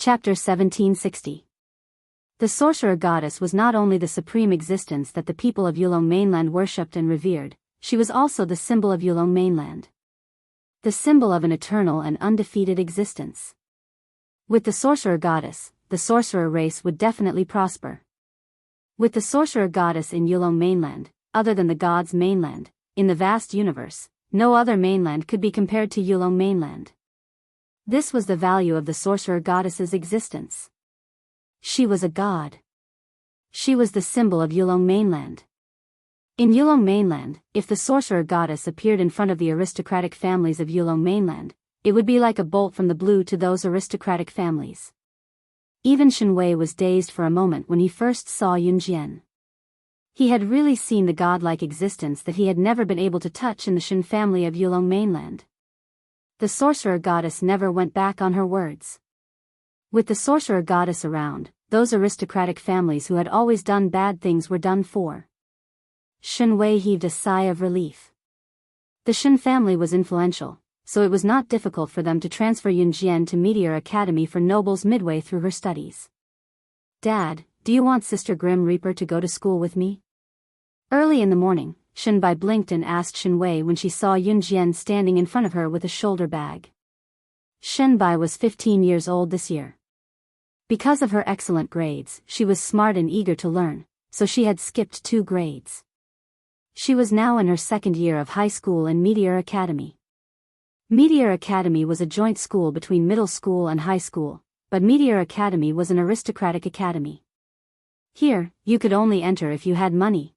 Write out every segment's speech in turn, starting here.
Chapter 1760. The sorcerer goddess was not only the supreme existence that the people of Yulong mainland worshipped and revered, she was also the symbol of Yulong mainland. The symbol of an eternal and undefeated existence. With the sorcerer goddess, the sorcerer race would definitely prosper. With the sorcerer goddess in Yulong mainland, other than the gods' mainland, in the vast universe, no other mainland could be compared to Yulong mainland. This was the value of the sorcerer goddess's existence. She was a god. She was the symbol of Yulong mainland. In Yulong mainland, if the sorcerer goddess appeared in front of the aristocratic families of Yulong mainland, it would be like a bolt from the blue to those aristocratic families. Even Shen Wei was dazed for a moment when he first saw Yunjian. He had really seen the godlike existence that he had never been able to touch in the Shen family of Yulong mainland. The sorcerer goddess never went back on her words. With the sorcerer goddess around, those aristocratic families who had always done bad things were done for. Shen Wei heaved a sigh of relief. The Shen family was influential, so it was not difficult for them to transfer Yunjian to Meteor Academy for Nobles midway through her studies. "Dad, do you want Sister Grim Reaper to go to school with me?" Early in the morning, Shenbai blinked and asked Shen Wei when she saw Yunjian standing in front of her with a shoulder bag. Shenbai was 15 years old this year. Because of her excellent grades, she was smart and eager to learn, so she had skipped 2 grades. She was now in her second year of high school in Meteor Academy. Meteor Academy was a joint school between middle school and high school, but Meteor Academy was an aristocratic academy. Here, you could only enter if you had money.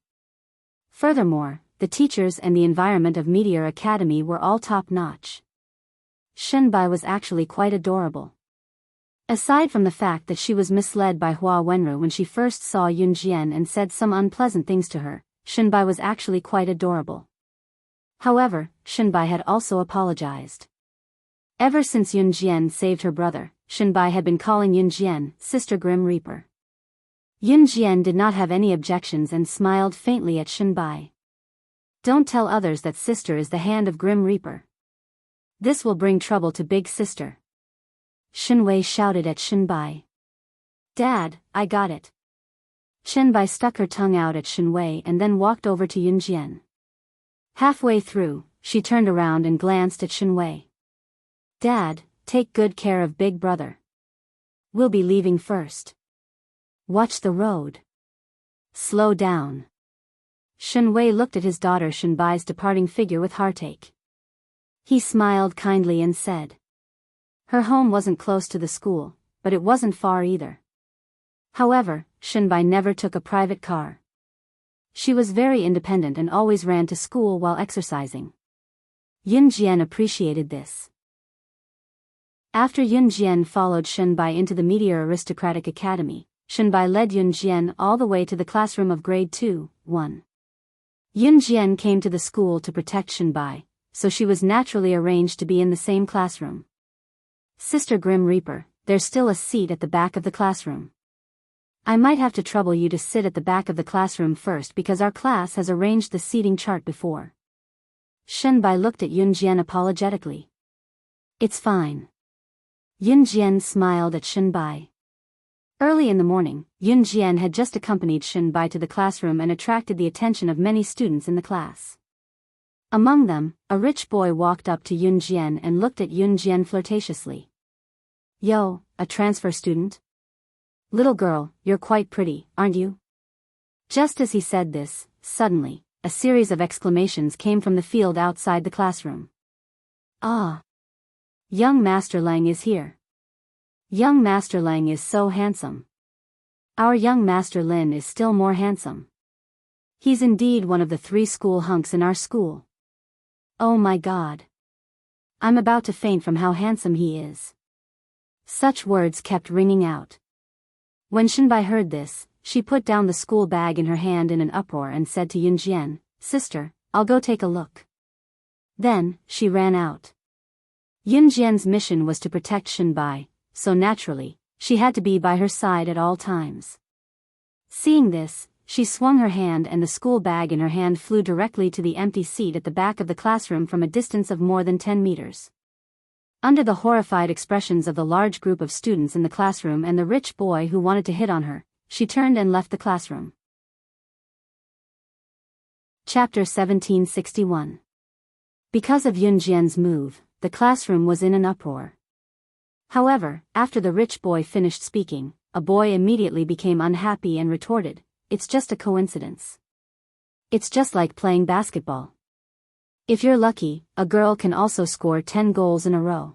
Furthermore, the teachers and the environment of Meteor Academy were all top-notch. Shenbai was actually quite adorable. Aside from the fact that she was misled by Hua Wenru when she first saw Yunjian and said some unpleasant things to her, Shenbai was actually quite adorable. However, Shenbai had also apologized. Ever since Yunjian saved her brother, Shenbai had been calling Yunjian Sister Grim Reaper. Yunjian did not have any objections and smiled faintly at Shenbai. "Don't tell others that sister is the hand of Grim Reaper. This will bring trouble to big sister." Shenwei shouted at Shenbai. "Dad, I got it." Shenbai stuck her tongue out at Shenwei and then walked over to Yunjian. Halfway through, she turned around and glanced at Shenwei. "Dad, take good care of big brother. We'll be leaving first. Watch the road. Slow down." Shen Wei looked at his daughter Shenbai's departing figure with heartache. He smiled kindly and said. Her home wasn't close to the school, but it wasn't far either. However, Shenbai never took a private car. She was very independent and always ran to school while exercising. Yunjian appreciated this. After Yunjian followed Shenbai into the Meteor Aristocratic Academy, Shenbai led Yunjian all the way to the classroom of grade 2-1. Yunjian came to the school to protect Shenbai, so she was naturally arranged to be in the same classroom. "Sister Grim Reaper, there's still a seat at the back of the classroom. I might have to trouble you to sit at the back of the classroom first because our class has arranged the seating chart before." Shenbai looked at Yunjian apologetically. "It's fine." Yunjian smiled at Shenbai. Early in the morning, Yunjian had just accompanied Shenbai to the classroom and attracted the attention of many students in the class. Among them, a rich boy walked up to Yunjian and looked at Yunjian flirtatiously. "Yo, a transfer student? Little girl, you're quite pretty, aren't you?" Just as he said this, suddenly, a series of exclamations came from the field outside the classroom. "Ah! Young Master Lang is here. Young Master Lang is so handsome. Our young Master Lin is still more handsome. He's indeed one of the 3 school hunks in our school. Oh my God. I'm about to faint from how handsome he is." Such words kept ringing out. When Shenbai heard this, she put down the school bag in her hand in an uproar and said to Yunjian, "Sister, I'll go take a look." Then, she ran out. Yunjian's mission was to protect Shenbai, so naturally, she had to be by her side at all times. Seeing this, she swung her hand and the school bag in her hand flew directly to the empty seat at the back of the classroom from a distance of more than 10 meters. Under the horrified expressions of the large group of students in the classroom and the rich boy who wanted to hit on her, she turned and left the classroom. Chapter 1761. Because of Yun Jian's move, the classroom was in an uproar. However, after the rich boy finished speaking, a boy immediately became unhappy and retorted, "It's just a coincidence. It's just like playing basketball. If you're lucky, a girl can also score 10 goals in a row."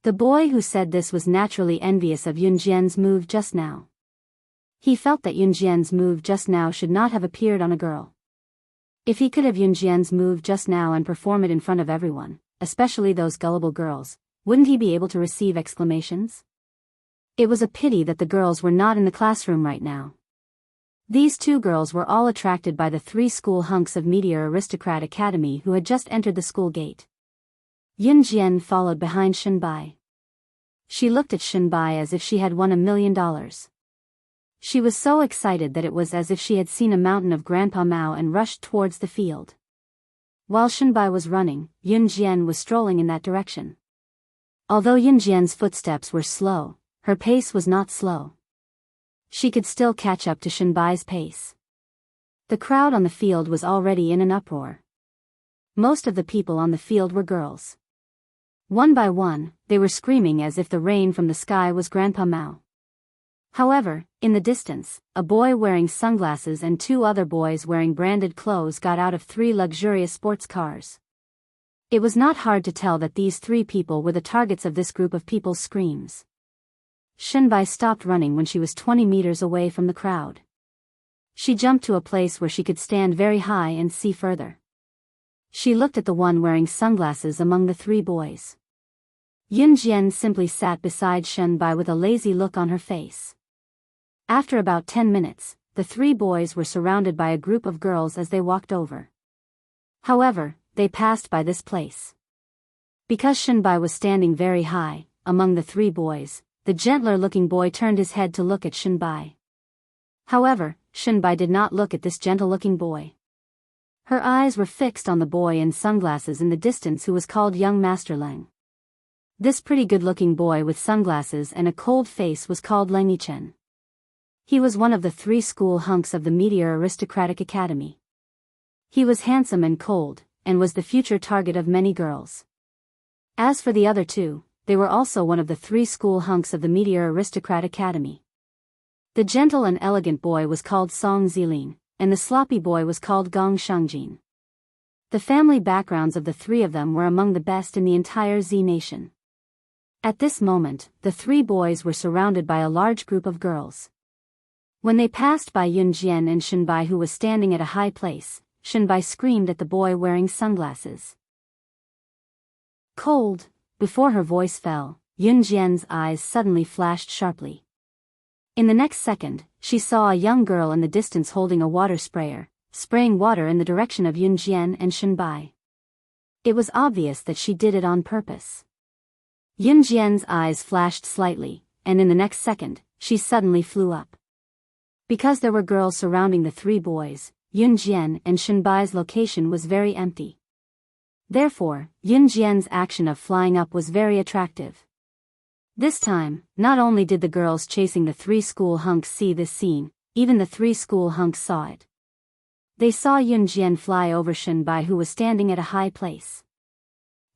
The boy who said this was naturally envious of Yun Jian's move just now. He felt that Yun Jian's move just now should not have appeared on a girl. If he could have Yun Jian's move just now and perform it in front of everyone, especially those gullible girls, wouldn't he be able to receive exclamations? It was a pity that the girls were not in the classroom right now. These two girls were all attracted by the three school hunks of Meteor Aristocrat Academy who had just entered the school gate. Yun Jian followed behind Shenbai. She looked at Shenbai as if she had won $1 million. She was so excited that it was as if she had seen a mountain of Grandpa Mao and rushed towards the field. While Shenbai was running, Yun Jian was strolling in that direction. Although Yun Jian's footsteps were slow, her pace was not slow. She could still catch up to Shenbai's pace. The crowd on the field was already in an uproar. Most of the people on the field were girls. One by one, they were screaming as if the rain from the sky was Grandpa Mao. However, in the distance, a boy wearing sunglasses and two other boys wearing branded clothes got out of three luxurious sports cars. It was not hard to tell that these three people were the targets of this group of people's screams. Shenbai stopped running when she was 20 meters away from the crowd. She jumped to a place where she could stand very high and see further. She looked at the one wearing sunglasses among the three boys. Yun Jian simply sat beside Shenbai with a lazy look on her face. After about 10 minutes, the three boys were surrounded by a group of girls as they walked over. However, they passed by this place. Because Shenbai was standing very high, among the three boys, the gentler-looking boy turned his head to look at Shenbai. However, Shenbai did not look at this gentle-looking boy. Her eyes were fixed on the boy in sunglasses in the distance who was called Young Master Leng. This pretty good-looking boy with sunglasses and a cold face was called Leng Yichen. He was one of the three school hunks of the Meteor Aristocratic Academy. He was handsome and cold, and was the future target of many girls. As for the other two, they were also one of the three school hunks of the Meteor Aristocrat Academy. The gentle and elegant boy was called Song Zilin, and the sloppy boy was called Gong Shangjin. The family backgrounds of the three of them were among the best in the entire Z nation. At this moment, the three boys were surrounded by a large group of girls. When they passed by Yun Jian and Shenbai who was standing at a high place, Shenbai screamed at the boy wearing sunglasses. Cold. Before her voice fell, Yun Jian's eyes suddenly flashed sharply. In the next second, she saw a young girl in the distance holding a water sprayer, spraying water in the direction of Yun Jian and Shenbai. It was obvious that she did it on purpose. Yun Jian's eyes flashed slightly, and in the next second, she suddenly flew up. Because there were girls surrounding the three boys, Yun Jian and Shenbai's location was very empty. Therefore, Yun Jian's action of flying up was very attractive. This time, not only did the girls chasing the three school hunks see this scene, even the three school hunks saw it. They saw Yun Jian fly over Shenbai who was standing at a high place.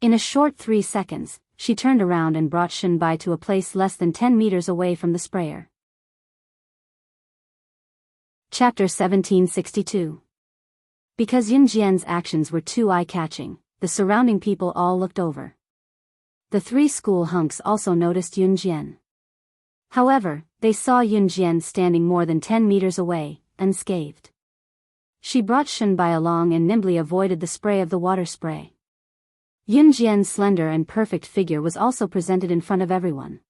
In a short 3 seconds, she turned around and brought Shenbai to a place less than 10 meters away from the sprayer. Chapter 1762. Because Yun Jian's actions were too eye-catching, the surrounding people all looked over. The three school hunks also noticed Yun Jian. However, they saw Yun Jian standing more than 10 meters away, unscathed. She brought Shenbai along and nimbly avoided the spray of the water spray. Yun Jian's slender and perfect figure was also presented in front of everyone.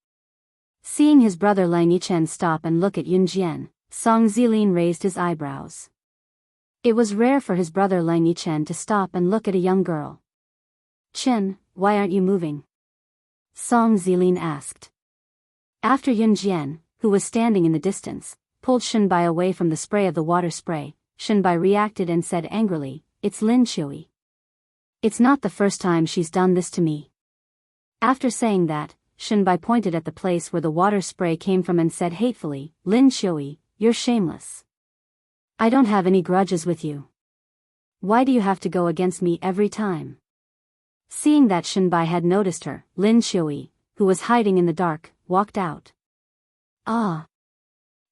Seeing his brother Leng Yichen stop and look at Yun Jian, Song Zilin raised his eyebrows. It was rare for his brother Leng Yichen to stop and look at a young girl. "Chen, why aren't you moving?" Song Zilin asked. After Yun Jian, who was standing in the distance, pulled Shenbai away from the spray of the water spray, Shenbai reacted and said angrily, "It's Lin Chui. It's not the first time she's done this to me." After saying that, Shinbai pointed at the place where the water spray came from and said hatefully, "Lin Shui, you're shameless. I don't have any grudges with you. Why do you have to go against me every time?" Seeing that Shinbai had noticed her, Lin Shui, who was hiding in the dark, walked out. "Ah.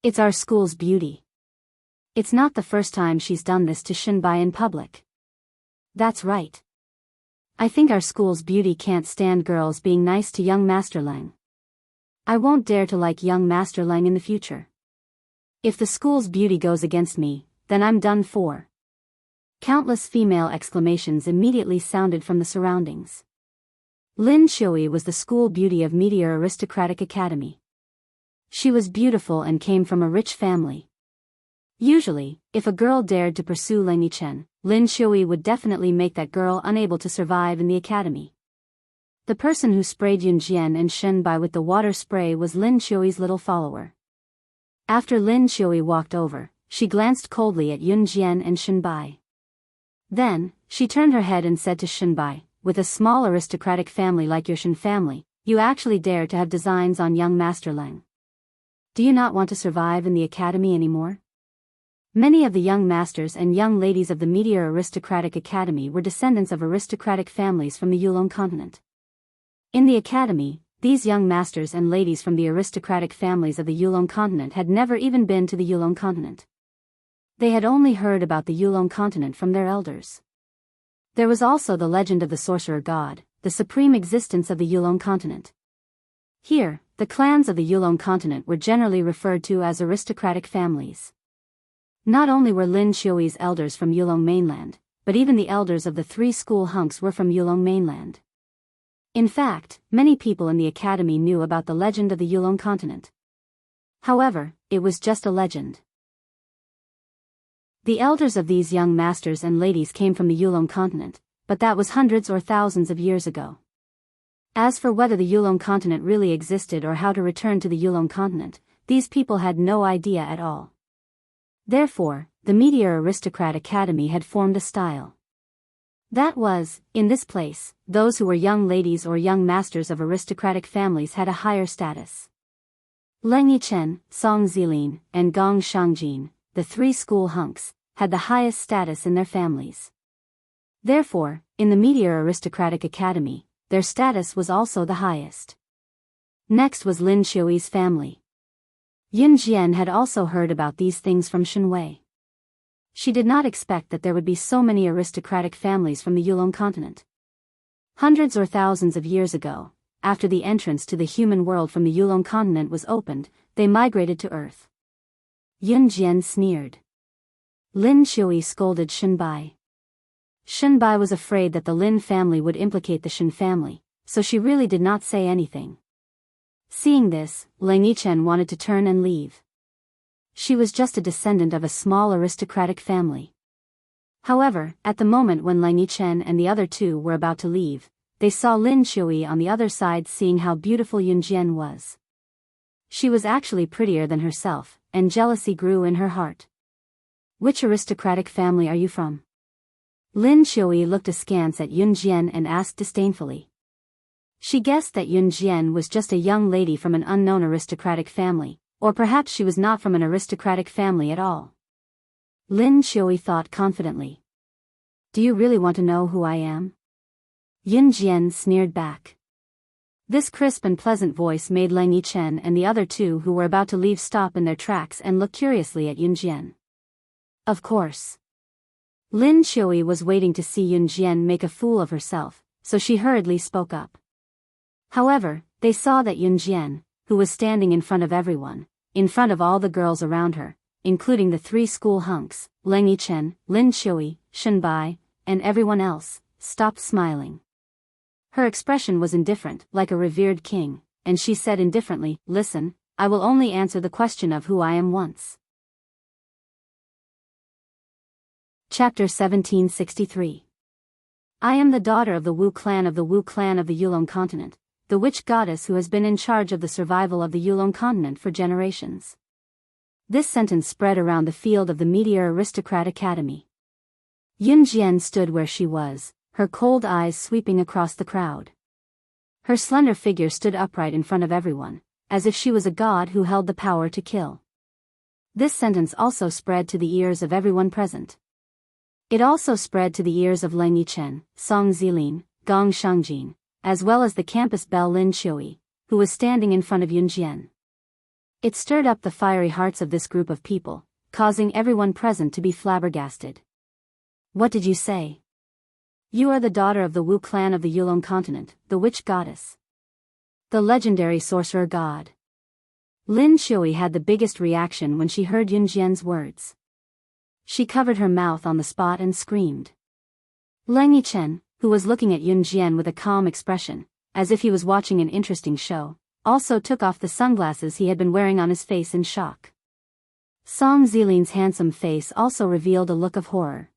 It's our school's beauty. It's not the first time she's done this to Shinbai in public. That's right. I think our school's beauty can't stand girls being nice to young Master Lang. I won't dare to like young Master Lang in the future. If the school's beauty goes against me, then I'm done for." Countless female exclamations immediately sounded from the surroundings. Lin Shui was the school beauty of Meteor Aristocratic Academy. She was beautiful and came from a rich family. Usually, if a girl dared to pursue Leng Yichen, Lin Shui would definitely make that girl unable to survive in the academy. The person who sprayed Yun Jian and Shenbai with the water spray was Lin Shui's little follower. After Lin Shui walked over, she glanced coldly at Yun Jian and Shenbai. Then, she turned her head and said to Shenbai, "With a small aristocratic family like your Shen family, you actually dare to have designs on young Master Lang. Do you not want to survive in the academy anymore?" Many of the young masters and young ladies of the Meteor Aristocratic Academy were descendants of aristocratic families from the Yulong continent. In the academy, these young masters and ladies from the aristocratic families of the Yulong continent had never even been to the Yulong continent. They had only heard about the Yulong continent from their elders. There was also the legend of the sorcerer god, the supreme existence of the Yulong continent. Here, the clans of the Yulong continent were generally referred to as aristocratic families. Not only were Lin Shui's elders from Yulong mainland, but even the elders of the three school hunks were from Yulong mainland. In fact, many people in the academy knew about the legend of the Yulong continent. However, it was just a legend. The elders of these young masters and ladies came from the Yulong continent, but that was hundreds or thousands of years ago. As for whether the Yulong continent really existed or how to return to the Yulong continent, these people had no idea at all. Therefore, the Meteor Aristocrat Academy had formed a style. That was, in this place, those who were young ladies or young masters of aristocratic families had a higher status. Leng Yichen, Song Zilin, and Gong Shangjin, the three school hunks, had the highest status in their families. Therefore, in the Meteor Aristocratic Academy, their status was also the highest. Next was Lin Shui's family. Yun Jian had also heard about these things from Shenwei. She did not expect that there would be so many aristocratic families from the Yulong continent. Hundreds or thousands of years ago, after the entrance to the human world from the Yulong continent was opened, they migrated to Earth. Yun Jian sneered. Lin Shui scolded Shenbai. Shenbai was afraid that the Lin family would implicate the Shen family, so she really did not say anything. Seeing this, Leng Yichen wanted to turn and leave. She was just a descendant of a small aristocratic family. However, at the moment when Leng Yichen and the other two were about to leave, they saw Lin Shui on the other side seeing how beautiful Yun Jian was. She was actually prettier than herself, and jealousy grew in her heart. "Which aristocratic family are you from?" Lin Shui looked askance at Yun Jian and asked disdainfully. She guessed that Yun Jian was just a young lady from an unknown aristocratic family, or perhaps she was not from an aristocratic family at all. Lin Shui thought confidently. "Do you really want to know who I am?" Yun Jian sneered back. This crisp and pleasant voice made Leng Yichen and the other two who were about to leave stop in their tracks and look curiously at Yun Jian. Of course. Lin Shui was waiting to see Yun Jian make a fool of herself, so she hurriedly spoke up. However, they saw that Yun Jian, who was standing in front of everyone, in front of all the girls around her, including the three school hunks, Leng Yichen, Lin Shui, Shenbai, and everyone else, stopped smiling. Her expression was indifferent, like a revered king, and she said indifferently, "Listen, I will only answer the question of who I am once." Chapter 1763. I am the daughter of the Wu clan of the Yulong continent, the witch goddess who has been in charge of the survival of the Yulong continent for generations. This sentence spread around the field of the Meteor Aristocrat Academy. Yun Jian stood where she was, her cold eyes sweeping across the crowd. Her slender figure stood upright in front of everyone, as if she was a god who held the power to kill. This sentence also spread to the ears of everyone present. It also spread to the ears of Leng Yichen, Song Zilin, Gong Shangjin, as well as the campus belle Lin Shui, who was standing in front of Yunjian. It stirred up the fiery hearts of this group of people, causing everyone present to be flabbergasted. What did you say? You are the daughter of the Wu clan of the Yulong continent, the witch goddess. The legendary sorcerer god. Lin Shui had the biggest reaction when she heard Yunjian's words. She covered her mouth on the spot and screamed. Leng Yichen, who was looking at Yunjian with a calm expression, as if he was watching an interesting show, also took off the sunglasses he had been wearing on his face in shock. Song Zilin's handsome face also revealed a look of horror.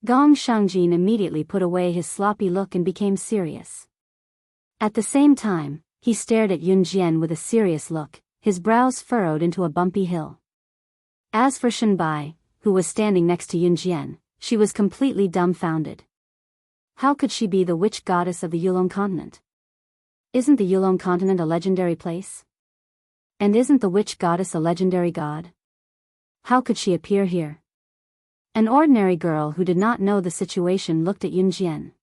Gong Shangjin immediately put away his sloppy look and became serious. At the same time, he stared at Yunjian with a serious look, his brows furrowed into a bumpy hill. As for Shenbai, who was standing next to Yunjian, she was completely dumbfounded. How could she be the witch goddess of the Yulong continent? Isn't the Yulong continent a legendary place? And isn't the witch goddess a legendary god? How could she appear here? An ordinary girl who did not know the situation looked at Yunjian.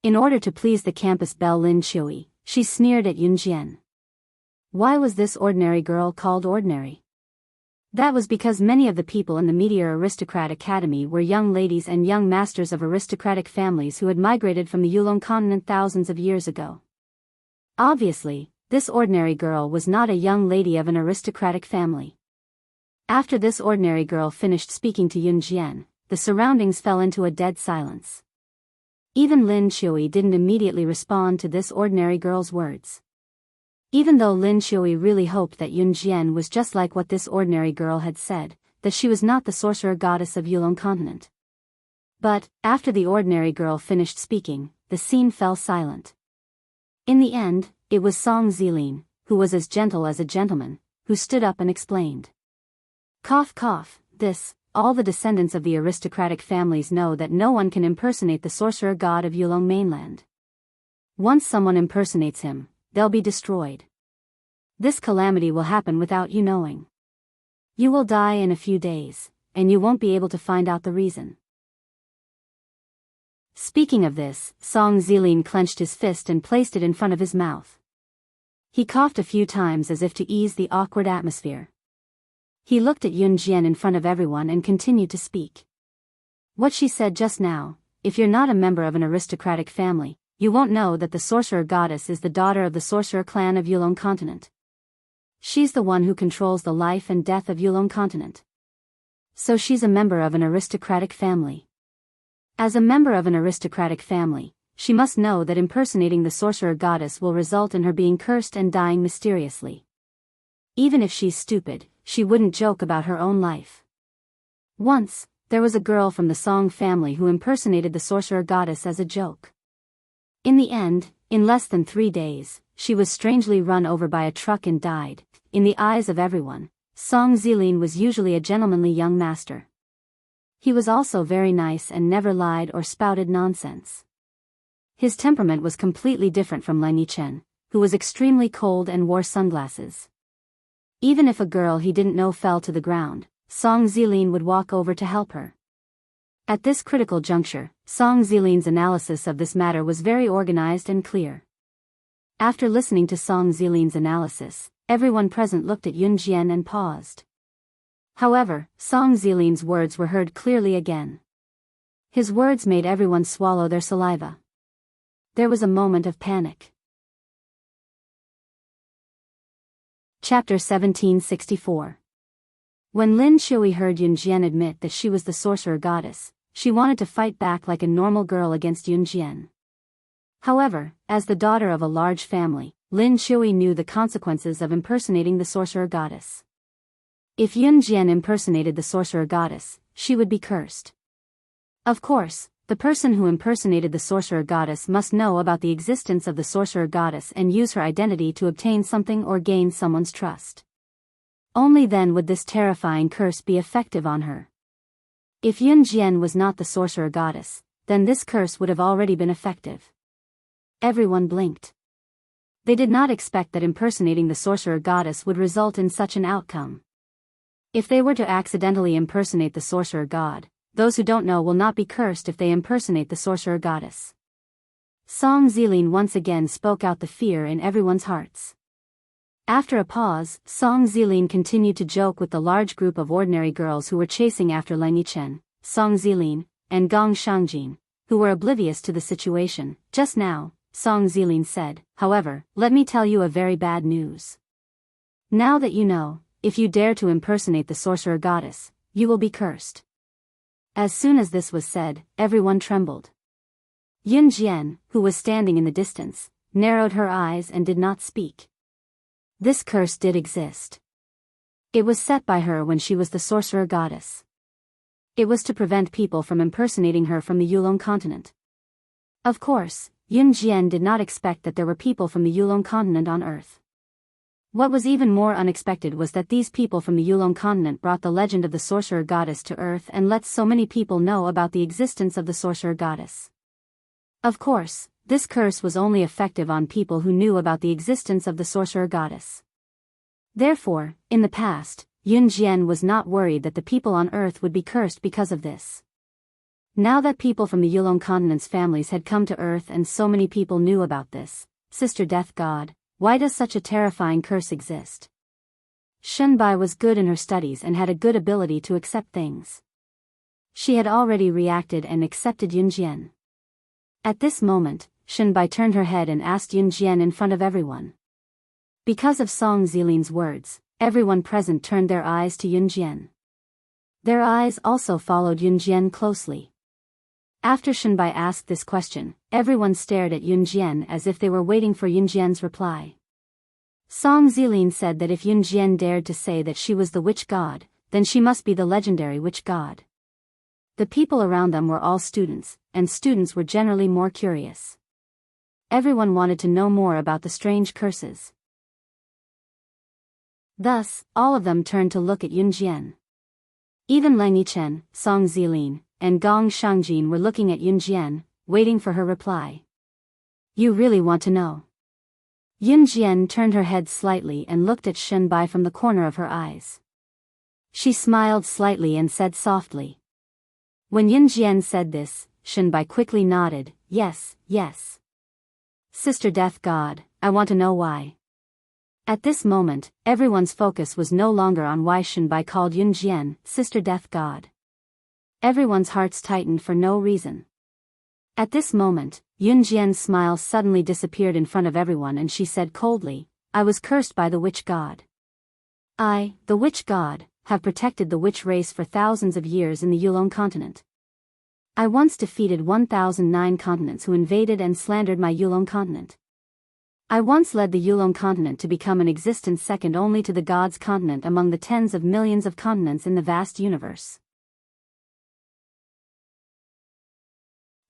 In order to please the campus belle Lin Shui, she sneered at Yunjian. Why was this ordinary girl called ordinary? That was because many of the people in the Meteor Aristocrat Academy were young ladies and young masters of aristocratic families who had migrated from the Yulong continent thousands of years ago. Obviously, this ordinary girl was not a young lady of an aristocratic family. After this ordinary girl finished speaking to Yunjian, the surroundings fell into a dead silence. Even Lin Shui didn't immediately respond to this ordinary girl's words. Even though Lin Shui really hoped that Yunjian was just like what this ordinary girl had said, that she was not the sorcerer goddess of Yulong continent. But, after the ordinary girl finished speaking, the scene fell silent. In the end, it was Song Zilin, who was as gentle as a gentleman, who stood up and explained. Cough cough, all the descendants of the aristocratic families know that no one can impersonate the sorcerer god of Yulong mainland. Once someone impersonates him, they'll be destroyed. This calamity will happen without you knowing. You will die in a few days, and you won't be able to find out the reason. Speaking of this, Song Zilin clenched his fist and placed it in front of his mouth. He coughed a few times as if to ease the awkward atmosphere. He looked at Yunjian in front of everyone and continued to speak. What she said just now, if you're not a member of an aristocratic family, you won't know that the sorcerer goddess is the daughter of the sorcerer clan of Yulong continent. She's the one who controls the life and death of Yulong continent. So she's a member of an aristocratic family. As a member of an aristocratic family, she must know that impersonating the sorcerer goddess will result in her being cursed and dying mysteriously. Even if she's stupid, she wouldn't joke about her own life. Once, there was a girl from the Song family who impersonated the sorcerer goddess as a joke. In the end, in less than 3 days, she was strangely run over by a truck and died. In the eyes of everyone, Song Zilin was usually a gentlemanly young master. He was also very nice and never lied or spouted nonsense. His temperament was completely different from Leng Yichen, who was extremely cold and wore sunglasses. Even if a girl he didn't know fell to the ground, Song Zilin would walk over to help her. At this critical juncture, Song Zilin's analysis of this matter was very organized and clear. After listening to Song Zilin's analysis, everyone present looked at Yunjian and paused. However, Song Zilin's words were heard clearly again. His words made everyone swallow their saliva. There was a moment of panic. Chapter 1764. When Lin Shui heard Yunjian admit that she was the sorcerer goddess, she wanted to fight back like a normal girl against Yunjian. However, as the daughter of a large family, Lin Shui knew the consequences of impersonating the sorcerer goddess. If Yunjian impersonated the sorcerer goddess, she would be cursed. Of course, the person who impersonated the sorcerer goddess must know about the existence of the sorcerer goddess and use her identity to obtain something or gain someone's trust. Only then would this terrifying curse be effective on her. If Yunjian was not the sorcerer goddess, then this curse would have already been effective. Everyone blinked. They did not expect that impersonating the sorcerer goddess would result in such an outcome. If they were to accidentally impersonate the sorcerer god, those who don't know will not be cursed if they impersonate the sorcerer goddess. Song Zilin once again spoke out the fear in everyone's hearts. After a pause, Song Zilin continued to joke with the large group of ordinary girls who were chasing after Lang Yichen, Song Zilin, and Gong Shangjin, who were oblivious to the situation. Just now, Song Zilin said, however, let me tell you a very bad news. Now that you know, if you dare to impersonate the sorcerer goddess, you will be cursed. As soon as this was said, everyone trembled. Yun Jian, who was standing in the distance, narrowed her eyes and did not speak. This curse did exist. It was set by her when she was the sorcerer goddess. It was to prevent people from impersonating her from the Yulong continent. Of course, Yun Jian did not expect that there were people from the Yulong continent on Earth. What was even more unexpected was that these people from the Yulong continent brought the legend of the sorcerer goddess to Earth and let so many people know about the existence of the sorcerer goddess. Of course, this curse was only effective on people who knew about the existence of the sorcerer goddess. Therefore, in the past, Yun Jian was not worried that the people on Earth would be cursed because of this. Now that people from the Yulong continent's families had come to Earth and so many people knew about this, Sister Death God, why does such a terrifying curse exist? Shenbai was good in her studies and had a good ability to accept things. She had already reacted and accepted Yun Jian. At this moment, Shenbai turned her head and asked Yun Jian in front of everyone. Because of Song Zilin's words, everyone present turned their eyes to Yun Jian. Their eyes also followed Yun Jian closely. After Shenbai asked this question, everyone stared at Yun Jian as if they were waiting for Yun Jian's reply. Song Zilin said that if Yun Jian dared to say that she was the witch god, then she must be the legendary witch god. The people around them were all students, and students were generally more curious. Everyone wanted to know more about the strange curses. Thus, all of them turned to look at Yun Jian. Even Lang Yichen, Song Zilin, and Gong Shangjin were looking at Yun Jian, waiting for her reply. You really want to know? Yun Jian turned her head slightly and looked at Shenbai from the corner of her eyes. She smiled slightly and said softly. When Yun Jian said this, Shenbai quickly nodded, yes, yes. Sister Death God, I want to know why. At this moment, everyone's focus was no longer on why Shenbai called Yun Jian Sister Death God. Everyone's hearts tightened for no reason. At this moment, Yun Jian's smile suddenly disappeared in front of everyone and she said coldly, I was cursed by the witch god. I, the witch god, have protected the witch race for thousands of years in the Yulong continent. I once defeated 1009 continents who invaded and slandered my Yulong continent. I once led the Yulong continent to become an existence second only to the gods' continent among the tens of millions of continents in the vast universe.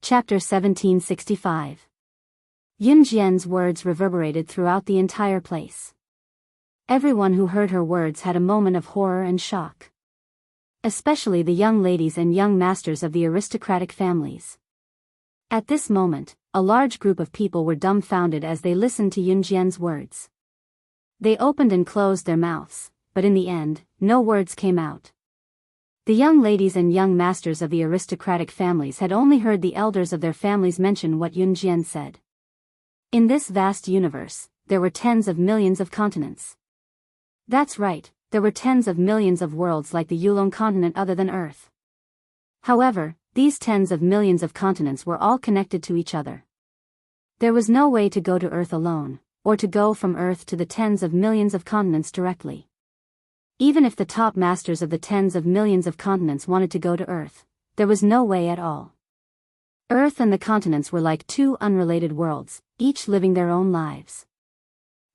Chapter 1765. Yun Jian's words reverberated throughout the entire place. Everyone who heard her words had a moment of horror and shock. Especially the young ladies and young masters of the aristocratic families. At this moment, a large group of people were dumbfounded as they listened to Yun Jian's words. They opened and closed their mouths, but in the end, no words came out. The young ladies and young masters of the aristocratic families had only heard the elders of their families mention what Yun Jian said. In this vast universe, there were tens of millions of continents. That's right, there were tens of millions of worlds like the Yulong continent other than Earth. However, these tens of millions of continents were all connected to each other. There was no way to go to Earth alone, or to go from Earth to the tens of millions of continents directly. Even if the top masters of the tens of millions of continents wanted to go to Earth, there was no way at all. Earth and the continents were like two unrelated worlds, each living their own lives.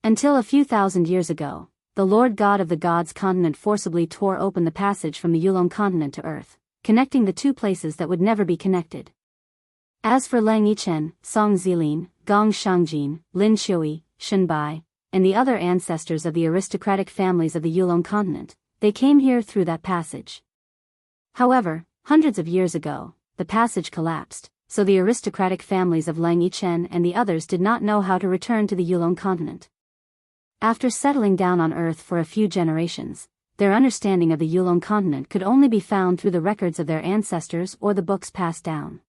Until a few thousand years ago, the Lord God of the Gods continent forcibly tore open the passage from the Yulong continent to Earth, connecting the two places that would never be connected. As for Lang Yichen, Song Zilin, Gong Shangjin, Lin Xiui, Shenbai, and the other ancestors of the aristocratic families of the Yulong continent, they came here through that passage. However, hundreds of years ago, the passage collapsed, so the aristocratic families of Lang Yichen and the others did not know how to return to the Yulong continent. After settling down on Earth for a few generations, their understanding of the Yulong continent could only be found through the records of their ancestors or the books passed down.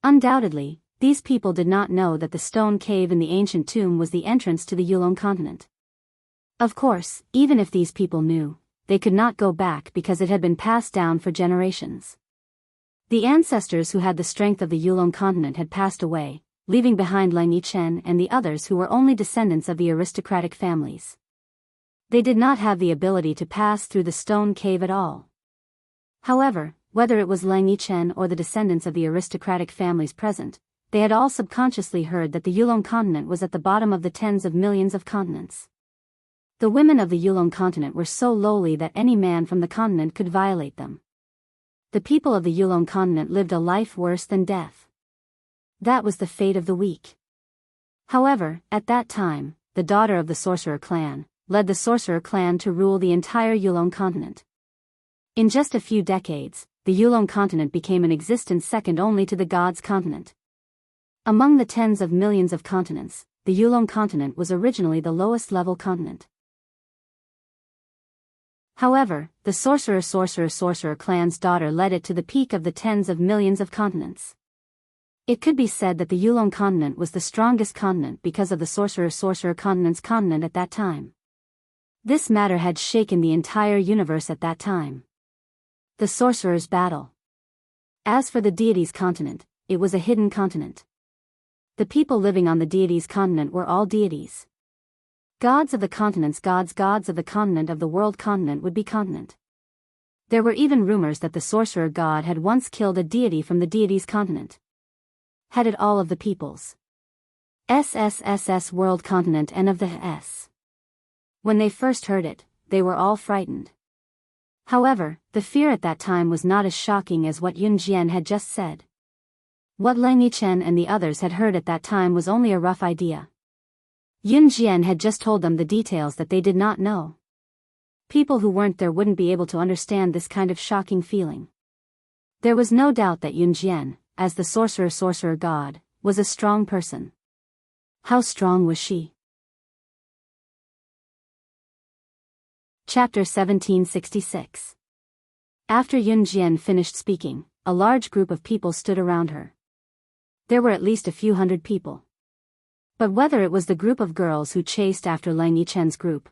Undoubtedly, these people did not know that the stone cave in the ancient tomb was the entrance to the Yulong continent. Of course, even if these people knew, they could not go back because it had been passed down for generations. The ancestors who had the strength of the Yulong continent had passed away, leaving behind Lang Yichen and the others who were only descendants of the aristocratic families. They did not have the ability to pass through the stone cave at all. However, whether it was Lang Yichen or the descendants of the aristocratic families present, they had all subconsciously heard that the Yulong continent was at the bottom of the tens of millions of continents. The women of the Yulong continent were so lowly that any man from the continent could violate them. The people of the Yulong continent lived a life worse than death. That was the fate of the weak. However, at that time, the daughter of the sorcerer clan led the sorcerer clan to rule the entire Yulong continent. In just a few decades, the Yulong continent became an existence second only to the gods' continent. Among the tens of millions of continents, the Yulong continent was originally the lowest level continent. However, the sorcerer clan's daughter led it to the peak of the tens of millions of continents. It could be said that the Yulong continent was the strongest continent because of the sorcerer continent's continent at that time. This matter had shaken the entire universe at that time. The sorcerer's battle. As for the deity's continent, it was a hidden continent. The people living on the deity's continent were all deities. Gods of the continents, gods of the continent of the world continent would be continent. There were even rumors that the sorcerer god had once killed a deity from the deity's continent. Had it all of the peoples. SSSS world continent and of the S. When they first heard it, they were all frightened. However, the fear at that time was not as shocking as what Yun Jian had just said. What Lang Yichen and the others had heard at that time was only a rough idea. Yun Jian had just told them the details that they did not know. People who weren't there wouldn't be able to understand this kind of shocking feeling. There was no doubt that Yun Jian, as the sorcerer god, was a strong person. How strong was she? Chapter 1766. After Yun Jian finished speaking, a large group of people stood around her. There were at least a few hundred people. But whether it was the group of girls who chased after Lang Yichen's group,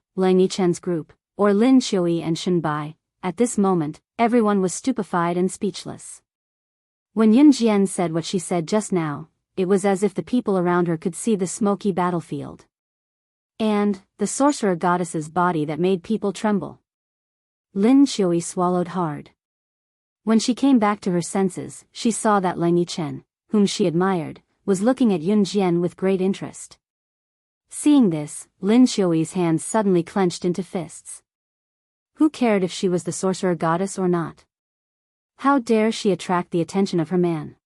or Lin Qiui and Shen Bai, at this moment, everyone was stupefied and speechless. When Yun Jian said what she said just now, it was as if the people around her could see the smoky battlefield. And the sorcerer goddess's body that made people tremble. Lin Qiui swallowed hard. When she came back to her senses, she saw that Lang Yichen, whom she admired, was looking at Yun Jian with great interest. Seeing this, Lin Qiui's hands suddenly clenched into fists. Who cared if she was the sorcerer goddess or not? How dare she attract the attention of her man?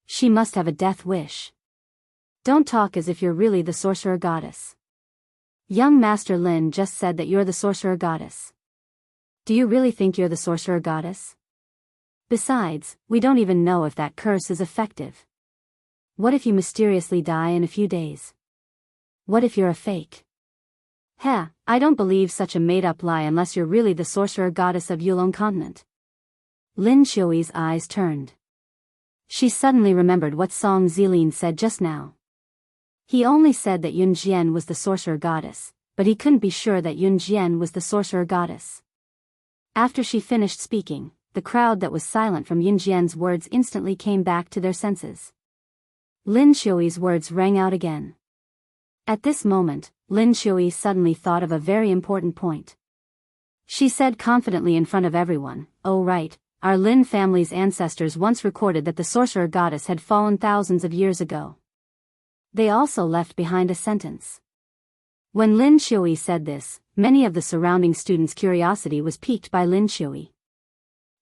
She must have a death wish. Don't talk as if you're really the sorcerer goddess. Young Master Lin just said that you're the sorcerer goddess. Do you really think you're the sorcerer goddess? Besides, we don't even know if that curse is effective. What if you mysteriously die in a few days? What if you're a fake? I don't believe such a made-up lie unless you're really the sorcerer goddess of Yulong continent. Lin Qiui's eyes turned. She suddenly remembered what Song Zilin said just now. He only said that Yun Jian was the sorcerer goddess, but he couldn't be sure that Yun Jian was the sorcerer goddess. After she finished speaking, the crowd that was silent from Yun Jian's words instantly came back to their senses. Lin Qiui's words rang out again. At this moment, Lin Qiui suddenly thought of a very important point. She said confidently in front of everyone, "Oh right, our Lin family's ancestors once recorded that the sorcerer goddess had fallen thousands of years ago." They also left behind a sentence. When Lin Qiui said this, many of the surrounding students' curiosity was piqued by Lin Qiui.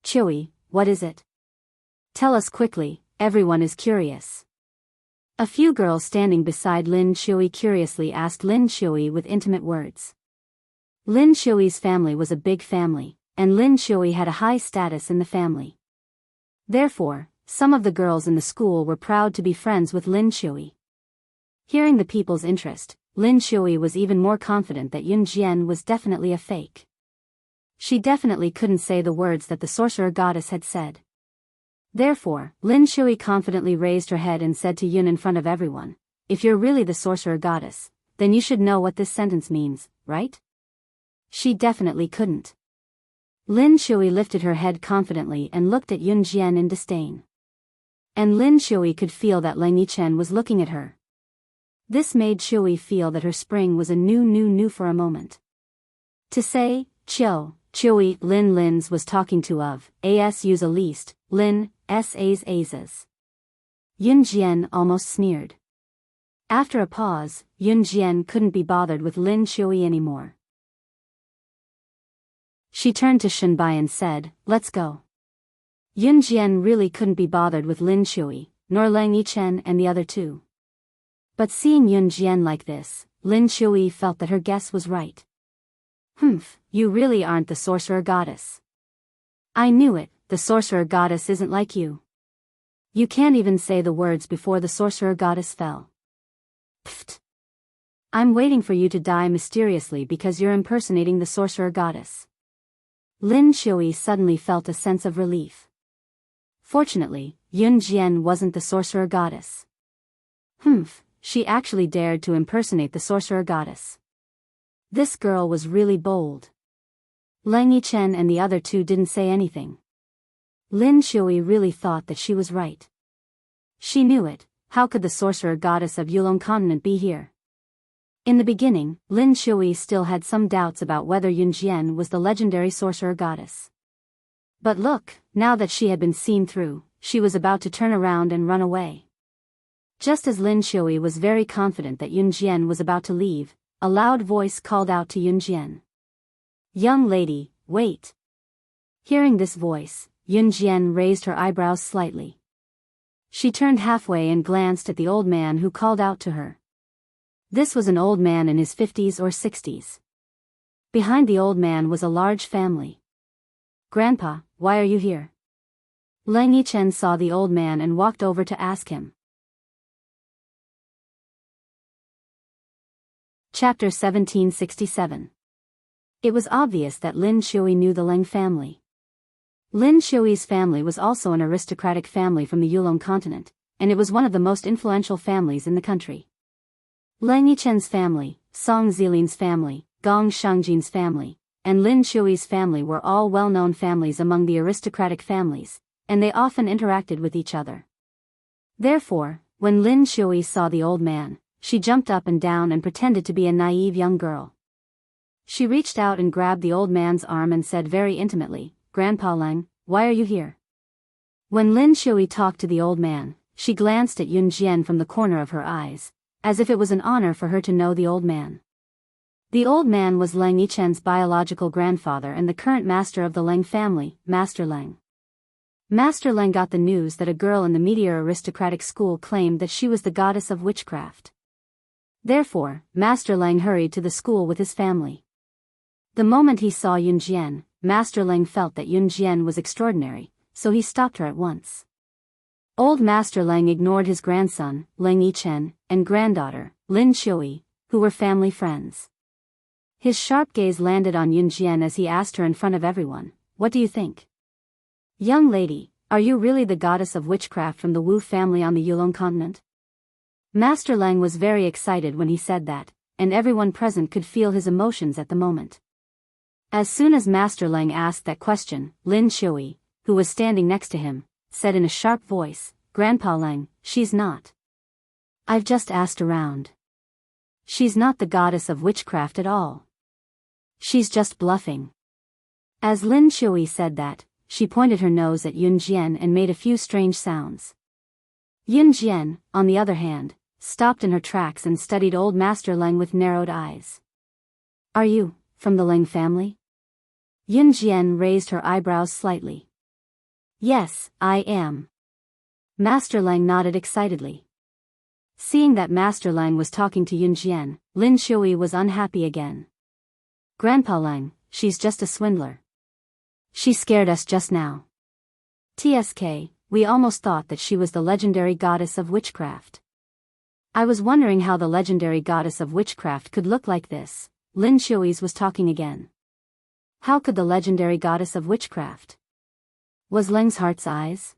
"Qiui, what is it? Tell us quickly, everyone is curious." A few girls standing beside Lin Qiui curiously asked Lin Qiui with intimate words. Lin Qiui's family was a big family, and Lin Qiui had a high status in the family. Therefore, some of the girls in the school were proud to be friends with Lin Shui. Hearing the people's interest, Lin Shui was even more confident that Yun Jian was definitely a fake. She definitely couldn't say the words that the sorcerer goddess had said. Therefore, Lin Shui confidently raised her head and said to Yun in front of everyone, "If you're really the sorcerer goddess, then you should know what this sentence means, right?" She definitely couldn't. Lin Shui lifted her head confidently and looked at Yun Jian in disdain. And Lin Shui could feel that Lang Yichen was looking at her. This made Shui feel that her spring was a new for a moment. To say, Chui, Lin's was talking to of, use a least, Lin, As's. Yun Jian almost sneered. After a pause, Yun Jian couldn't be bothered with Lin Shui anymore. She turned to Shenbai and said, "Let's go." Yun Jian really couldn't be bothered with Lin Shui, nor Lang Yichen and the other two. But seeing Yun Jian like this, Lin Shui felt that her guess was right. You really aren't the sorcerer goddess. I knew it, the sorcerer goddess isn't like you. You can't even say the words before the sorcerer goddess fell. Pfft. I'm waiting for you to die mysteriously because you're impersonating the sorcerer goddess. Lin Shui suddenly felt a sense of relief. Fortunately, Yun Jian wasn't the sorcerer goddess. She actually dared to impersonate the sorcerer goddess. This girl was really bold. Lang Yichen and the other two didn't say anything. Lin Shui really thought that she was right. She knew it, how could the sorcerer goddess of Yulong continent be here? In the beginning, Lin Shui still had some doubts about whether Yun Jian was the legendary sorcerer goddess. But look, now that she had been seen through, she was about to turn around and run away. Just as Lin Shui was very confident that Yun Jian was about to leave, a loud voice called out to Yun Jian. "Young lady, wait." Hearing this voice, Yun Jian raised her eyebrows slightly. She turned halfway and glanced at the old man who called out to her. This was an old man in his 50s or 60s. Behind the old man was a large family. "Grandpa, why are you here?" Lang Yichen saw the old man and walked over to ask him. Chapter 1767. It was obvious that Lin Shui knew the Leng family. Lin Shui's family was also an aristocratic family from the Yulong continent, and it was one of the most influential families in the country. Lang Yichen's family, Song Zilin's family, Gong Shangjin's family, and Lin Shui's family were all well-known families among the aristocratic families, and they often interacted with each other. Therefore, when Lin Shui saw the old man, she jumped up and down and pretended to be a naive young girl. She reached out and grabbed the old man's arm and said very intimately, "Grandpa Leng, why are you here?" When Lin Shui talked to the old man, she glanced at Yun Jian from the corner of her eyes, as if it was an honor for her to know the old man. The old man was Lang Yichen's biological grandfather and the current master of the Leng family, Master Leng. Master Leng got the news that a girl in the meteor aristocratic school claimed that she was the goddess of witchcraft. Therefore, Master Leng hurried to the school with his family. The moment he saw Yun Jian, Master Leng felt that Yun Jian was extraordinary, so he stopped her at once. Old Master Leng ignored his grandson, Lang Yichen, and granddaughter, Lin Shui, who were family friends. His sharp gaze landed on Yun Jian as he asked her in front of everyone, "What do you think? Young lady, are you really the goddess of witchcraft from the Wu family on the Yulong continent?" Master Leng was very excited when he said that, and everyone present could feel his emotions at the moment. As soon as Master Leng asked that question, Lin Shui, who was standing next to him, said in a sharp voice, "Grandpa Leng, she's not. I've just asked around. She's not the goddess of witchcraft at all. She's just bluffing." As Lin Shui said that, she pointed her nose at Yun Jian and made a few strange sounds. Yun Jian, on the other hand, stopped in her tracks and studied old Master Leng with narrowed eyes. "Are you, from the Leng family?" Yun Jian raised her eyebrows slightly. "Yes, I am." Master Leng nodded excitedly. Seeing that Master Leng was talking to Yun Jian, Lin Shui was unhappy again. "Grandpa Leng, she's just a swindler. She scared us just now." "Tsk, we almost thought that she was the legendary goddess of witchcraft. I was wondering how the legendary goddess of witchcraft could look like this. Lin Shui's was talking again. How could the legendary goddess of witchcraft? Was Leng's heart's eyes?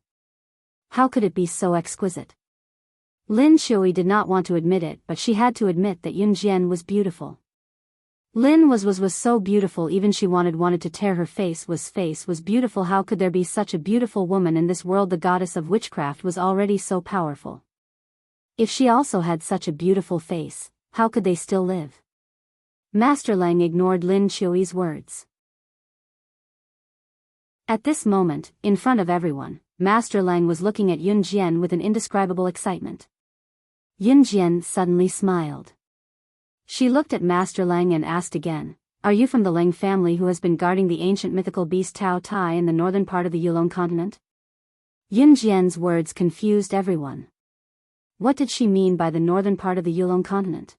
How could it be so exquisite? Lin Shui did not want to admit it, but she had to admit that Yun Jian was beautiful. Lin was so beautiful, even she wanted to tear her face was beautiful. How could there be such a beautiful woman in this world? The goddess of witchcraft was already so powerful. If she also had such a beautiful face, how could they still live? Master Lang ignored Lin Shui's words. At this moment, in front of everyone, Master Lang was looking at Yun Jian with an indescribable excitement. Yun Jian suddenly smiled. She looked at Master Lang and asked again, "Are you from the Lang family who has been guarding the ancient mythical beast Tao Tai in the northern part of the Yulong continent?" Yun Jian's words confused everyone. What did she mean by the northern part of the Yulong continent?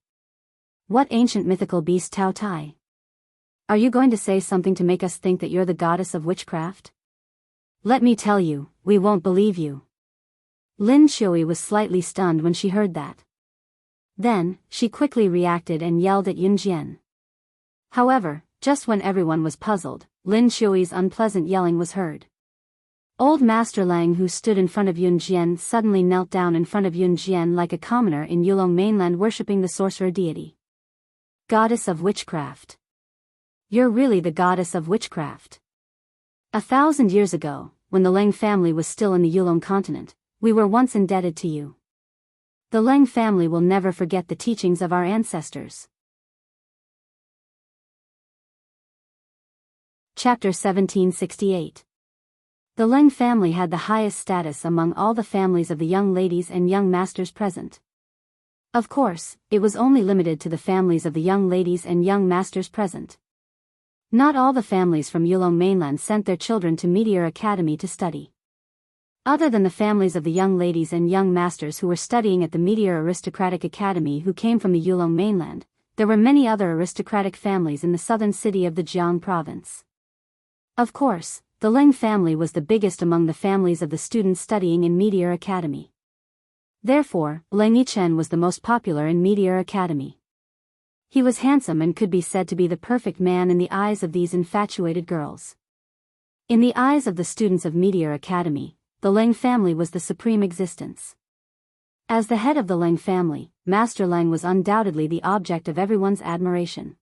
What ancient mythical beast Tao Tai? Are you going to say something to make us think that you're the goddess of witchcraft? Let me tell you, we won't believe you. Lin Shui was slightly stunned when she heard that. Then, she quickly reacted and yelled at Yun Jian. However, just when everyone was puzzled, Lin Shui's unpleasant yelling was heard. Old Master Lang, who stood in front of Yun Jian, suddenly knelt down in front of Yun Jian like a commoner in Yulong mainland worshipping the sorcerer deity. Goddess of witchcraft. You're really the goddess of witchcraft. 1,000 years ago, when the Lang family was still in the Yulong continent, we were once indebted to you. The Lang family will never forget the teachings of our ancestors. Chapter 1768. The Lang family had the highest status among all the families of the young ladies and young masters present. Of course, it was only limited to the families of the young ladies and young masters present. Not all the families from Yulong mainland sent their children to Meteor Academy to study. Other than the families of the young ladies and young masters who were studying at the Meteor Aristocratic Academy who came from the Yulong mainland, there were many other aristocratic families in the southern city of the Jianghu province. Of course, the Lang family was the biggest among the families of the students studying in Meteor Academy. Therefore, Lang Yichen was the most popular in Meteor Academy. He was handsome and could be said to be the perfect man in the eyes of these infatuated girls. In the eyes of the students of Meteor Academy, the Lang family was the supreme existence. As the head of the Lang family, Master Lang was undoubtedly the object of everyone's admiration.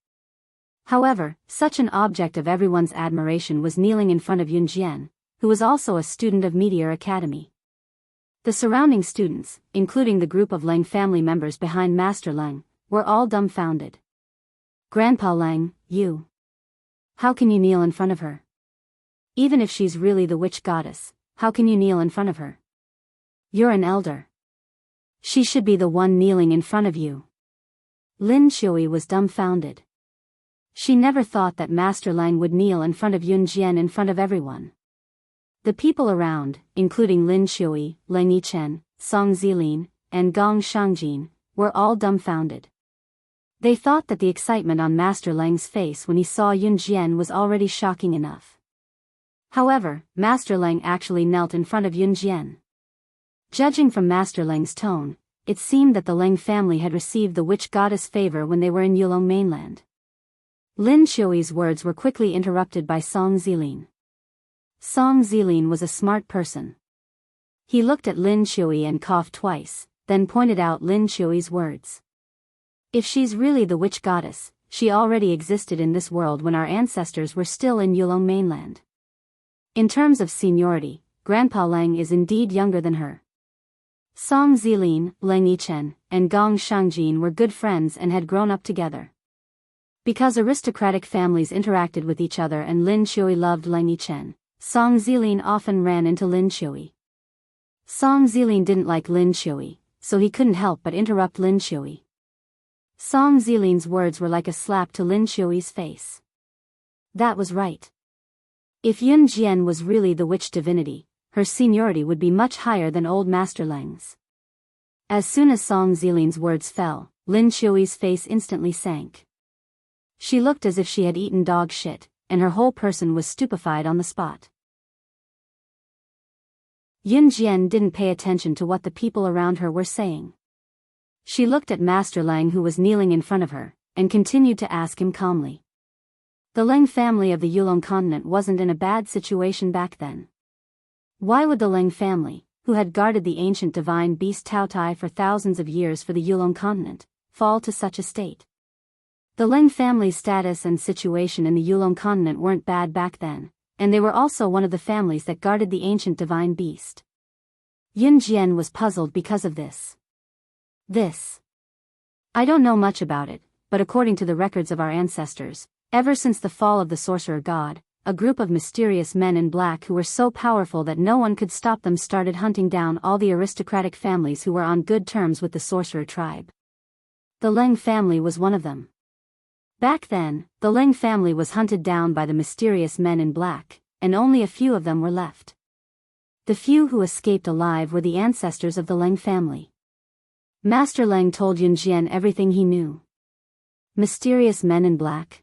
However, such an object of everyone's admiration was kneeling in front of Yun Jian, who was also a student of Meteor Academy. The surrounding students, including the group of Lang family members behind Master Lang, were all dumbfounded. "Grandpa Lang, you. How can you kneel in front of her? Even if she's really the witch goddess, how can you kneel in front of her? You're an elder. She should be the one kneeling in front of you." Lin Shui was dumbfounded. She never thought that Master Lang would kneel in front of Yun Jian in front of everyone. The people around, including Lin Shui, Lang Yichen, Song Zilin, and Gong Shangjin, were all dumbfounded. They thought that the excitement on Master Lang's face when he saw Yun Jian was already shocking enough. However, Master Lang actually knelt in front of Yun Jian. Judging from Master Lang's tone, it seemed that the Lang family had received the witch goddess favor when they were in Yulong mainland. Lin Shui's words were quickly interrupted by Song Zilin. Song Zilin was a smart person. He looked at Lin Shui and coughed twice, then pointed out Lin Shui's words. If she's really the witch goddess, she already existed in this world when our ancestors were still in Yulong mainland. In terms of seniority, Grandpa Lang is indeed younger than her. Song Zilin, Lang Yichen, and Gong Shangjin were good friends and had grown up together. Because aristocratic families interacted with each other and Lin Shui loved Lang Yichen, Song Zilin often ran into Lin Shui. Song Zilin didn't like Lin Shui, so he couldn't help but interrupt Lin Shui. Song Zilin's words were like a slap to Lin Shui's face. That was right. If Yun Jian was really the witch divinity, her seniority would be much higher than old Master Lang's. As soon as Song Zilin's words fell, Lin Shui's face instantly sank. She looked as if she had eaten dog shit, and her whole person was stupefied on the spot. Yun Jian didn't pay attention to what the people around her were saying. She looked at Master Lang, who was kneeling in front of her, and continued to ask him calmly. The Leng family of the Yulong continent wasn't in a bad situation back then. Why would the Leng family, who had guarded the ancient divine beast Tao Tai for thousands of years for the Yulong continent, fall to such a state? The Leng family's status and situation in the Yulong continent weren't bad back then, and they were also one of the families that guarded the ancient divine beast. Yun Jian was puzzled because of this. I don't know much about it, but according to the records of our ancestors, ever since the fall of the sorcerer god, a group of mysterious men in black who were so powerful that no one could stop them started hunting down all the aristocratic families who were on good terms with the sorcerer tribe. The Leng family was one of them. Back then, the Leng family was hunted down by the mysterious men in black, and only a few of them were left. The few who escaped alive were the ancestors of the Leng family. Master Leng told Yun Jian everything he knew. Mysterious men in black.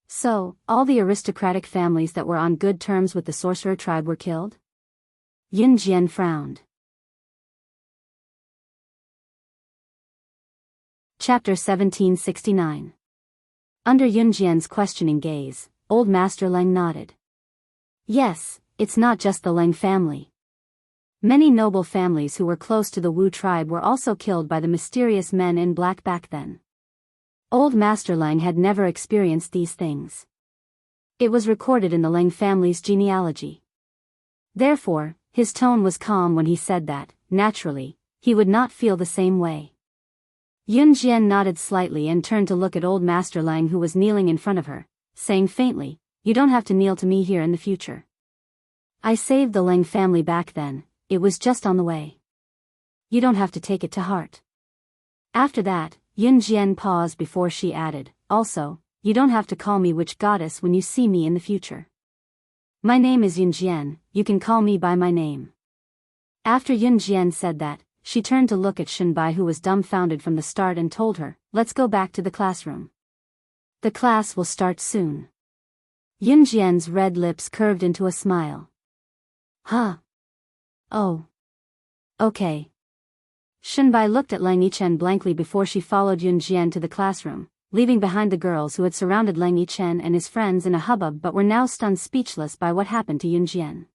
So, all the aristocratic families that were on good terms with the sorcerer tribe were killed? Yun Jian frowned. Chapter 1769. Under Yun Jian's questioning gaze, old Master Leng nodded. Yes, it's not just the Leng family. Many noble families who were close to the Wu tribe were also killed by the mysterious men in black back then. Old Master Leng had never experienced these things. It was recorded in the Leng family's genealogy. Therefore, his tone was calm when he said that, naturally, he would not feel the same way. Yun Jian nodded slightly and turned to look at old Master Lang, who was kneeling in front of her, saying faintly, "You don't have to kneel to me here in the future. I saved the Lang family back then, it was just on the way. You don't have to take it to heart." After that, Yun Jian paused before she added, "Also, you don't have to call me witch goddess when you see me in the future. My name is Yun Jian, you can call me by my name." After Yun Jian said that, she turned to look at Shenbai, who was dumbfounded from the start, and told her, "Let's go back to the classroom. The class will start soon." Yun Jian's red lips curved into a smile. "Huh? Oh. Okay." Shenbai looked at Lang Yichen blankly before she followed Yun Jian to the classroom, leaving behind the girls who had surrounded Lang Yichen and his friends in a hubbub but were now stunned speechless by what happened to Yun Jian.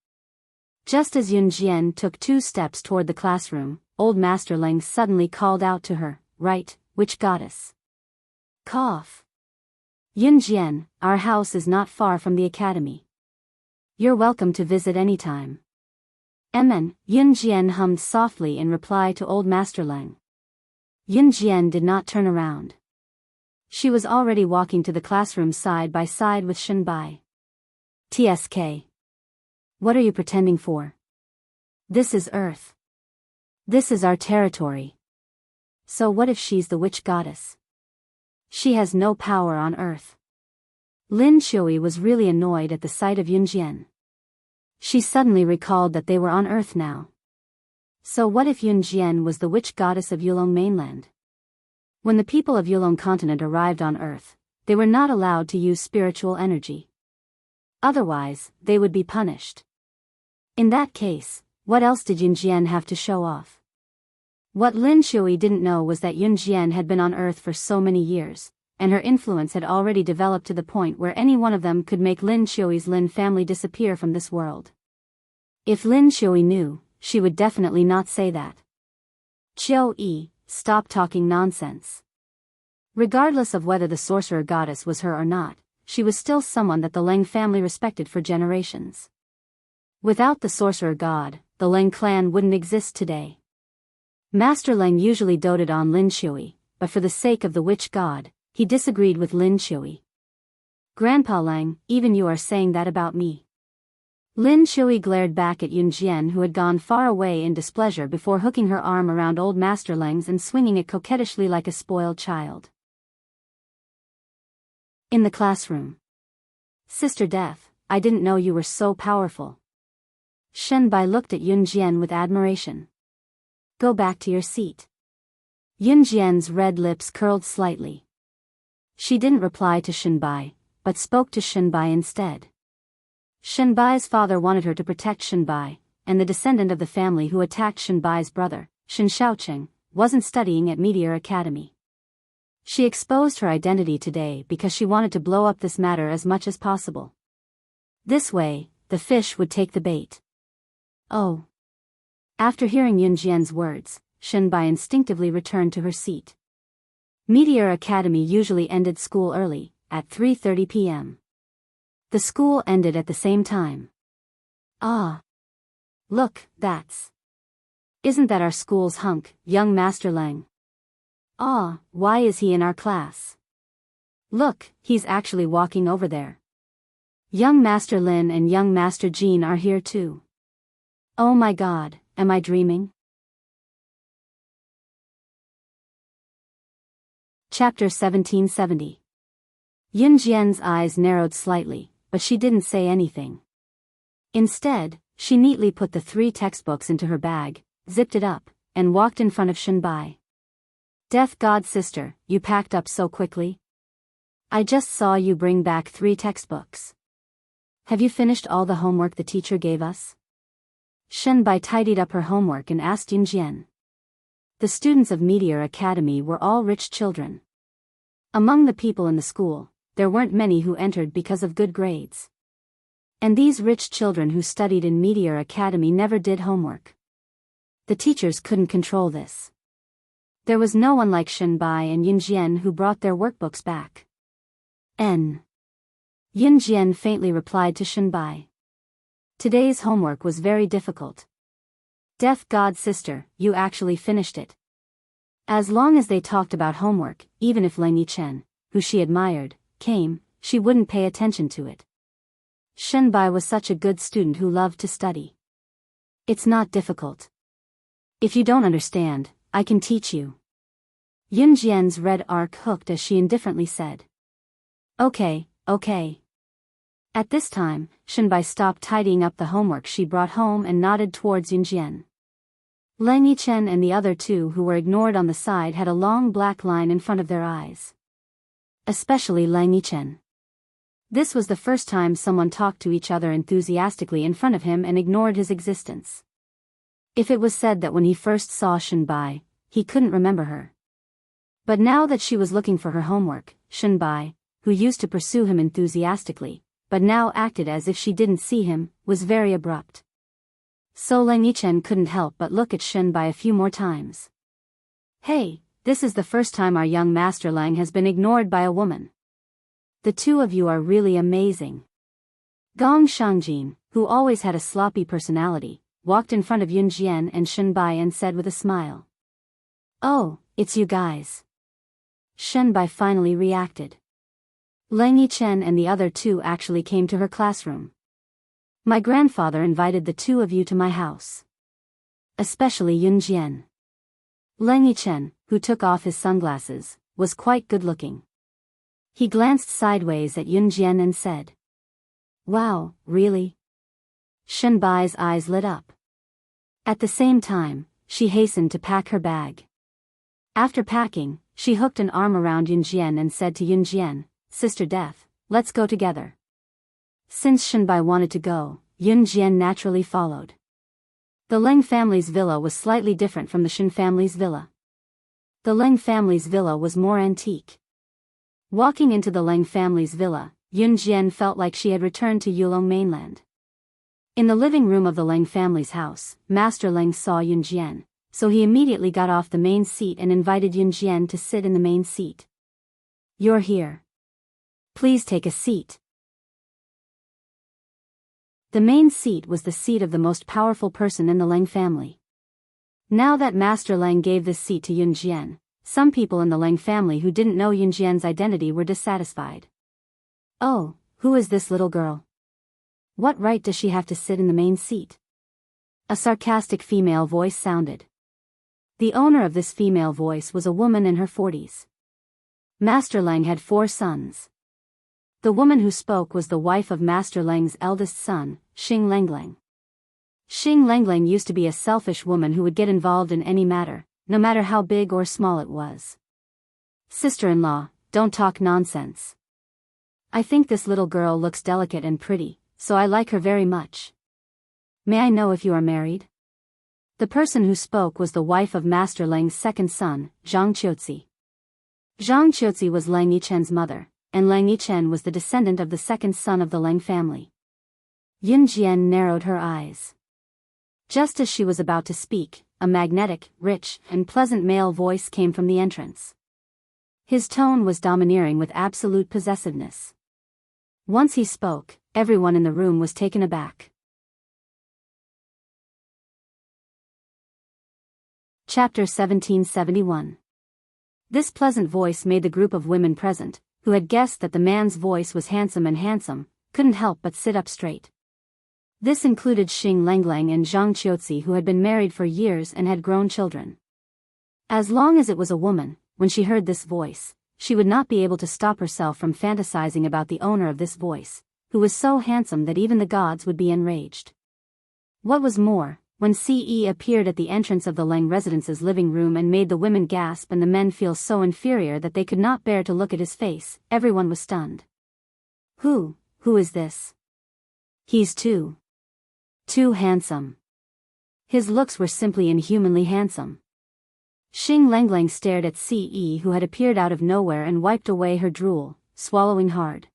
Just as Yun Jian took 2 steps toward the classroom, old Master Lang suddenly called out to her, "Right, witch goddess." Cough. "Yun Jian, our house is not far from the academy. You're welcome to visit anytime." Yun Jian hummed softly in reply to old Master Lang. Yun Jian did not turn around. She was already walking to the classroom side by side with Shenbai. "TSK. What are you pretending for? This is Earth. This is our territory. So what if she's the witch goddess? She has no power on Earth." Lin Shui was really annoyed at the sight of Yun Jian. She suddenly recalled that they were on Earth now. So what if Yun Jian was the witch goddess of Yulong mainland? When the people of Yulong continent arrived on Earth, they were not allowed to use spiritual energy. Otherwise, they would be punished. In that case, what else did Yun Jian have to show off? What Lin Shui didn't know was that Yun Jian had been on Earth for so many years, and her influence had already developed to the point where any one of them could make Lin Shui's Lin family disappear from this world. If Lin Shui knew, she would definitely not say that. "Qiu Yi, stop talking nonsense." Regardless of whether the sorcerer goddess was her or not, she was still someone that the Leng family respected for generations. Without the sorcerer god, the Leng clan wouldn't exist today. Master Leng usually doted on Lin Shui, but for the sake of the witch god, he disagreed with Lin Shui. "Grandpa Leng, even you are saying that about me." Lin Shui glared back at Yun Jian, who had gone far away in displeasure before hooking her arm around old Master Leng's and swinging it coquettishly like a spoiled child. In the classroom. "Sister Death, I didn't know you were so powerful." Shenbai looked at Yun Jian with admiration. "Go back to your seat." Yun Jian's red lips curled slightly. She didn't reply to Shenbai, but spoke to Shenbai instead. Shenbai's father wanted her to protect Shenbai, and the descendant of the family who attacked Shenbai's brother, Shen Shaocheng, wasn't studying at Meteor Academy. She exposed her identity today because she wanted to blow up this matter as much as possible. This way, the fish would take the bait. Oh. After hearing Yun Jian's words, Shenbai instinctively returned to her seat. Meteor Academy usually ended school early, at 3:30 p.m. The school ended at the same time. Ah. Look, Isn't that our school's hunk, young Master Lang? Ah, why is he in our class? Look, he's actually walking over there. Young Master Lin and young Master Jean are here too. Oh my god, am I dreaming? Chapter 1770. Yun Jian's eyes narrowed slightly, but she didn't say anything. Instead, she neatly put the 3 textbooks into her bag, zipped it up, and walked in front of Shenbai. Death God sister, you packed up so quickly? I just saw you bring back 3 textbooks. Have you finished all the homework the teacher gave us? Shenbai tidied up her homework and asked Yun Jian. The students of Meteor Academy were all rich children. Among the people in the school, there weren't many who entered because of good grades. And these rich children who studied in Meteor Academy never did homework. The teachers couldn't control this. There was no one like Shenbai and Yun Jian who brought their workbooks back. Yun Jian faintly replied to Shenbai. Today's homework was very difficult. Death God sister, you actually finished it. As long as they talked about homework, even if Leng Yichen, who she admired, came, she wouldn't pay attention to it. Shenbai was such a good student who loved to study. It's not difficult. If you don't understand, I can teach you. Yun Jian's red arc hooked as she indifferently said. Okay. At this time, Shenbai stopped tidying up the homework she brought home and nodded towards Yun Jian. Leng Yichen and the other 2 who were ignored on the side had a long black line in front of their eyes. Especially Leng Yichen. This was the first time someone talked to each other enthusiastically in front of him and ignored his existence. If it was said that when he first saw Shenbai, he couldn't remember her. But now that she was looking for her homework, Shenbai, who used to pursue him enthusiastically, but now acted as if she didn't see him, was very abrupt. So Leng Yichen couldn't help but look at Shenbai a few more times. Hey, this is the first time our young Master Lang has been ignored by a woman. The 2 of you are really amazing. Gong Shangjin, who always had a sloppy personality, walked in front of Yun Jian and Shenbai and said with a smile. Oh, it's you guys. Shenbai finally reacted. Leng Yichen and the other 2 actually came to her classroom. My grandfather invited the 2 of you to my house. Especially Yun Jian. Leng Yichen, who took off his sunglasses, was quite good-looking. He glanced sideways at Yun Jian and said. Wow, really? Shenbai's eyes lit up. At the same time, she hastened to pack her bag. After packing, she hooked an arm around Yun Jian and said to Yun Jian, Sister Death, let's go together. Since Shenbai wanted to go, Yun Jian naturally followed. The Leng family's villa was slightly different from the Shen family's villa. The Leng family's villa was more antique. Walking into the Leng family's villa, Yun Jian felt like she had returned to Yulong mainland. In the living room of the Leng family's house, Master Leng saw Yun Jian, so he immediately got off the main seat and invited Yun Jian to sit in the main seat. You're here. Please take a seat. The main seat was the seat of the most powerful person in the Leng family. Now that Master Leng gave this seat to Yun Jian, some people in the Leng family who didn't know Yun Jian's identity were dissatisfied. Oh, who is this little girl? What right does she have to sit in the main seat? A sarcastic female voice sounded. The owner of this female voice was a woman in her 40s. Master Leng had 4 sons. The woman who spoke was the wife of Master Leng's eldest son, Xing Lengleng. Xing Lengleng used to be a selfish woman who would get involved in any matter, no matter how big or small it was. Sister-in-law, don't talk nonsense. I think this little girl looks delicate and pretty, so I like her very much. May I know if you are married? The person who spoke was the wife of Master Lang's second son, Zhang Qiuzi. Zhang Qiuzi was Lang Yichen's mother, and Lang Yichen was the descendant of the second son of the Lang family. Yun Jian narrowed her eyes. Just as she was about to speak, a magnetic, rich, and pleasant male voice came from the entrance. His tone was domineering with absolute possessiveness. Once he spoke, everyone in the room was taken aback. Chapter 1771. This pleasant voice made the group of women present, who had guessed that the man's voice was handsome, couldn't help but sit up straight. This included Xing Lenglang and Zhang Qiuzi, who had been married for years and had grown children. As long as it was a woman, when she heard this voice, she would not be able to stop herself from fantasizing about the owner of this voice, who was so handsome that even the gods would be enraged. What was more, when Ce appeared at the entrance of the Lang residence's living room and made the women gasp and the men feel so inferior that they could not bear to look at his face, everyone was stunned. Who is this? He's too handsome. His looks were simply inhumanly handsome. Xing Lenglang stared at Ce, who had appeared out of nowhere, and wiped away her drool, swallowing hard.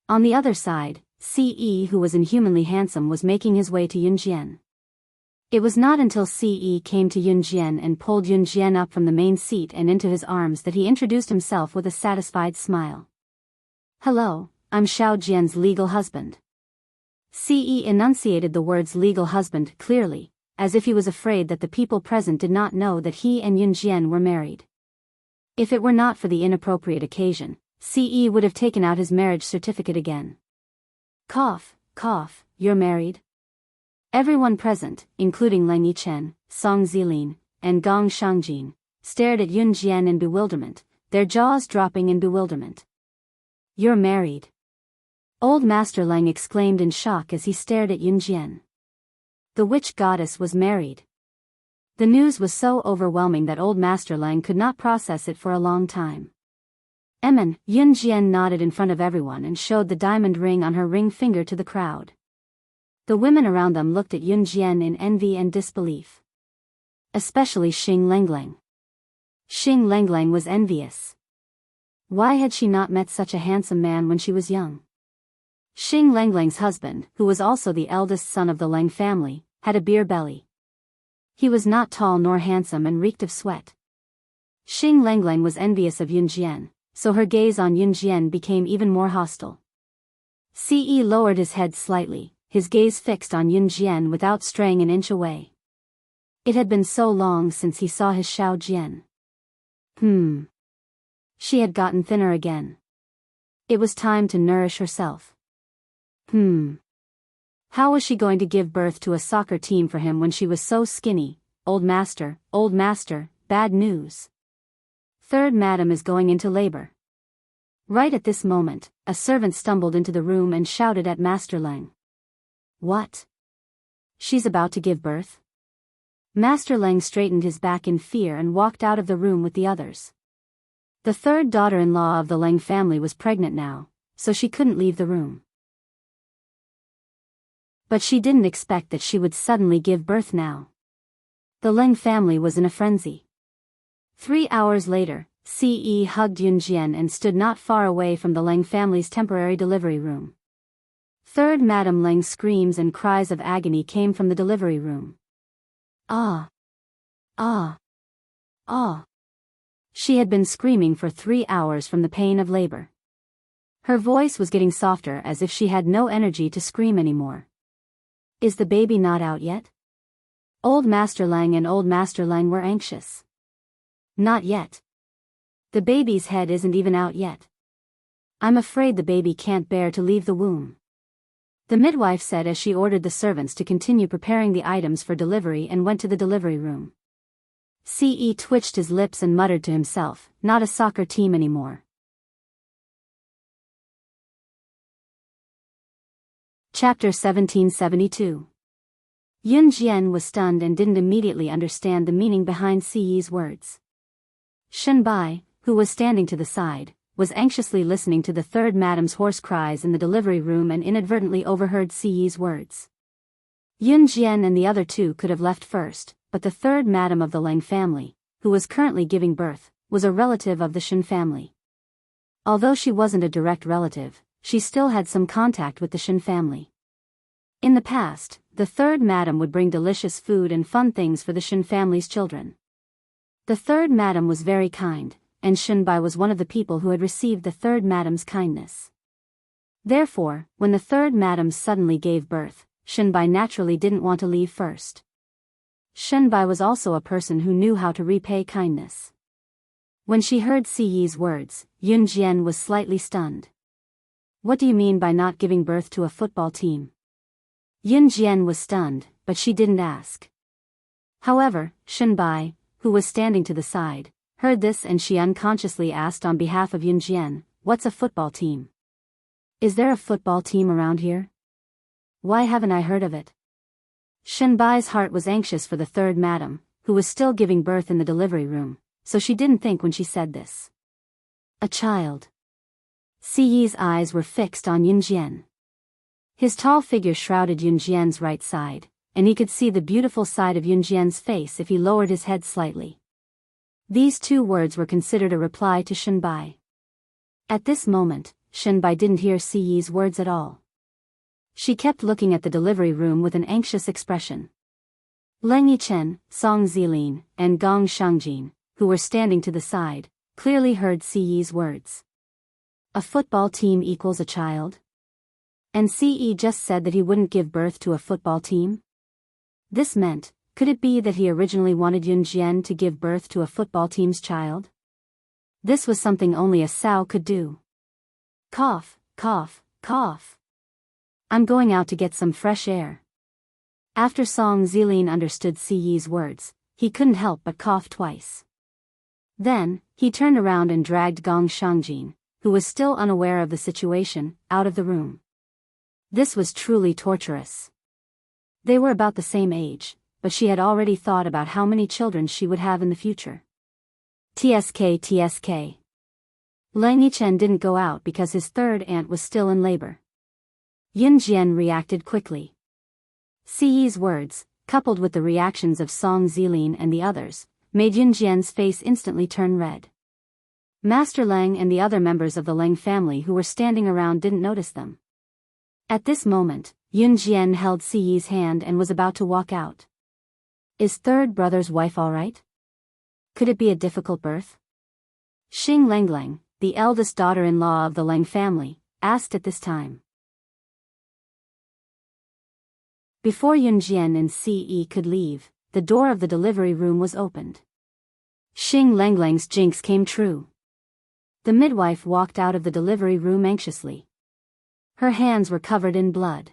On the other side, Ce, who was inhumanly handsome, was making his way to Yun Jian. It was not until Ce came to Yun Jian and pulled Yun Jian up from the main seat and into his arms that he introduced himself with a satisfied smile. Hello, I'm Xiao Jian's legal husband. Ce enunciated the words legal husband clearly, as if he was afraid that the people present did not know that he and Yun Jian were married. If it were not for the inappropriate occasion, Ce would have taken out his marriage certificate again. Cough, you're married? Everyone present, including Lang Yichen, Song Zilin, and Gong Shangjin, stared at Yun Jian in bewilderment, their jaws dropping in bewilderment. You're married? Old Master Lang exclaimed in shock as he stared at Yun Jian. The witch goddess was married. The news was so overwhelming that old Master Lang could not process it for a long time. Yun Jian nodded in front of everyone and showed the diamond ring on her ring finger to the crowd. The women around them looked at Yun Jian in envy and disbelief. Especially Xing Lenglang. Xing Lenglang was envious. Why had she not met such a handsome man when she was young? Xing Lenglang's husband, who was also the eldest son of the Lang family, had a beer belly. He was not tall nor handsome and reeked of sweat. Xing Lenglang was envious of Yun Jian, so her gaze on Yun Jian became even more hostile. Ce lowered his head slightly, his gaze fixed on Yun Jian without straying an inch away. It had been so long since he saw his Xiao Jian. She had gotten thinner again. It was time to nourish herself. How was she going to give birth to a soccer team for him when she was so skinny? Old master, bad news. Third madam is going into labor. Right at this moment, a servant stumbled into the room and shouted at Master Lang. What? She's about to give birth? Master Lang straightened his back in fear and walked out of the room with the others. The third daughter-in-law of the Lang family was pregnant now, so she couldn't leave the room. But she didn't expect that she would suddenly give birth now. The Lang family was in a frenzy. 3 hours later, Ce hugged Yun Jian and stood not far away from the Lang family's temporary delivery room. Third Madam Lang's screams and cries of agony came from the delivery room. Ah! Ah! Ah! She had been screaming for 3 hours from the pain of labor. Her voice was getting softer as if she had no energy to scream anymore. Is the baby not out yet? Old Master Lang and Old Master Lang were anxious. Not yet. The baby's head isn't even out yet. I'm afraid the baby can't bear to leave the womb. The midwife said as she ordered the servants to continue preparing the items for delivery and went to the delivery room. Ce twitched his lips and muttered to himself, not a soccer team anymore. Chapter 1772. Yun Jian was stunned and didn't immediately understand the meaning behind Ce's words. Shen Bai, who was standing to the side, was anxiously listening to the third madam's hoarse cries in the delivery room and inadvertently overheard Ce's words. Yun Jian and the other two could have left first, but the third madam of the Leng family, who was currently giving birth, was a relative of the Shen family. Although she wasn't a direct relative, she still had some contact with the Shen family. In the past, the third madam would bring delicious food and fun things for the Shen family's children. The third madam was very kind, and Shenbai was one of the people who had received the third madam's kindness. Therefore, when the third madam suddenly gave birth, Shenbai naturally didn't want to leave first. Shenbai was also a person who knew how to repay kindness. When she heard Si Yi's words, Yun Jian was slightly stunned. What do you mean by not giving birth to a football team? Yun Jian was stunned, but she didn't ask. However, Shenbai, who was standing to the side, heard this and she unconsciously asked on behalf of Yun Jian, "What's a football team? Is there a football team around here? Why haven't I heard of it?" Shenbai's heart was anxious for the third madam, who was still giving birth in the delivery room, so she didn't think when she said this. A child. Si Yi's eyes were fixed on Yun Jian. His tall figure shrouded Yun Jian's right side, and he could see the beautiful side of Yun Jian's face if he lowered his head slightly. These two words were considered a reply to Shenbai. At this moment, Shenbai didn't hear Si Yi's words at all. She kept looking at the delivery room with an anxious expression. Leng Yichen, Song Zilin, and Gong Shangjin, who were standing to the side, clearly heard Si Yi's words. A football team equals a child? And Si Yi just said that he wouldn't give birth to a football team? This meant, could it be that he originally wanted Yun Jian to give birth to a football team's child? This was something only a sow could do. Cough, cough, cough. I'm going out to get some fresh air. After Song Zilin understood Si Yi's words, he couldn't help but cough twice. Then, he turned around and dragged Gong Shangjin, who was still unaware of the situation, out of the room. This was truly torturous. They were about the same age, but she had already thought about how many children she would have in the future. TSK. Leng Yichen didn't go out because his third aunt was still in labor. Yun Jian reacted quickly. Si Yi's words, coupled with the reactions of Song Zilin and the others, made Yun Jian's face instantly turn red. Master Leng and the other members of the Leng family who were standing around didn't notice them. At this moment, Yun Jian held Si Yi's hand and was about to walk out. Is third brother's wife all right? Could it be a difficult birth? Xing Lengleng, the eldest daughter-in-law of the Leng family, asked at this time. Before Yun Jian and Si Yi could leave, the door of the delivery room was opened. Xing Lengleng's jinx came true. The midwife walked out of the delivery room anxiously. Her hands were covered in blood.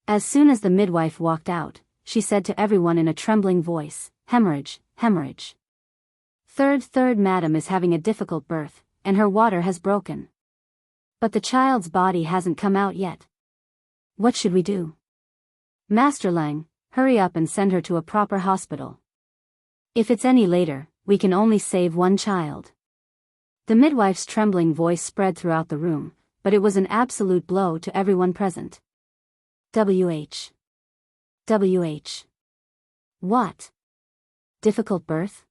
As soon as the midwife walked out, she said to everyone in a trembling voice, "Hemorrhage, hemorrhage. Third madam is having a difficult birth, and her water has broken. But the child's body hasn't come out yet. What should we do? Master Leng, hurry up and send her to a proper hospital. If it's any later, we can only save one child." The midwife's trembling voice spread throughout the room, but it was an absolute blow to everyone present. WH. What? Difficult birth?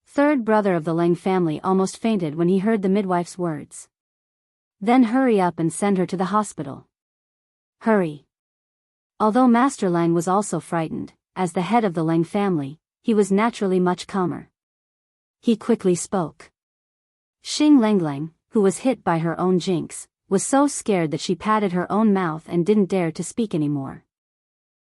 Third brother of the Leng family almost fainted when he heard the midwife's words. Then hurry up and send her to the hospital. Hurry. Although Master Leng was also frightened, as the head of the Leng family, he was naturally much calmer. He quickly spoke. Xing Lengleng, who was hit by her own jinx, was so scared that she patted her own mouth and didn't dare to speak anymore.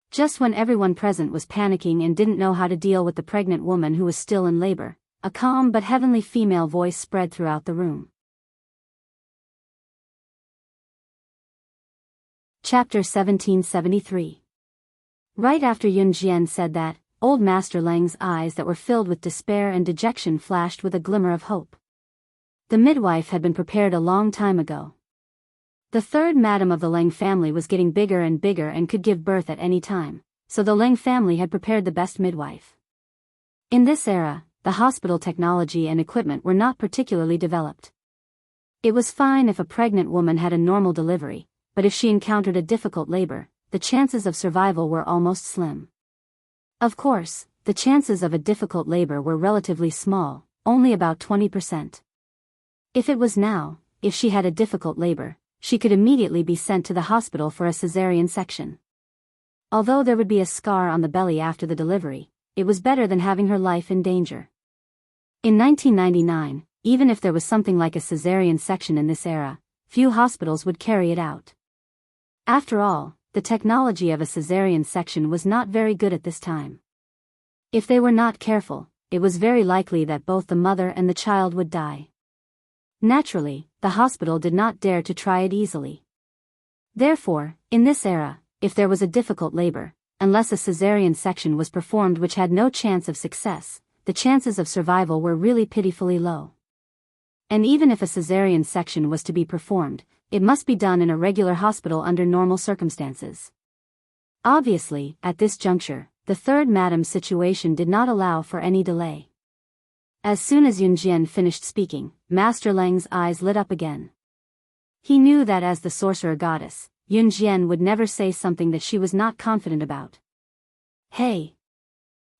Just when everyone present was panicking and didn't know how to deal with the pregnant woman who was still in labor, a calm but heavenly female voice spread throughout the room. Chapter 1773. Right after Yun Jian said that, old Master Leng's eyes that were filled with despair and dejection flashed with a glimmer of hope. The midwife had been prepared a long time ago. The third madam of the Leng family was getting bigger and bigger and could give birth at any time, so the Leng family had prepared the best midwife. In this era, the hospital technology and equipment were not particularly developed. It was fine if a pregnant woman had a normal delivery, but if she encountered a difficult labor, the chances of survival were almost slim. Of course, the chances of a difficult labor were relatively small, only about 20%. If it was now, if she had a difficult labor, she could immediately be sent to the hospital for a cesarean section. Although there would be a scar on the belly after the delivery, it was better than having her life in danger. In 1999, even if there was something like a cesarean section in this era, few hospitals would carry it out. After all, the technology of a cesarean section was not very good at this time. If they were not careful, it was very likely that both the mother and the child would die. Naturally, the hospital did not dare to try it easily. Therefore, in this era, if there was a difficult labor, unless a cesarean section was performed which had no chance of success, the chances of survival were really pitifully low. And even if a cesarean section was to be performed, it must be done in a regular hospital under normal circumstances. Obviously, at this juncture, the third madam's situation did not allow for any delay. As soon as Yunjian finished speaking, Master Leng's eyes lit up again. He knew that as the sorcerer goddess, Yunjian would never say something that she was not confident about. Hey!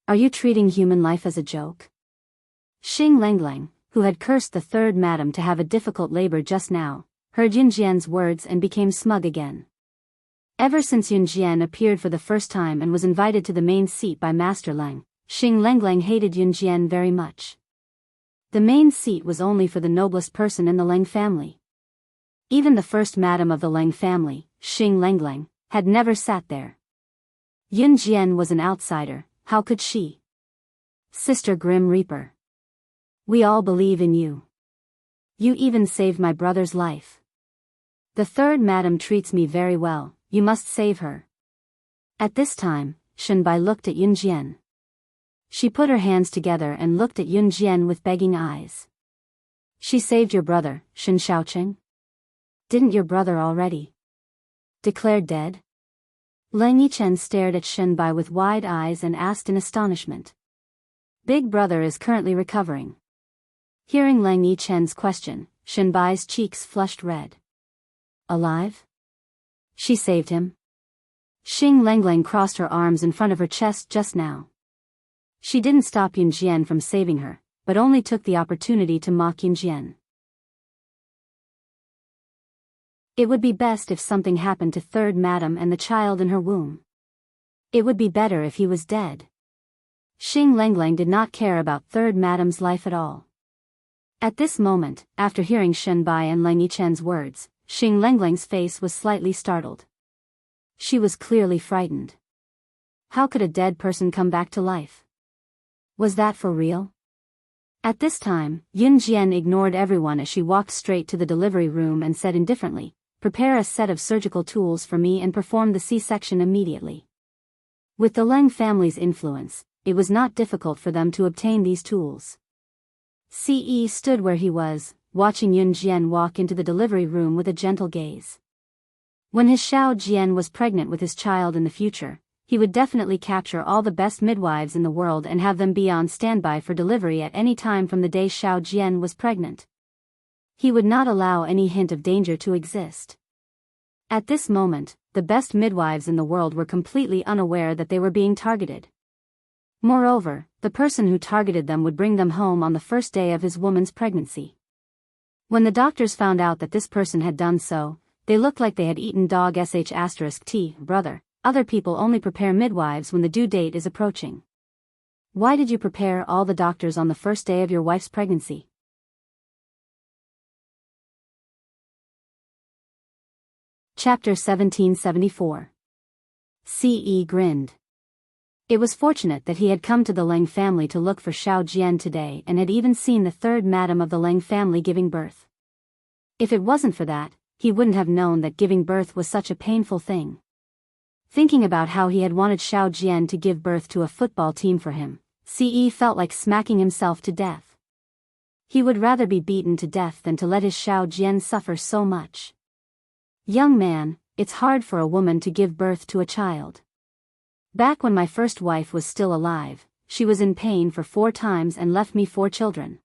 Are you treating human life as a joke? Xing Lenglang, who had cursed the third madam to have a difficult labor just now, heard Yunjian's words and became smug again. Ever since Yunjian appeared for the first time and was invited to the main seat by Master Leng, Xing Lenglang hated Yunjian very much. The main seat was only for the noblest person in the Leng family. Even the first madam of the Leng family, Xing Lenglang, had never sat there. Yunjian was an outsider, how could she? Sister Grim Reaper. We all believe in you. You even saved my brother's life. The third madam treats me very well, you must save her. At this time, Shenbai looked at Yunjian. She put her hands together and looked at Yunjian with begging eyes. She saved your brother, Shen Shaoqing? Didn't your brother already declared dead? Leng Yichen stared at Shenbai with wide eyes and asked in astonishment. Big brother is currently recovering. Hearing Leng Yichen's question, Shenbai's cheeks flushed red. Alive? She saved him? Xing Lenglang crossed her arms in front of her chest just now. She didn't stop Yunjian from saving her, but only took the opportunity to mock Yunjian. It would be best if something happened to third madam and the child in her womb. It would be better if he was dead. Xing Lenglang did not care about third madam's life at all. At this moment, after hearing Shenbai and Leng Yichen's words, Xing Lenglang's face was slightly startled. She was clearly frightened. How could a dead person come back to life? Was that for real? At this time, Yunjian ignored everyone as she walked straight to the delivery room and said indifferently, "Prepare a set of surgical tools for me and perform the C-section immediately." With the Leng family's influence, it was not difficult for them to obtain these tools. Ce stood where he was, watching Yunjian walk into the delivery room with a gentle gaze. When his Xiao Jian was pregnant with his child in the future, he would definitely capture all the best midwives in the world and have them be on standby for delivery at any time from the day Xiao Jian was pregnant. He would not allow any hint of danger to exist. At this moment, the best midwives in the world were completely unaware that they were being targeted. Moreover, the person who targeted them would bring them home on the first day of his woman's pregnancy. When the doctors found out that this person had done so, they looked like they had eaten dog sh*t, brother. Other people only prepare midwives when the due date is approaching. Why did you prepare all the doctors on the first day of your wife's pregnancy? Chapter 1774. Ce grinned. It was fortunate that he had come to the Leng family to look for Xiao Jian today and had even seen the third madam of the Leng family giving birth. If it wasn't for that, he wouldn't have known that giving birth was such a painful thing. Thinking about how he had wanted Xiao Jian to give birth to a football team for him, Ce felt like smacking himself to death. He would rather be beaten to death than to let his Xiao Jian suffer so much. Young man, it's hard for a woman to give birth to a child. Back when my first wife was still alive, she was in pain for 4 times and left me 4 children.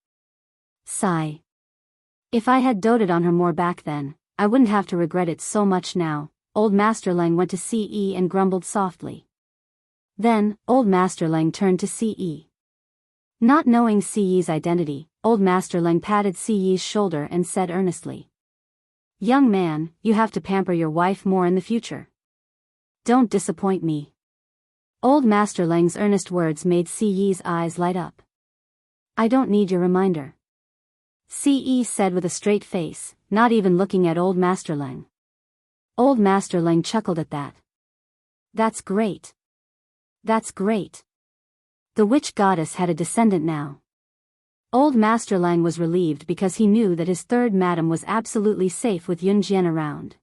Sigh. If I had doted on her more back then, I wouldn't have to regret it so much now, Old Master Lang went to Ce and grumbled softly. Then, Old Master Lang turned to Ce. Not knowing Ce's identity, Old Master Lang patted Ce's shoulder and said earnestly, "Young man, you have to pamper your wife more in the future. Don't disappoint me." Old Master Lang's earnest words made Ce's eyes light up. "I don't need your reminder," Ce said with a straight face, not even looking at Old Master Lang. Old Master Lang chuckled at that. "That's great. That's great." The witch goddess had a descendant now. Old Master Lang was relieved because he knew that his third madam was absolutely safe with Yun Jian around.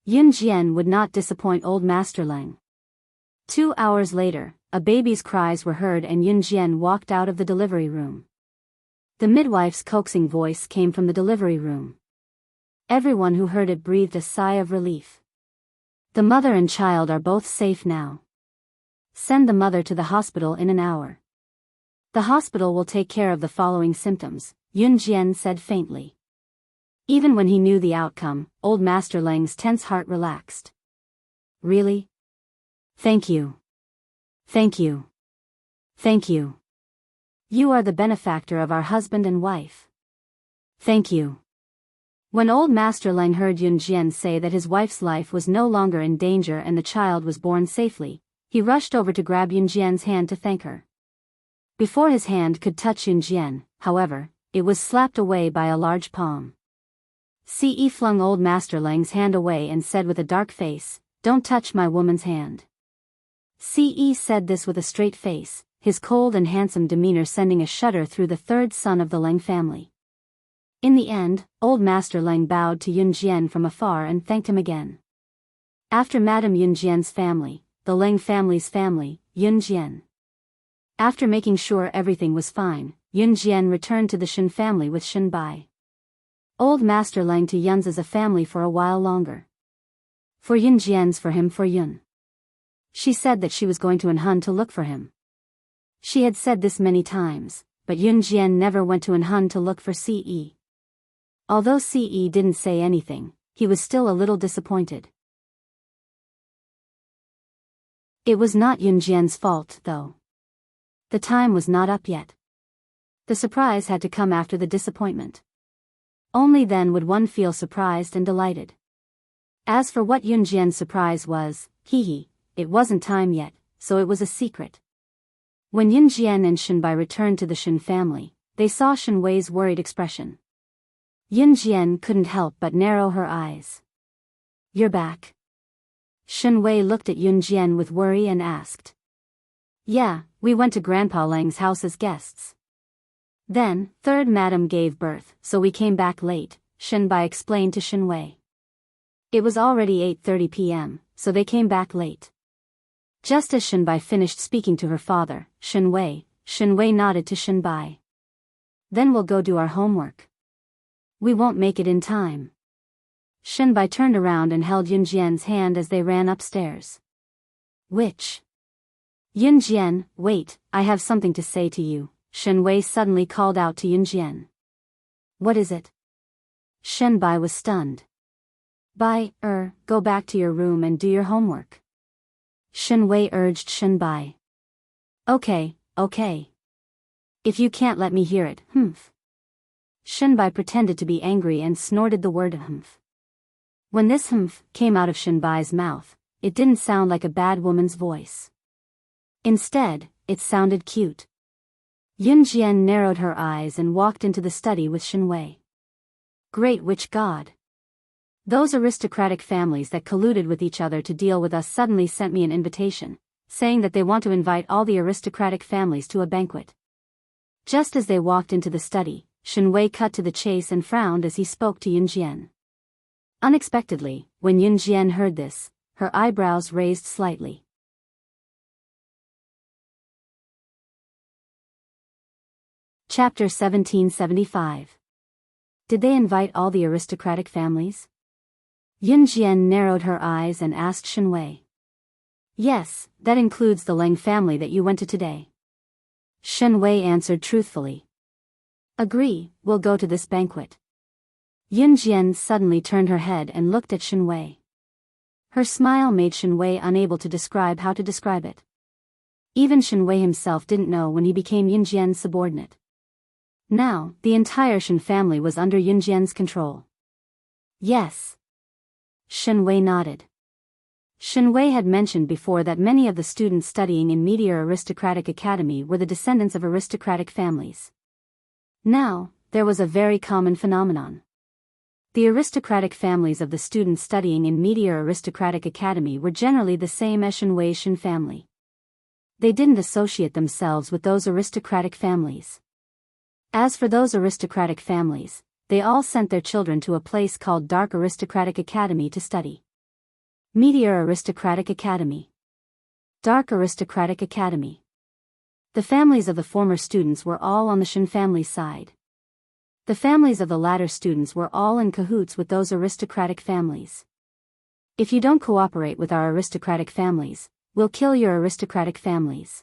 Yun Jian would not disappoint Old Master Lang. 2 hours later, a baby's cries were heard and Yun Jian walked out of the delivery room. The midwife's coaxing voice came from the delivery room. Everyone who heard it breathed a sigh of relief. "The mother and child are both safe now. Send the mother to the hospital in an hour. The hospital will take care of the following symptoms," Yun Jian said faintly. Even when he knew the outcome, Old Master Lang's tense heart relaxed. "Really? Thank you. Thank you. Thank you. You are the benefactor of our husband and wife. Thank you." When Old Master Lang heard Yun Jian say that his wife's life was no longer in danger and the child was born safely, he rushed over to grab Yun Jian's hand to thank her. Before his hand could touch Yun Jian, however, it was slapped away by a large palm. Ce flung Old Master Lang's hand away and said with a dark face, "Don't touch my woman's hand." Ce said this with a straight face, his cold and handsome demeanor sending a shudder through the third son of the Lang family. In the end, Old Master Lang bowed to Yun Jian from afar and thanked him again. After Madame Yun Jian's family, the Lang family's family, Yun Jian. After making sure everything was fine, Yun Jian returned to the Shen family with Shen Bai. Old Master Lang to Yun's as a family for a while longer. For Yun Jian's for him for Yun. She said that she was going to Anhun to look for him. She had said this many times, but Yun Jian never went to Anhun to look for Ce. Although Ce didn't say anything, he was still a little disappointed. It was not Yun Jian's fault, though. The time was not up yet. The surprise had to come after the disappointment. Only then would one feel surprised and delighted. As for what Yun Jian's surprise was, it wasn't time yet, so it was a secret. When Yun Jian and Shen Bai returned to the Shen family, they saw Shen Wei's worried expression. Yun Jian couldn't help but narrow her eyes. "You're back?" Shen Wei looked at Yun Jian with worry and asked. "Yeah, we went to Grandpa Lang's house as guests. Then, third madam gave birth, so we came back late," Shen Bai explained to Shen Wei. It was already 8:30 p.m., so they came back late. Just as Shen Bai finished speaking to her father, Shen Wei nodded to Shen Bai. "Then we'll go do our homework. We won't make it in time." Shen Bai turned around and held Yun Jian's hand as they ran upstairs. "Which?" "Yun Jian, wait, I have something to say to you," Shen Wei suddenly called out to Yun Jian. "What is it?" Shen Bai was stunned. Go back to your room and do your homework." Shen Wei urged Shen Bai. Okay. If you can't let me hear it, Shen Bai pretended to be angry and snorted the word humph. When this humph came out of Shen Bai's mouth, it didn't sound like a bad woman's voice. Instead, it sounded cute. Yun Jian narrowed her eyes and walked into the study with Shen Wei. Great witch god. Those aristocratic families that colluded with each other to deal with us suddenly sent me an invitation, saying that they want to invite all the aristocratic families to a banquet. Just as they walked into the study, Shen Wei cut to the chase and frowned as he spoke to Yun Jian. Unexpectedly, when Yun Jian heard this, her eyebrows raised slightly. Chapter 1775. Did they invite all the aristocratic families? Yun Jian narrowed her eyes and asked Shen Wei. Yes, that includes the Lang family that you went to today. Shen Wei answered truthfully. Agree, we'll go to this banquet. Yun Jian suddenly turned her head and looked at Shen Wei. Her smile made Shen Wei unable to describe how to describe it. Even Shen Wei himself didn't know when he became Yun Jian's subordinate. Now, the entire Shen family was under Yun Jian's control. Yes. Shen Wei nodded. Shen Wei had mentioned before that many of the students studying in Meteor Aristocratic Academy were the descendants of aristocratic families. Now, there was a very common phenomenon. The aristocratic families of the students studying in Meteor Aristocratic Academy were generally the same as Shen Wei's Shen family. They didn't associate themselves with those aristocratic families. As for those aristocratic families, they all sent their children to a place called Dark Aristocratic Academy to study. Meteor Aristocratic Academy. Dark Aristocratic Academy. The families of the former students were all on the Shen family's side. The families of the latter students were all in cahoots with those aristocratic families. If you don't cooperate with our aristocratic families, we'll kill your aristocratic families.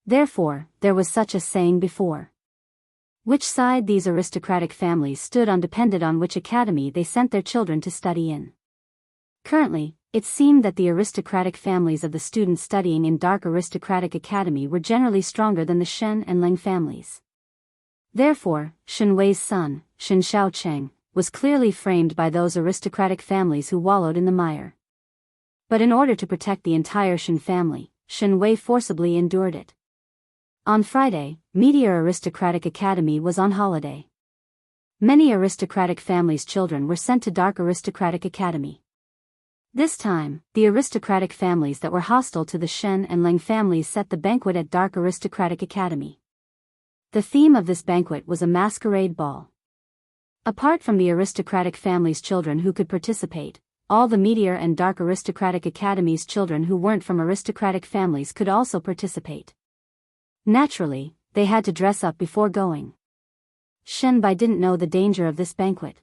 Therefore, there was such a saying before. Which side these aristocratic families stood on depended on which academy they sent their children to study in. Currently, it seemed that the aristocratic families of the students studying in Dark Aristocratic Academy were generally stronger than the Shen and Leng families. Therefore, Shen Wei's son, Shen Shaocheng, was clearly framed by those aristocratic families who wallowed in the mire. But in order to protect the entire Shen family, Shen Wei forcibly endured it. On Friday, Meteor Aristocratic Academy was on holiday. Many aristocratic families' children were sent to Dark Aristocratic Academy. This time, the aristocratic families that were hostile to the Shen and Leng families set the banquet at Dark Aristocratic Academy. The theme of this banquet was a masquerade ball. Apart from the aristocratic families' children who could participate, all the Meteor and Dark Aristocratic Academy's children who weren't from aristocratic families could also participate. Naturally, they had to dress up before going. Shen Bai didn't know the danger of this banquet.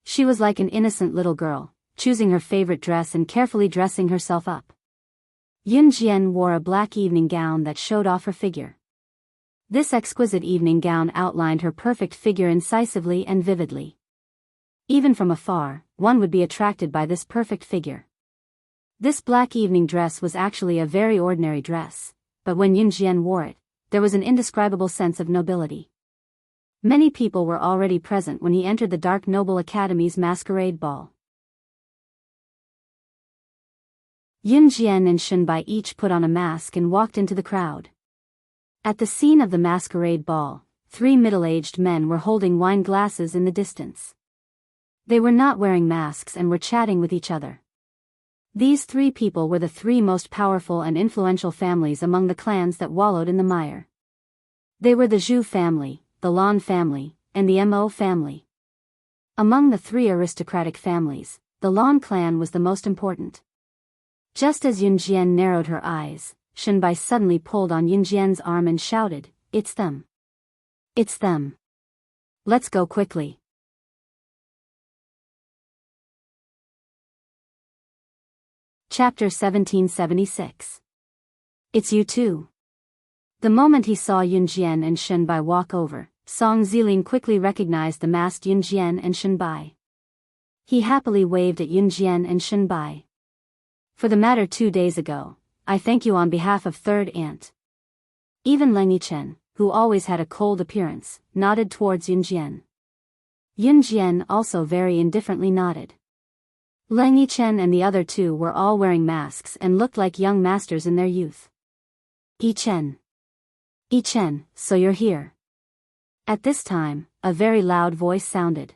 She was like an innocent little girl, choosing her favorite dress and carefully dressing herself up. Yun Jian wore a black evening gown that showed off her figure. This exquisite evening gown outlined her perfect figure incisively and vividly. Even from afar, one would be attracted by this perfect figure. This black evening dress was actually a very ordinary dress, but when Yun Jian wore it, there was an indescribable sense of nobility. Many people were already present when he entered the Dark Noble Academy's masquerade ball. Yun Jian and Shen Bai each put on a mask and walked into the crowd. At the scene of the masquerade ball, 3 middle-aged men were holding wine glasses in the distance. They were not wearing masks and were chatting with each other. These 3 people were the 3 most powerful and influential families among the clans that wallowed in the mire. They were the Zhu family, the Lan family, and the Mo family. Among the 3 aristocratic families, the Lan clan was the most important. Just as Yun Jian narrowed her eyes, Shen Bai suddenly pulled on Yun Jian's arm and shouted, "It's them! It's them! Let's go quickly!" Chapter 1776. It's you too. The moment he saw Yun Jian and Shen Bai walk over, Song Zilin quickly recognized the masked Yun Jian and Shen Bai. He happily waved at Yun Jian and Shen Bai. For the matter 2 days ago, I thank you on behalf of Third Aunt. Even Leng Yichen, who always had a cold appearance, nodded towards Yun Jian. Yun Jian also very indifferently nodded. Leng Yichen and the other 2 were all wearing masks and looked like young masters in their youth. Yichen. Yichen, so you're here. At this time, a very loud voice sounded.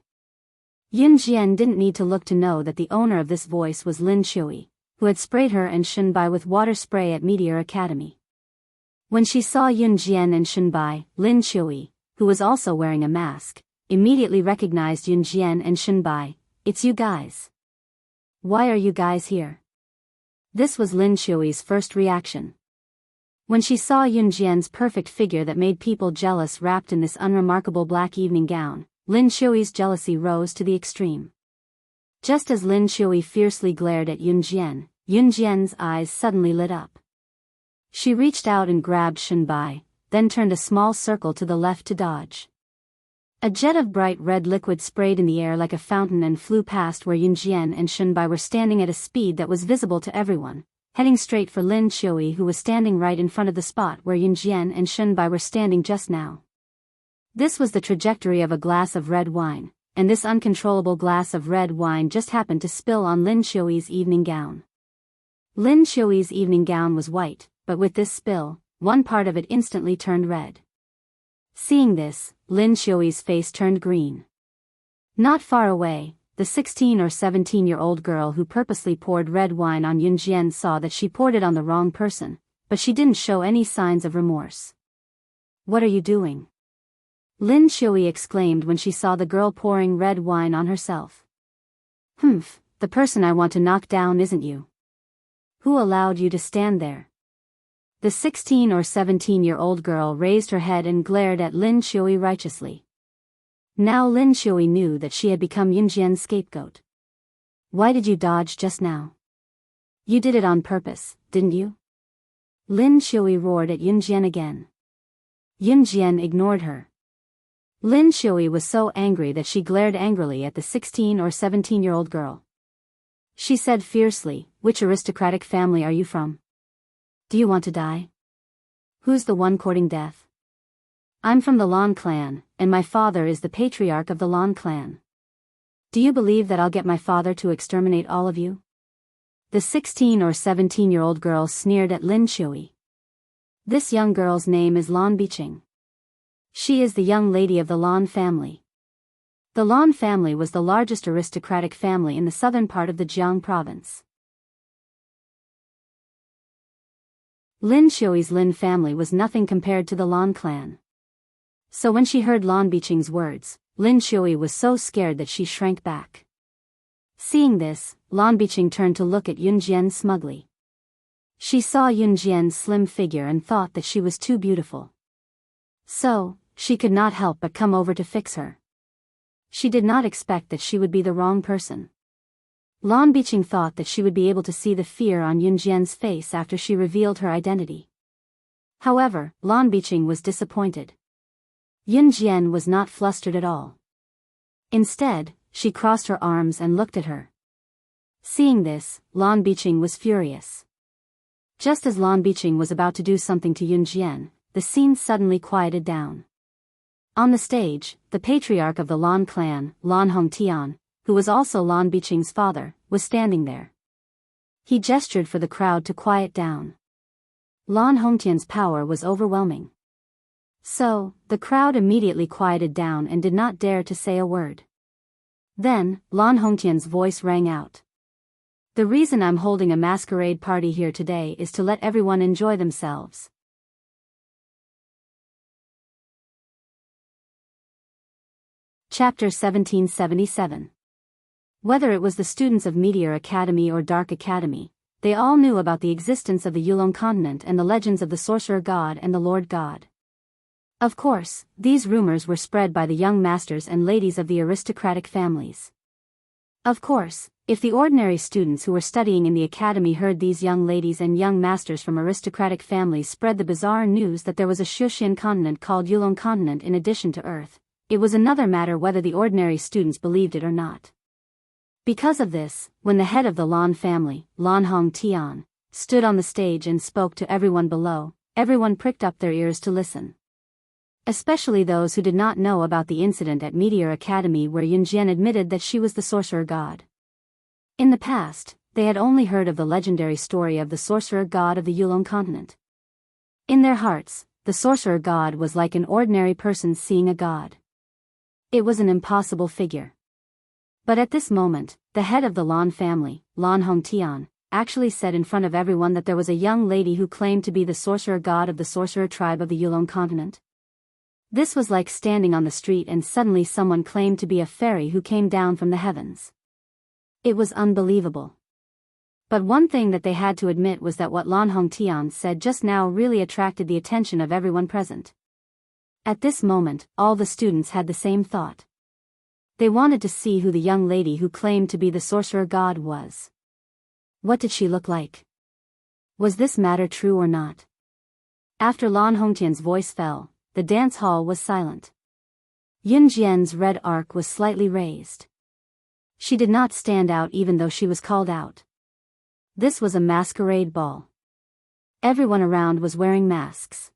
Yun Jian didn't need to look to know that the owner of this voice was Lin Chui, who had sprayed her and Shen Bai with water spray at Meteor Academy. When she saw Yun Jian and Shen Bai, Lin Chui, who was also wearing a mask, immediately recognized Yun Jian and Shen Bai. "It's you guys. Why are you guys here?" This was Lin Chui's first reaction. When she saw Yun Jian's perfect figure that made people jealous wrapped in this unremarkable black evening gown, Lin Chui's jealousy rose to the extreme. Just as Lin Chui fiercely glared at Yun Jian's eyes suddenly lit up. She reached out and grabbed Shen Bai, then turned a small circle to the left to dodge. A jet of bright red liquid sprayed in the air like a fountain and flew past where Yunjian and Shunbai were standing at a speed that was visible to everyone, heading straight for Lin Qiui, who was standing right in front of the spot where Yunjian and Shunbai were standing just now. This was the trajectory of a glass of red wine, and this uncontrollable glass of red wine just happened to spill on Lin Qiui's evening gown. Lin Qiui's evening gown was white, but with this spill, one part of it instantly turned red. Seeing this, Lin Qiui's face turned green. Not far away, the 16 or 17-year-old girl who purposely poured red wine on Yunjian saw that she poured it on the wrong person, but she didn't show any signs of remorse. "What are you doing?" Lin Qiui exclaimed when she saw the girl pouring red wine on herself. "Humph, the person I want to knock down isn't you. Who allowed you to stand there?" The 16 or 17-year-old girl raised her head and glared at Lin Qiui righteously. Now Lin Qiui knew that she had become Yunjian's scapegoat. "Why did you dodge just now? You did it on purpose, didn't you?" Lin Qiui roared at Yunjian again. Yunjian ignored her. Lin Qiui was so angry that she glared angrily at the 16 or 17-year-old girl. She said fiercely, "Which aristocratic family are you from? Do you want to die? Who's the one courting death?" "I'm from the Lan clan, and my father is the patriarch of the Lan clan. Do you believe that I'll get my father to exterminate all of you?" The 16 or 17-year-old girl sneered at Lin Qiui. This young girl's name is Lan Biqing. She is the young lady of the Lan family. The Lan family was the largest aristocratic family in the southern part of the Jianghu province. Lin Qiui's Lin family was nothing compared to the Lan clan. So when she heard Lan Biqing's words, Lin Qiui was so scared that she shrank back. Seeing this, Lan Biqing turned to look at Yunjian smugly. She saw Yunjian's slim figure and thought that she was too beautiful. So, she could not help but come over to fix her. She did not expect that she would be the wrong person. Lan Biqing thought that she would be able to see the fear on Yunjian's face after she revealed her identity. However, Lan Biqing was disappointed. Yunjian was not flustered at all. Instead, she crossed her arms and looked at her. Seeing this, Lan Biqing was furious. Just as Lan Biqing was about to do something to Yunjian, the scene suddenly quieted down. On the stage, the patriarch of the Lan clan, Lan Hongtian, who was also Lan Biqing's father, was standing there. He gestured for the crowd to quiet down. Lan Hongtian's power was overwhelming. So, the crowd immediately quieted down and did not dare to say a word. Then, Lan Hongtian's voice rang out. "The reason I'm holding a masquerade party here today is to let everyone enjoy themselves." Chapter 1777. Whether it was the students of Meteor Academy or Dark Academy, they all knew about the existence of the Yulong continent and the legends of the Sorcerer God and the Lord God. Of course, these rumors were spread by the young masters and ladies of the aristocratic families. Of course, if the ordinary students who were studying in the academy heard these young ladies and young masters from aristocratic families spread the bizarre news that there was a Shuxian continent called Yulong continent in addition to Earth, it was another matter whether the ordinary students believed it or not. Because of this, when the head of the Lan family, Lan Hongtian, stood on the stage and spoke to everyone below, everyone pricked up their ears to listen. Especially those who did not know about the incident at Meteor Academy where Yunjian admitted that she was the Sorcerer God. In the past, they had only heard of the legendary story of the Sorcerer God of the Yulong continent. In their hearts, the Sorcerer God was like an ordinary person seeing a god. It was an impossible figure. But at this moment, the head of the Lan family, Lan Hongtian, actually said in front of everyone that there was a young lady who claimed to be the Sorcerer God of the Sorcerer tribe of the Yulong continent. This was like standing on the street and suddenly someone claimed to be a fairy who came down from the heavens. It was unbelievable. But one thing that they had to admit was that what Lan Hongtian said just now really attracted the attention of everyone present. At this moment, all the students had the same thought. They wanted to see who the young lady who claimed to be the Sorcerer God was. What did she look like? Was this matter true or not? After Lan Hongtian's voice fell, the dance hall was silent. Yun Jian's red arc was slightly raised. She did not stand out even though she was called out. This was a masquerade ball. Everyone around was wearing masks.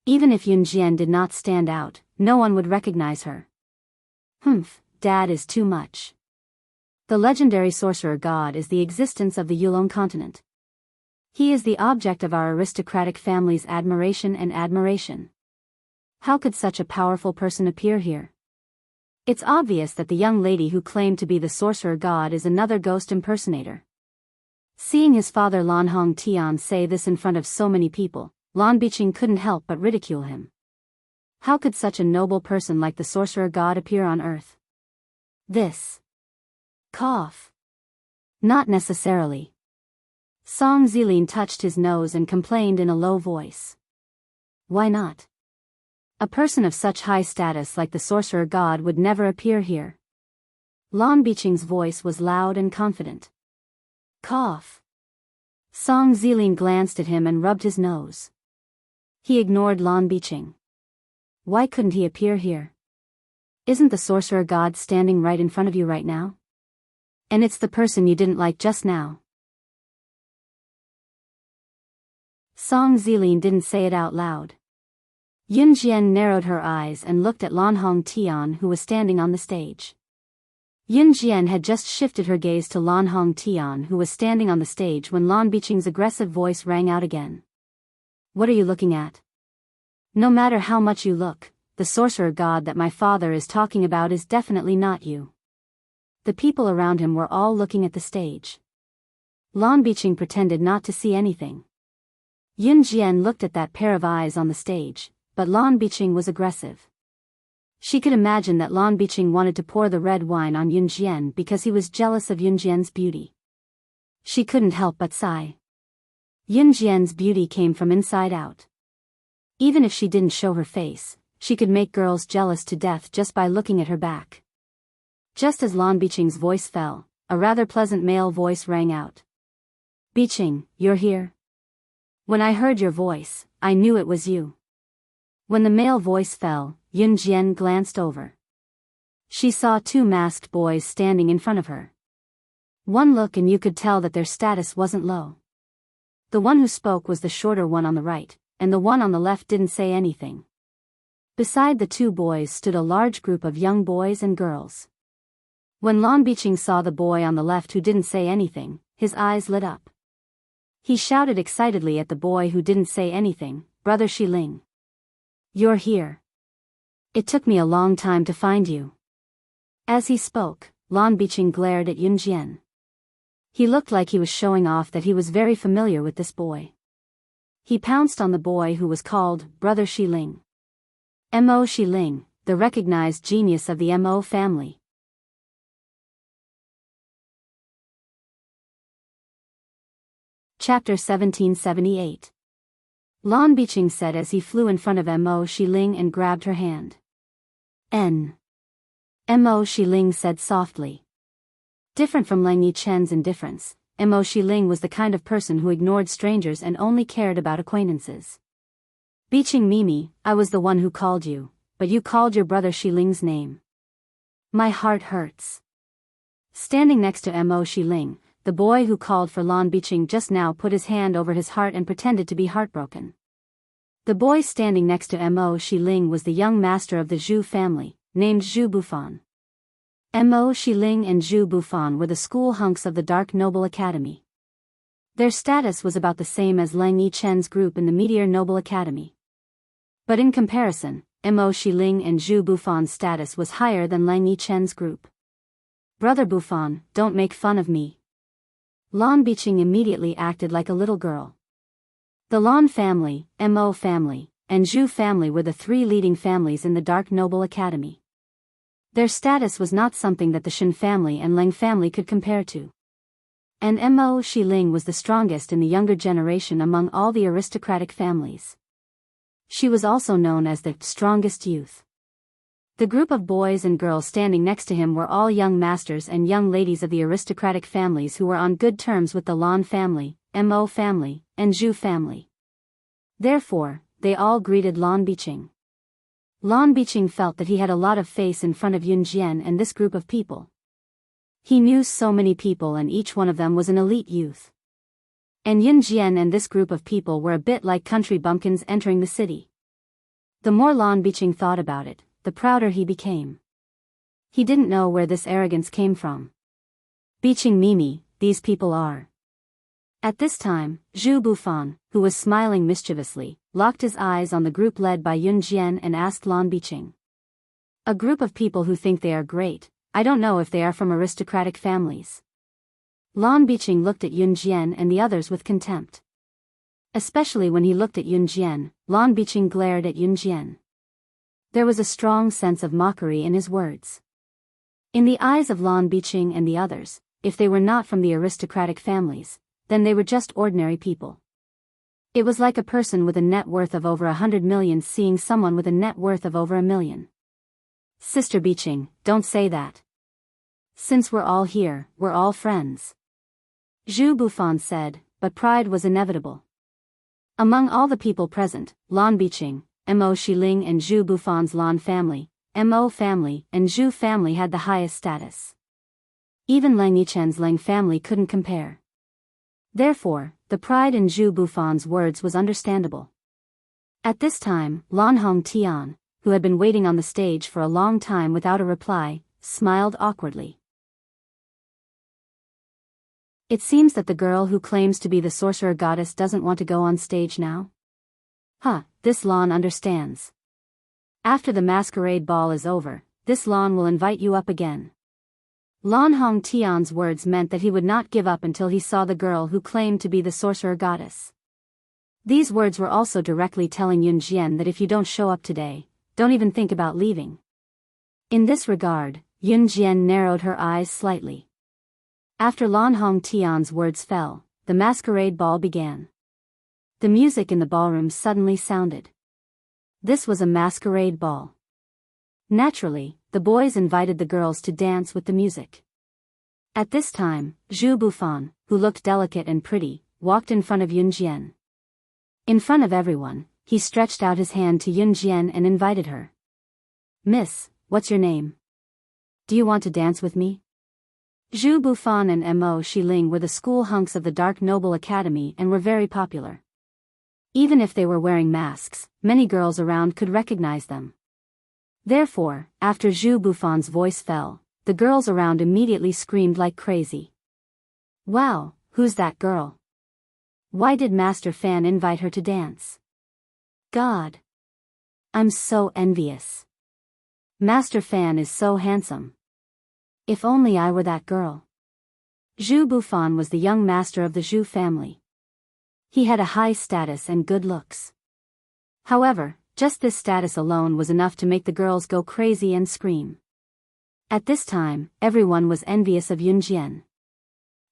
Even if Yun Jian did not stand out, no one would recognize her. Humph, Dad is too much. The legendary sorcerer god is the existence of the Yulong continent. He is the object of our aristocratic family's admiration and admiration. How could such a powerful person appear here? It's obvious that the young lady who claimed to be the sorcerer god is another ghost impersonator. Seeing his father Lan Hong Tian say this in front of so many people, Lan Biqing couldn't help but ridicule him. How could such a noble person like the sorcerer god appear on earth? This. Cough. Not necessarily. Song Zilin touched his nose and complained in a low voice. Why not? A person of such high status like the sorcerer god would never appear here. Lan Biqing's voice was loud and confident. Cough. Song Zilin glanced at him and rubbed his nose. He ignored Lan Biqing. Why couldn't he appear here? Isn't the sorcerer god standing right in front of you right now? And it's the person you didn't like just now. Song Zilin didn't say it out loud. Yun Jian narrowed her eyes and looked at Lan Hong Tian who was standing on the stage. Yun Jian had just shifted her gaze to Lan Hong Tian who was standing on the stage when Lan Biqing's aggressive voice rang out again. What are you looking at? No matter how much you look, the sorcerer god that my father is talking about is definitely not you. The people around him were all looking at the stage. Lan Biqing pretended not to see anything. Yun Jian looked at that pair of eyes on the stage, but Lan Biqing was aggressive. She could imagine that Lan Biqing wanted to pour the red wine on Yun Jian because he was jealous of Yun Jian's beauty. She couldn't help but sigh. Yun Jian's beauty came from inside out. Even if she didn't show her face, she could make girls jealous to death just by looking at her back. Just as Lan Biqing's voice fell, a rather pleasant male voice rang out. Biqing, you're here? When I heard your voice, I knew it was you. When the male voice fell, Yun Jian glanced over. She saw two masked boys standing in front of her. One look and you could tell that their status wasn't low. The one who spoke was the shorter one on the right, and the one on the left didn't say anything. Beside the two boys stood a large group of young boys and girls. When Lan Biqing saw the boy on the left who didn't say anything, his eyes lit up. He shouted excitedly at the boy who didn't say anything, Brother Shiling. You're here. It took me a long time to find you. As he spoke, Lan Biqing glared at Yun Jian. He looked like he was showing off that he was very familiar with this boy. He pounced on the boy who was called Brother Shiling. Mo Shiling, the recognized genius of the Mo family. Chapter 1778. Lan Biqing said as he flew in front of Mo Shiling and grabbed her hand. Mo Shiling said softly. Different from Lang Yichen's indifference, Mo Shiling was the kind of person who ignored strangers and only cared about acquaintances. Biqing Mimi, I was the one who called you, but you called your brother Shiling's name. My heart hurts. Standing next to Mo Shiling, the boy who called for Lan Biqing just now put his hand over his heart and pretended to be heartbroken. The boy standing next to Mo Shiling was the young master of the Zhu family, named Zhu Bufan. Mo Shiling and Zhu Bufan were the school hunks of the Dark Noble Academy. Their status was about the same as Lang Yichen's group in the Meteor Noble Academy. But in comparison, Mo Shiling and Zhu Bufan's status was higher than Lang Yichen's group. Brother Bufan, don't make fun of me. Lan Biqing immediately acted like a little girl. The Lan family, Mo family, and Zhu family were the three leading families in the Dark Noble Academy. Their status was not something that the Shen family and Leng family could compare to. And Mo Shiling was the strongest in the younger generation among all the aristocratic families. She was also known as the strongest youth. The group of boys and girls standing next to him were all young masters and young ladies of the aristocratic families who were on good terms with the Lan family, Mo family, and Zhu family. Therefore, they all greeted Lan Biqing. Lan Biqing felt that he had a lot of face in front of Yun Jian and this group of people. He knew so many people and each one of them was an elite youth. And Yun Jian and this group of people were a bit like country bumpkins entering the city. The more Lan Biqing thought about it, the prouder he became. He didn't know where this arrogance came from. Biqing Mimi, these people are. At this time, Zhu Bufan, who was smiling mischievously, locked his eyes on the group led by Yun Jian and asked Lan Biqing. A group of people who think they are great, I don't know if they are from aristocratic families. Lan Biqing looked at Yun Jian and the others with contempt. Especially when he looked at Yun Jian, Lan Biqing glared at Yun Jian. There was a strong sense of mockery in his words. In the eyes of Lan Biqing and the others, if they were not from the aristocratic families, then they were just ordinary people. It was like a person with a net worth of over 100 million seeing someone with a net worth of over 1 million. Sister Biqing, don't say that. Since we're all here, we're all friends. Zhu Bufan said, but pride was inevitable. Among all the people present, Lan Biqing, Mo Xiling and Zhu Bufan's Lan family, Mo family and Zhu family had the highest status. Even Lang Yichen's Lang family couldn't compare. Therefore, the pride in Zhu Bufan's words was understandable. At this time, Lan Hong Tian, who had been waiting on the stage for a long time without a reply, smiled awkwardly. It seems that the girl who claims to be the sorcerer goddess doesn't want to go on stage now? This Lan understands. After the masquerade ball is over, this Lan will invite you up again. Lan Hong Tian's words meant that he would not give up until he saw the girl who claimed to be the sorcerer goddess. These words were also directly telling Yun Jian that if you don't show up today, don't even think about leaving. In this regard, Yun Jian narrowed her eyes slightly. After Lan Hong Tian's words fell, the masquerade ball began. The music in the ballroom suddenly sounded. This was a masquerade ball. Naturally, the boys invited the girls to dance with the music. At this time, Zhu Bufan, who looked delicate and pretty, walked in front of Yun Jian. In front of everyone, he stretched out his hand to Yun Jian and invited her. Miss, what's your name? Do you want to dance with me? Zhu Bufan and Mo Xiling were the school hunks of the Dark Noble Academy and were very popular. Even if they were wearing masks, many girls around could recognize them. Therefore, after Zhu Bufan's voice fell, the girls around immediately screamed like crazy. Wow, who's that girl? Why did Master Fan invite her to dance? God! I'm so envious. Master Fan is so handsome. If only I were that girl. Zhu Bufan was the young master of the Zhu family. He had a high status and good looks. However, just this status alone was enough to make the girls go crazy and scream. At this time, everyone was envious of Yun Jian.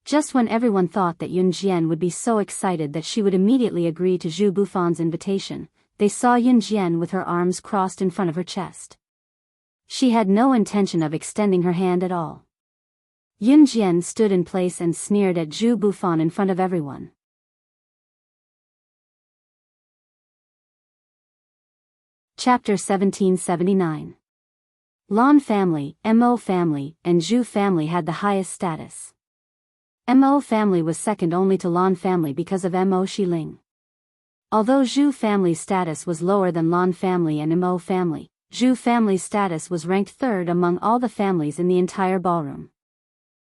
Just when everyone thought that Yun Jian would be so excited that she would immediately agree to Zhu Bufan's invitation, they saw Yun Jian with her arms crossed in front of her chest. She had no intention of extending her hand at all. Yun Jian stood in place and sneered at Zhu Bufan in front of everyone. Chapter 1779. Lan family, Mo family, and Zhu family had the highest status. Mo family was second only to Lan family because of Mo Xiling. Although Zhu family's status was lower than Lan family and Mo family, Zhu family's status was ranked third among all the families in the entire ballroom.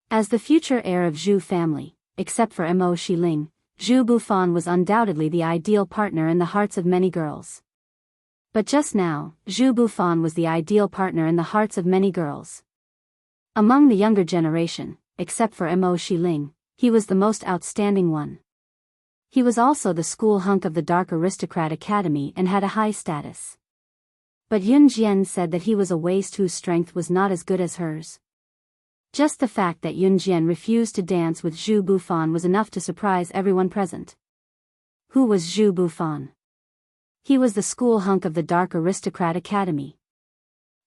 As the future heir of Zhu family, except for Mo Xiling, Zhu Bufan was undoubtedly the ideal partner in the hearts of many girls. But just now, Zhu Bufan was the ideal partner in the hearts of many girls. Among the younger generation, except for Mo Xiling, he was the most outstanding one. He was also the school hunk of the Dark Aristocrat Academy and had a high status. But Yun Jian said that he was a waste whose strength was not as good as hers. Just the fact that Yun Jian refused to dance with Zhu Bufan was enough to surprise everyone present. Who was Zhu Bufan? He was the school hunk of the Dark Aristocrat Academy.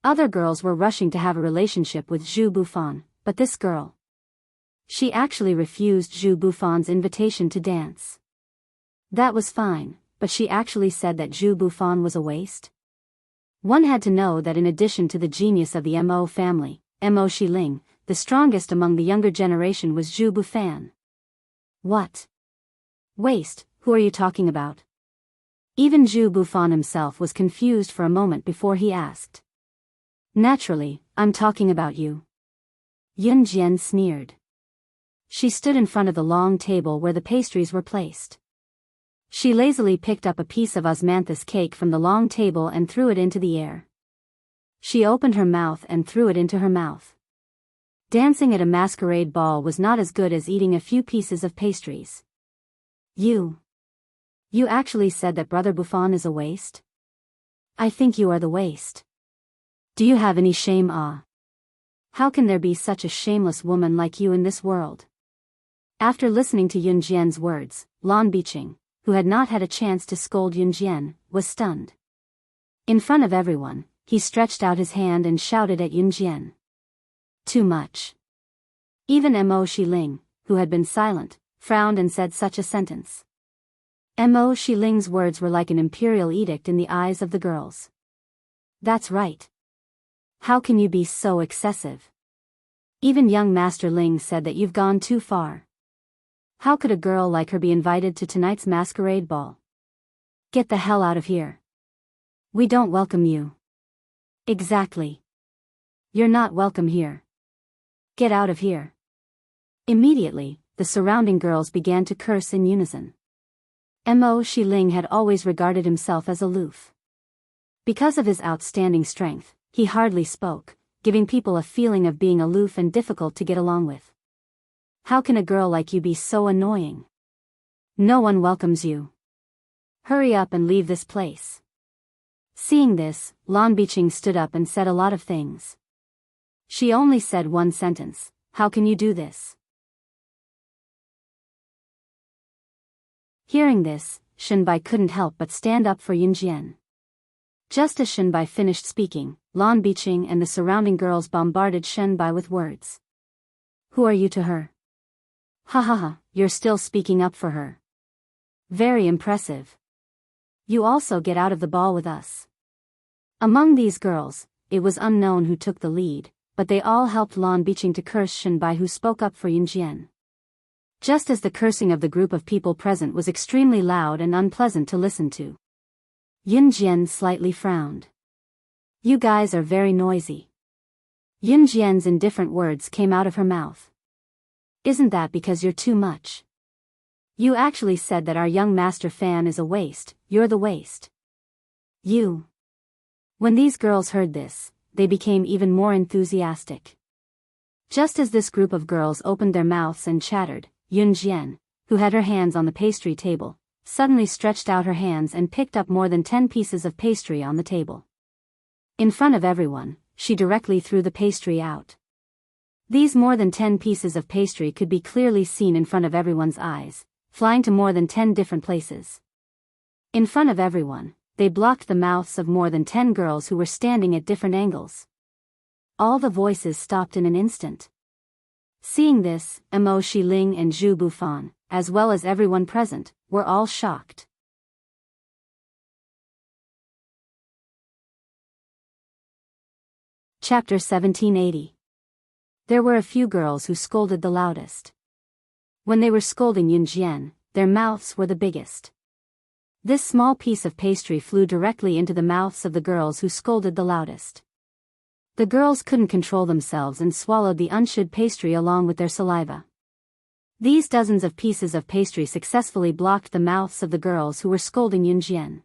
Other girls were rushing to have a relationship with Zhu Bufan, but this girl. She actually refused Zhu Bufan's invitation to dance. That was fine, but she actually said that Zhu Bufan was a waste? One had to know that in addition to the genius of the Mo family, Mo Xiling, the strongest among the younger generation was Zhu Bufan. What? Waste, who are you talking about? Even Zhu Bufan himself was confused for a moment before he asked. Naturally, I'm talking about you. Yun Jian sneered. She stood in front of the long table where the pastries were placed. She lazily picked up a piece of osmanthus cake from the long table and threw it into the air. She opened her mouth and threw it into her mouth. Dancing at a masquerade ball was not as good as eating a few pieces of pastries. You actually said that Brother Bufan is a waste? I think you are the waste. Do you have any shame? How can there be such a shameless woman like you in this world? After listening to Yun Jian's words, Lan Biqing, who had not had a chance to scold Yun Jian, was stunned. In front of everyone, he stretched out his hand and shouted at Yun Jian. Too much. Even Mo Xiling, who had been silent, frowned and said such a sentence. Mo Xiling's words were like an imperial edict in the eyes of the girls. That's right. How can you be so excessive? Even young Master Ling said that you've gone too far. How could a girl like her be invited to tonight's masquerade ball? Get the hell out of here. We don't welcome you. Exactly. You're not welcome here. Get out of here. Immediately, the surrounding girls began to curse in unison. Mo Xiling had always regarded himself as aloof. Because of his outstanding strength, he hardly spoke, giving people a feeling of being aloof and difficult to get along with. How can a girl like you be so annoying? No one welcomes you. Hurry up and leave this place. Seeing this, Lan Biqing stood up and said a lot of things. She only said one sentence, how can you do this? Hearing this, Shenbai couldn't help but stand up for Yun Jian. Just as Shenbai finished speaking, Lan Biqing and the surrounding girls bombarded Shenbai with words. Who are you to her? Ha ha ha, you're still speaking up for her. Very impressive. You also get out of the ball with us. Among these girls, it was unknown who took the lead, but they all helped Lan Biqing to curse Shenbai, who spoke up for Yun Jian. Just as the cursing of the group of people present was extremely loud and unpleasant to listen to. Yun Jian slightly frowned. You guys are very noisy. Yun Jian's indifferent words came out of her mouth. Isn't that because you're too much? You actually said that our young master fan is a waste, you're the waste. You. When these girls heard this, they became even more enthusiastic. Just as this group of girls opened their mouths and chattered, Yun Jian, who had her hands on the pastry table, suddenly stretched out her hands and picked up more than 10 pieces of pastry on the table. In front of everyone, she directly threw the pastry out. These more than 10 pieces of pastry could be clearly seen in front of everyone's eyes, flying to more than 10 different places. In front of everyone, they blocked the mouths of more than 10 girls who were standing at different angles. All the voices stopped in an instant. Seeing this, Mo Xiling and Zhu Bufan, as well as everyone present, were all shocked. Chapter 1780. There were a few girls who scolded the loudest. When they were scolding Yun Jian, their mouths were the biggest. This small piece of pastry flew directly into the mouths of the girls who scolded the loudest. The girls couldn't control themselves and swallowed the unshelled pastry along with their saliva. These dozens of pieces of pastry successfully blocked the mouths of the girls who were scolding Yun Jian.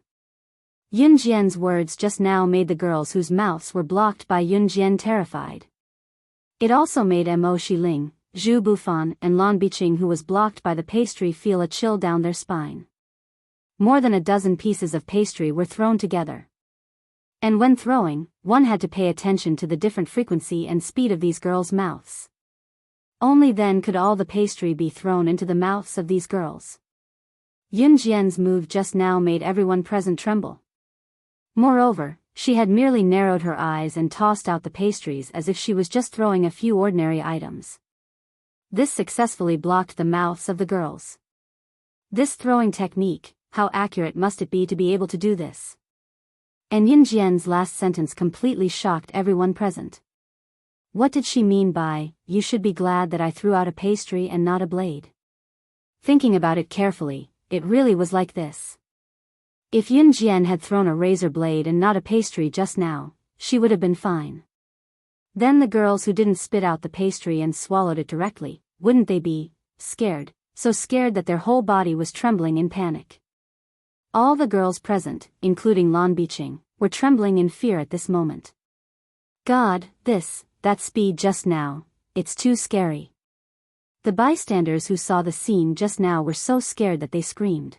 Yun Jian's words just now made the girls whose mouths were blocked by Yun Jian terrified. It also made Mo Xiling, Zhu Bufan and Lan Biqing, who was blocked by the pastry, feel a chill down their spine. More than a dozen pieces of pastry were thrown together. And when throwing, one had to pay attention to the different frequency and speed of these girls' mouths. Only then could all the pastry be thrown into the mouths of these girls. Yun Jian's move just now made everyone present tremble. Moreover, she had merely narrowed her eyes and tossed out the pastries as if she was just throwing a few ordinary items. This successfully blocked the mouths of the girls. This throwing technique, how accurate must it be to be able to do this? And Yin Jian's last sentence completely shocked everyone present. What did she mean by, "You should be glad that I threw out a pastry and not a blade"? Thinking about it carefully, it really was like this. If Yin Jian had thrown a razor blade and not a pastry just now, she would have been fine. Then the girls who didn't spit out the pastry and swallowed it directly, wouldn't they be scared, so scared that their whole body was trembling in panic? All the girls present, including Lan Biqing, were trembling in fear at this moment. God, that speed just now, it's too scary. The bystanders who saw the scene just now were so scared that they screamed.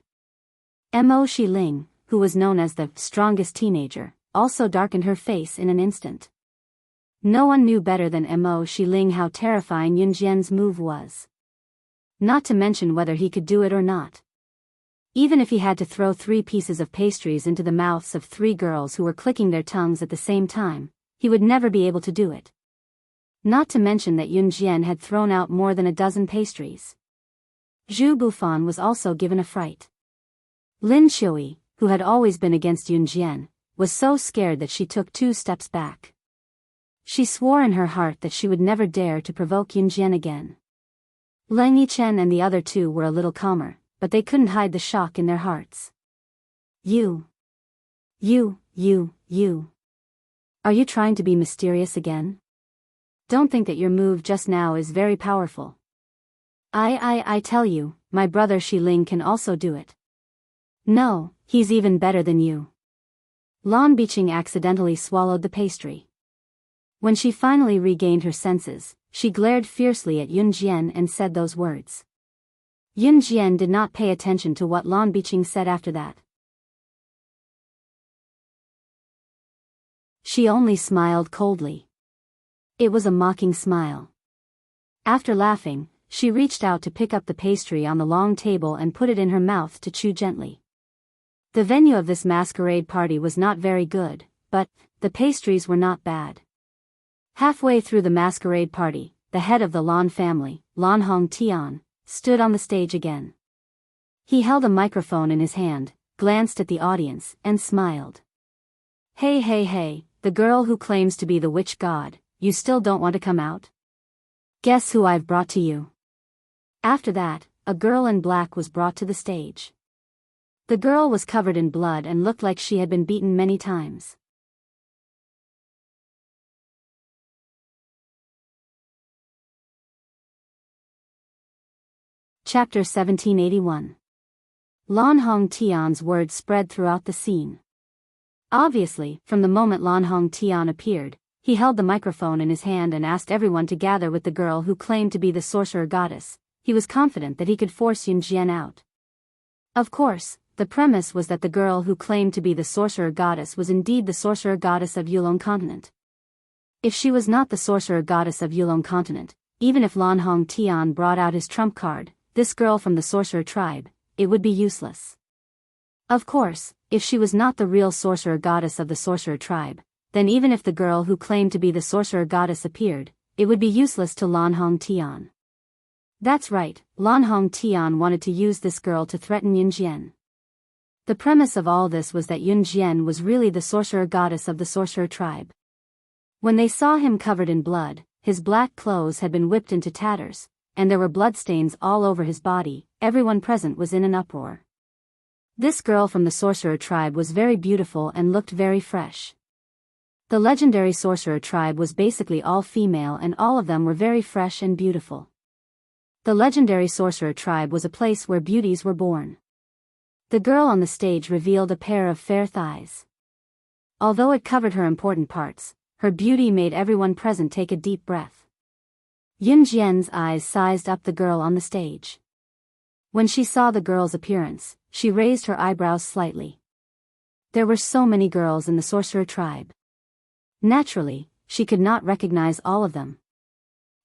Mo Xiling, who was known as the strongest teenager, also darkened her face in an instant. No one knew better than Mo Xiling how terrifying Yin Jian's move was. Not to mention whether he could do it or not. Even if he had to throw 3 pieces of pastries into the mouths of 3 girls who were clicking their tongues at the same time, he would never be able to do it. Not to mention that Yin Jian had thrown out more than a dozen pastries. Zhu Bufan was also given a fright. Lin Shui, who had always been against Yin Jian, was so scared that she took 2 steps back. She swore in her heart that she would never dare to provoke Yin Jian again. Leng Yichen and the other 2 were a little calmer, but they couldn't hide the shock in their hearts. You. Are you trying to be mysterious again? Don't think that your move just now is very powerful. I tell you, my brother Xiling can also do it. No, he's even better than you. Lan Biqing accidentally swallowed the pastry. When she finally regained her senses, she glared fiercely at Yin Jian and said those words. Yin Jian did not pay attention to what Lan Biqing said after that. She only smiled coldly. It was a mocking smile. After laughing, she reached out to pick up the pastry on the long table and put it in her mouth to chew gently. The venue of this masquerade party was not very good, but the pastries were not bad. Halfway through the masquerade party, the head of the Lan family, Lan Hongtian, stood on the stage again. He held a microphone in his hand, glanced at the audience, and smiled. Hey, the girl who claims to be the witch god, you still don't want to come out? Guess who I've brought to you? After that, a girl in black was brought to the stage. The girl was covered in blood and looked like she had been beaten many times. Chapter 1781. Lan Hongtian's words spread throughout the scene. Obviously, from the moment Lan Hongtian appeared, he held the microphone in his hand and asked everyone to gather with the girl who claimed to be the sorcerer goddess. He was confident that he could force Yin Jian out. Of course, the premise was that the girl who claimed to be the sorcerer goddess was indeed the sorcerer goddess of Yulong continent. If she was not the sorcerer goddess of Yulong continent, even if Lan Hongtian brought out his trump card, this girl from the sorcerer tribe, it would be useless. Of course, if she was not the real sorcerer goddess of the sorcerer tribe, then even if the girl who claimed to be the sorcerer goddess appeared, it would be useless to Lan Hongtian. That's right, Lan Hongtian wanted to use this girl to threaten Yin Jian. The premise of all this was that Yin Jian was really the sorcerer goddess of the sorcerer tribe. When they saw him covered in blood, his black clothes had been whipped into tatters, and there were bloodstains all over his body, everyone present was in an uproar. This girl from the sorcerer tribe was very beautiful and looked very fresh. The legendary sorcerer tribe was basically all female and all of them were very fresh and beautiful. The legendary sorcerer tribe was a place where beauties were born. The girl on the stage revealed a pair of fair thighs. Although it covered her important parts, her beauty made everyone present take a deep breath. Yin Jian's eyes sized up the girl on the stage. When she saw the girl's appearance, she raised her eyebrows slightly. There were so many girls in the sorcerer tribe. Naturally, she could not recognize all of them.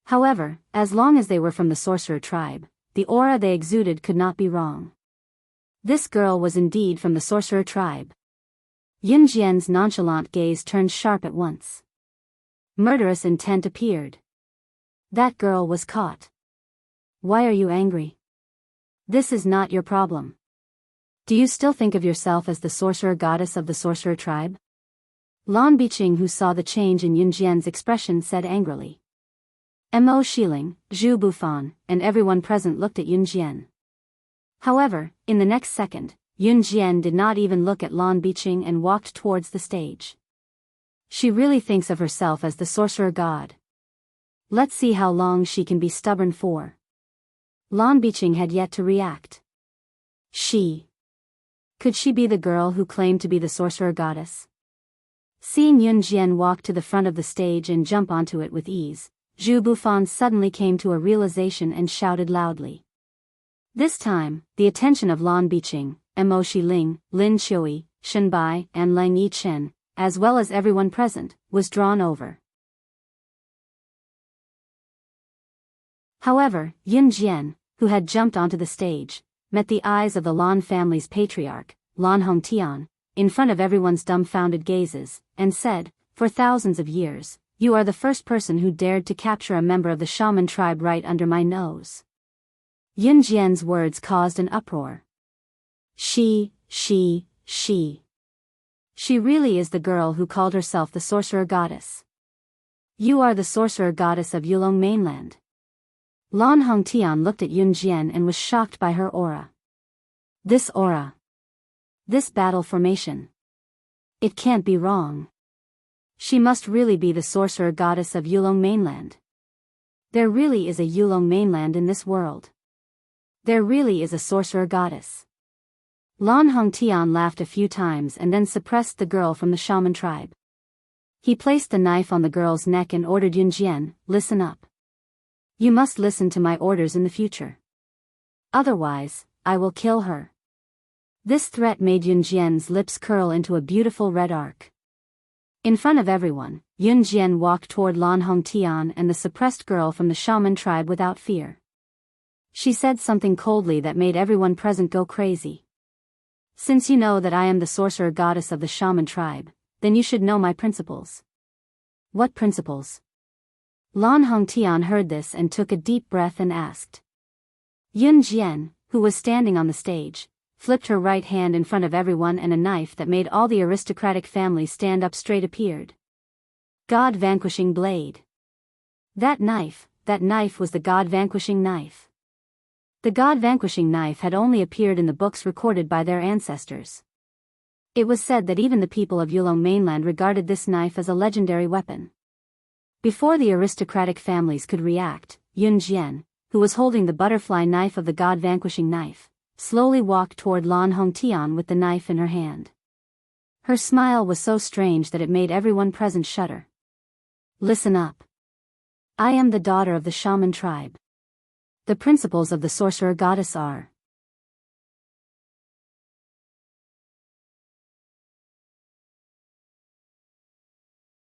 However, as long as they were from the sorcerer tribe, the aura they exuded could not be wrong. This girl was indeed from the sorcerer tribe. Yin Jian's nonchalant gaze turned sharp at once. Murderous intent appeared. That girl was caught. Why are you angry? This is not your problem. Do you still think of yourself as the sorcerer goddess of the sorcerer tribe? Lan Biqing, who saw the change in Yun Jian's expression, said angrily. Mo Shiling, Zhu Bufan, and everyone present looked at Yun Jian. However, in the next second, Yun Jian did not even look at Lan Biqing and walked towards the stage. She really thinks of herself as the sorcerer god. Let's see how long she can be stubborn for. Lan Biqing had yet to react. Could she be the girl who claimed to be the sorcerer goddess? Seeing Yun Jian walk to the front of the stage and jump onto it with ease, Zhu Bufan suddenly came to a realization and shouted loudly. This time, the attention of Lan Biqing, Mo Shiling, Lin Qiui, Shen Bai, and Lang Yichen, as well as everyone present, was drawn over. However, Yun Jian, who had jumped onto the stage, met the eyes of the Lan family's patriarch, Lan Hongtian, in front of everyone's dumbfounded gazes, and said, "For thousands of years, you are the first person who dared to capture a member of the shaman tribe right under my nose." Yun Jian's words caused an uproar. She really is the girl who called herself the sorcerer goddess. You are the sorcerer goddess of Yulong mainland. Lan Hongtian looked at Yun Jian and was shocked by her aura. This aura. This battle formation. It can't be wrong. She must really be the sorcerer goddess of Yulong mainland. There really is a Yulong mainland in this world. There really is a sorcerer goddess. Lan Hongtian laughed a few times and then suppressed the girl from the shaman tribe. He placed the knife on the girl's neck and ordered Yun Jian, "Listen up. You must listen to my orders in the future. Otherwise, I will kill her." This threat made Yun Jian's lips curl into a beautiful red arc. In front of everyone, Yun Jian walked toward Lan Hongtian and the suppressed girl from the shaman tribe without fear. She said something coldly that made everyone present go crazy. "Since you know that I am the sorcerer goddess of the shaman tribe, then you should know my principles." "What principles?" Lan Hongtian heard this and took a deep breath and asked. Yun Jian, who was standing on the stage, flipped her right hand in front of everyone and a knife that made all the aristocratic family stand up straight appeared. God-vanquishing blade. That knife was the God-vanquishing knife. The God-vanquishing knife had only appeared in the books recorded by their ancestors. It was said that even the people of Yulong mainland regarded this knife as a legendary weapon. Before the aristocratic families could react, Yun Jian, who was holding the butterfly knife of the God-vanquishing knife, slowly walked toward Lan Hongtian with the knife in her hand. Her smile was so strange that it made everyone present shudder. "Listen up. I am the daughter of the shaman tribe. The principles of the sorcerer goddess are."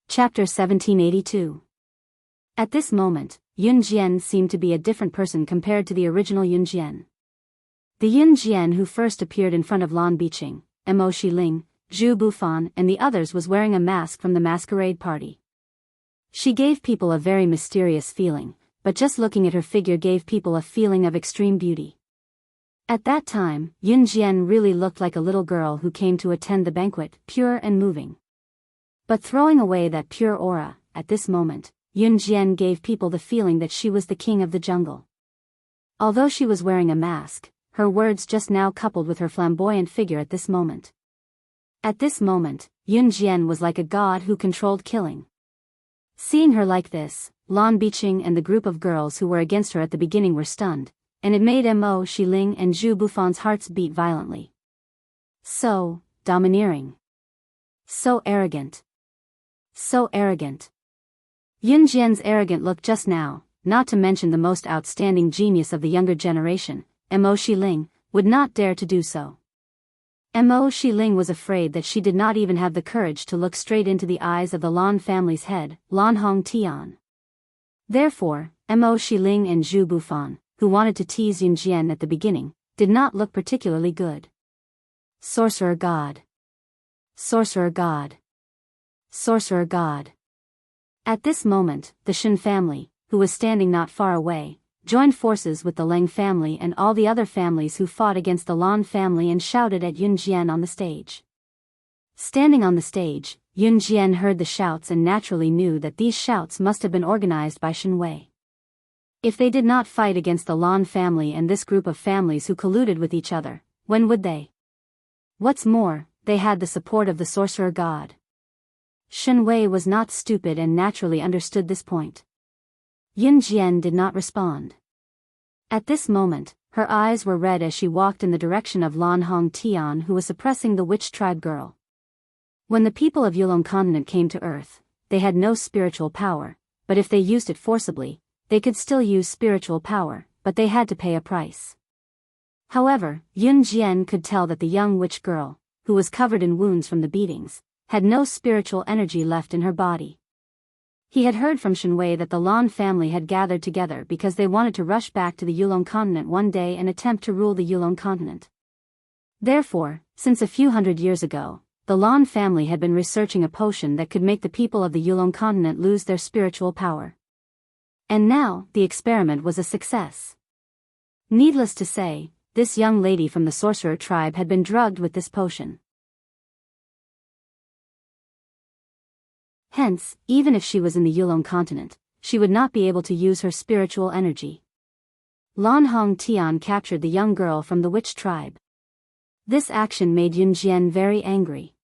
Chapter 1782. At this moment, Yun Jian seemed to be a different person compared to the original Yun Jian. The Yun Jian who first appeared in front of Lan Biqing, Mo Shiling, Zhu Bufan and the others was wearing a mask from the masquerade party. She gave people a very mysterious feeling, but just looking at her figure gave people a feeling of extreme beauty. At that time, Yun Jian really looked like a little girl who came to attend the banquet, pure and moving. But throwing away that pure aura, at this moment, Yun Jian gave people the feeling that she was the king of the jungle. Although she was wearing a mask, her words just now coupled with her flamboyant figure at this moment. At this moment, Yun Jian was like a god who controlled killing. Seeing her like this, Lan Biqing and the group of girls who were against her at the beginning were stunned, and it made Mo Shiling and Zhu Bufan's hearts beat violently. So domineering. So arrogant. So arrogant. Yun Jian's arrogant look just now, not to mention the most outstanding genius of the younger generation, Mo Shiling, would not dare to do so. Mo Shiling was afraid that she did not even have the courage to look straight into the eyes of the Lan family's head, Lan Hongtian. Therefore, Mo Shiling and Zhu Bufan, who wanted to tease Yun Jian at the beginning, did not look particularly good. Sorcerer God. Sorcerer God. Sorcerer God. At this moment, the Shen family, who was standing not far away, joined forces with the Leng family and all the other families who fought against the Lan family and shouted at Yun Jian on the stage. Standing on the stage, Yun Jian heard the shouts and naturally knew that these shouts must have been organized by Shen Wei. If they did not fight against the Lan family and this group of families who colluded with each other, when would they? What's more, they had the support of the sorcerer god. Shen Wei was not stupid and naturally understood this point. Yun Jian did not respond. At this moment, her eyes were red as she walked in the direction of Lan Hong Tian, who was suppressing the witch tribe girl. When the people of Yulong continent came to Earth, they had no spiritual power, but if they used it forcibly, they could still use spiritual power, but they had to pay a price. However, Yun Jian could tell that the young witch girl, who was covered in wounds from the beatings, had no spiritual energy left in her body. He had heard from Shen Wei that the Lan family had gathered together because they wanted to rush back to the Yulong continent one day and attempt to rule the Yulong continent. Therefore, since a few hundred years ago, the Lan family had been researching a potion that could make the people of the Yulong continent lose their spiritual power. And now, the experiment was a success. Needless to say, this young lady from the sorcerer tribe had been drugged with this potion. Hence, even if she was in the Yulong continent, she would not be able to use her spiritual energy. Lan Hong Tian captured the young girl from the witch tribe. This action made Yun Jian very angry.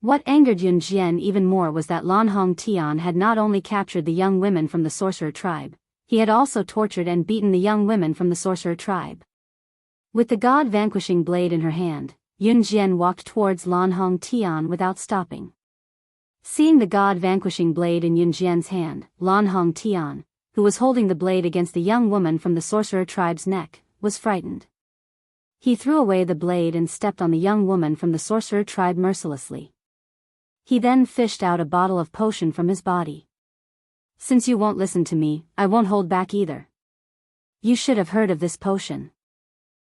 What angered Yun Jian even more was that Lan Hong Tian had not only captured the young women from the sorcerer tribe, he had also tortured and beaten the young women from the sorcerer tribe. With the god-vanquishing blade in her hand, Yun Jian walked towards Lan Hong Tian without stopping. Seeing the god-vanquishing blade in Yun Jian's hand, Lan Hong Tian, who was holding the blade against the young woman from the sorcerer tribe's neck, was frightened. He threw away the blade and stepped on the young woman from the sorcerer tribe mercilessly. He then fished out a bottle of potion from his body. Since you won't listen to me, I won't hold back either. You should have heard of this potion.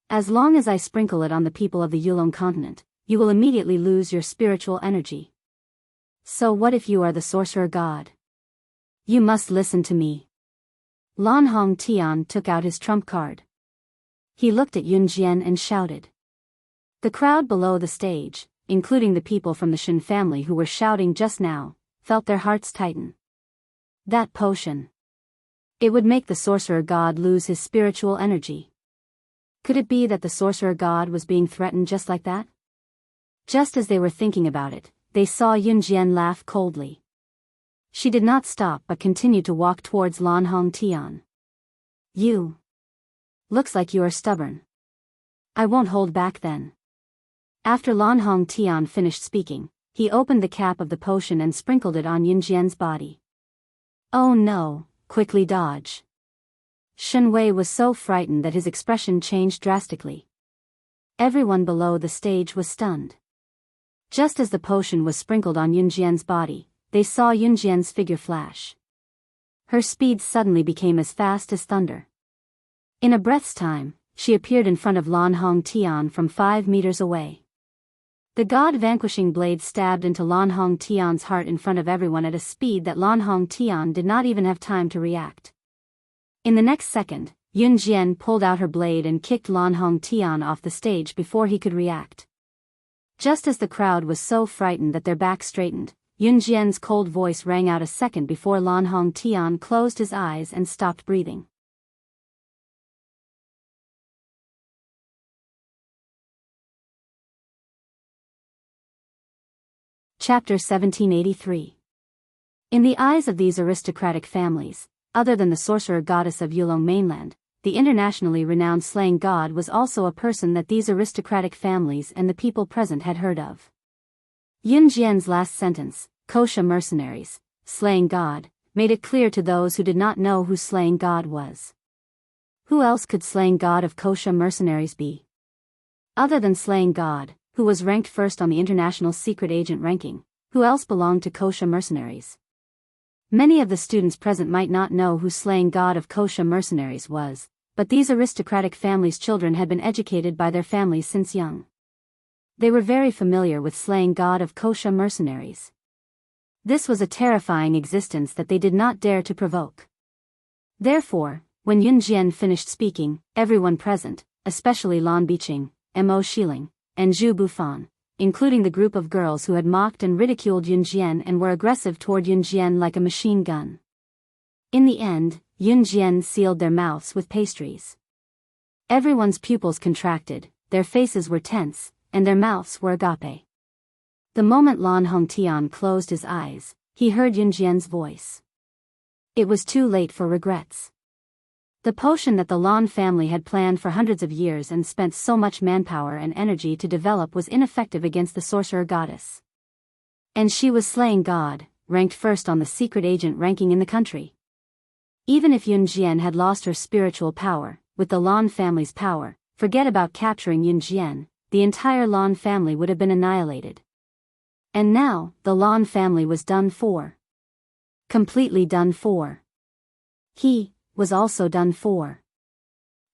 As long as I sprinkle it on the people of the Yulong continent, you will immediately lose your spiritual energy. So what if you are the sorcerer god? You must listen to me. Lan Hong Tian took out his trump card. He looked at Yun Jian and shouted. The crowd below the stage, including the people from the Shen family who were shouting just now, felt their hearts tighten. That potion. It would make the sorcerer god lose his spiritual energy. Could it be that the sorcerer god was being threatened just like that? Just as they were thinking about it, they saw Yun Jian laugh coldly. She did not stop but continued to walk towards Lan Hong Tian. You. Looks like you are stubborn. I won't hold back then. After Lan Hong Tian finished speaking, he opened the cap of the potion and sprinkled it on Yun Jian's body. Oh no, quickly dodge. Shen Wei was so frightened that his expression changed drastically. Everyone below the stage was stunned. Just as the potion was sprinkled on Yun Jian's body, they saw Yun Jian's figure flash. Her speed suddenly became as fast as thunder. In a breath's time, she appeared in front of Lan Hong Tian from 5 meters away. The god-vanquishing blade stabbed into Lan Hong Tian's heart in front of everyone at a speed that Lan Hong Tian did not even have time to react. In the next second, Yun Jian pulled out her blade and kicked Lan Hong Tian off the stage before he could react. Just as the crowd was so frightened that their backs straightened, Yun Jian's cold voice rang out a second before Lan Hong Tian closed his eyes and stopped breathing. Chapter 1783. In the eyes of these aristocratic families, other than the sorcerer goddess of Yulong mainland, the internationally renowned slaying god was also a person that these aristocratic families and the people present had heard of. Yun Jian's last sentence, Kosha mercenaries, slaying god, made it clear to those who did not know who slaying god was. Who else could slaying god of Kosha mercenaries be? Other than slaying god, who was ranked first on the international secret agent ranking, who else belonged to Kosha mercenaries? Many of the students present might not know who slaying god of Kosha mercenaries was, but these aristocratic families' children had been educated by their families since young. They were very familiar with slaying god of Kosha mercenaries. This was a terrifying existence that they did not dare to provoke. Therefore, when Yun Jian finished speaking, everyone present, especially Lan Biqing, Mo Shiling, and Zhu Bufan, including the group of girls who had mocked and ridiculed Yunjian and were aggressive toward Yunjian like a machine gun. In the end, Yunjian sealed their mouths with pastries. Everyone's pupils contracted, their faces were tense, and their mouths were agape. The moment Lan Hongtian closed his eyes, he heard Yunjian's voice. It was too late for regrets. The potion that the Lan family had planned for hundreds of years and spent so much manpower and energy to develop was ineffective against the sorcerer goddess. And she was slaying God, ranked first on the secret agent ranking in the country. Even if Yunjian had lost her spiritual power, with the Lan family's power, forget about capturing Yunjian, the entire Lan family would have been annihilated. And now, the Lan family was done for. Completely done for. He was also done for.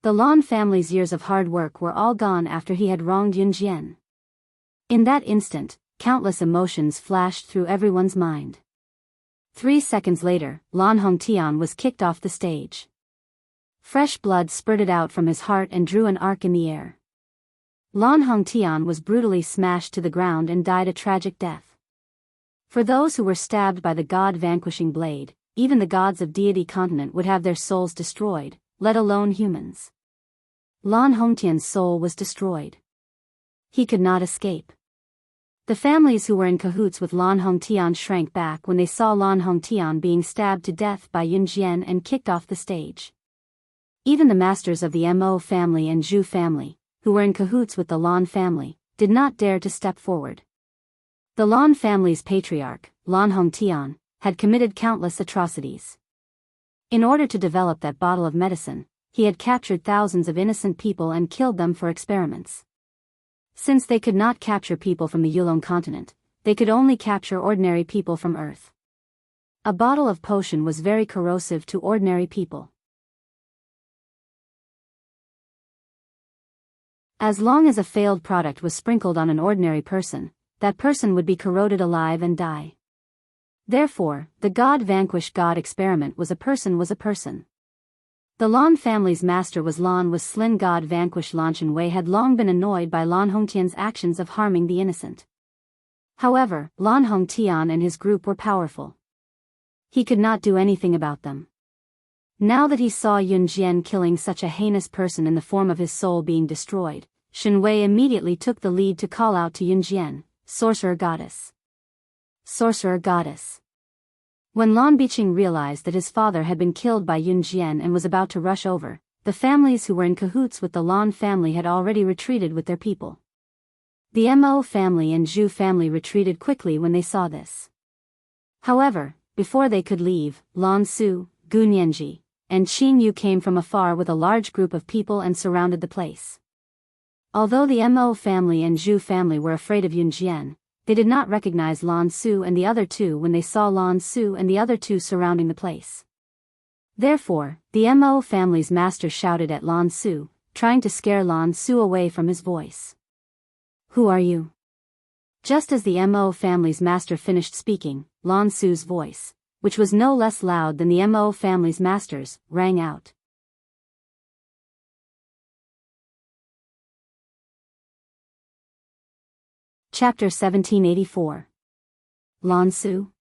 The Lan family's years of hard work were all gone after he had wronged Yunjian. In that instant, countless emotions flashed through everyone's mind. 3 seconds later, Lan Hongtian was kicked off the stage. Fresh blood spurted out from his heart and drew an arc in the air. Lan Hongtian was brutally smashed to the ground and died a tragic death. For those who were stabbed by the god-vanquishing blade, even the gods of deity continent would have their souls destroyed, let alone humans. Lan Hongtian's soul was destroyed. He could not escape. The families who were in cahoots with Lan Hongtian shrank back when they saw Lan Hongtian being stabbed to death by Yunjian and kicked off the stage. Even the masters of the Mo family and Zhu family, who were in cahoots with the Lan family, did not dare to step forward. The Lan family's patriarch, Lan Hongtian, had committed countless atrocities. In order to develop that bottle of medicine, he had captured thousands of innocent people and killed them for experiments. Since they could not capture people from the Yulong continent, they could only capture ordinary people from Earth. A bottle of potion was very corrosive to ordinary people. As long as a failed product was sprinkled on an ordinary person, that person would be corroded alive and die. Therefore, the God-vanquish God experiment was a person. The Lan family's master was Slin God-vanquish Lan Shenwei had long been annoyed by Lan Hongtian's actions of harming the innocent. However, Lan Hongtian and his group were powerful. He could not do anything about them. Now that he saw Yunjian killing such a heinous person in the form of his soul being destroyed, Shenwei immediately took the lead to call out to Yunjian, Sorcerer Goddess. Sorcerer Goddess. When Lan Biqing realized that his father had been killed by Yunjian and was about to rush over, the families who were in cahoots with the Lan family had already retreated with their people. The Mo family and Zhu family retreated quickly when they saw this. However, before they could leave, Lan Su, Gu Nianji, and Qing Yu came from afar with a large group of people and surrounded the place. Although the Mo family and Zhu family were afraid of Yunjian, they did not recognize Lan Su and the other two when they saw Lan Su and the other two surrounding the place. Therefore, the Mo family's master shouted at Lan Su, trying to scare Lan Su away from his voice. Who are you? Just as the Mo family's master finished speaking, Lan Su's voice, which was no less loud than the Mo family's master's, rang out. Chapter 1784. Lan Su?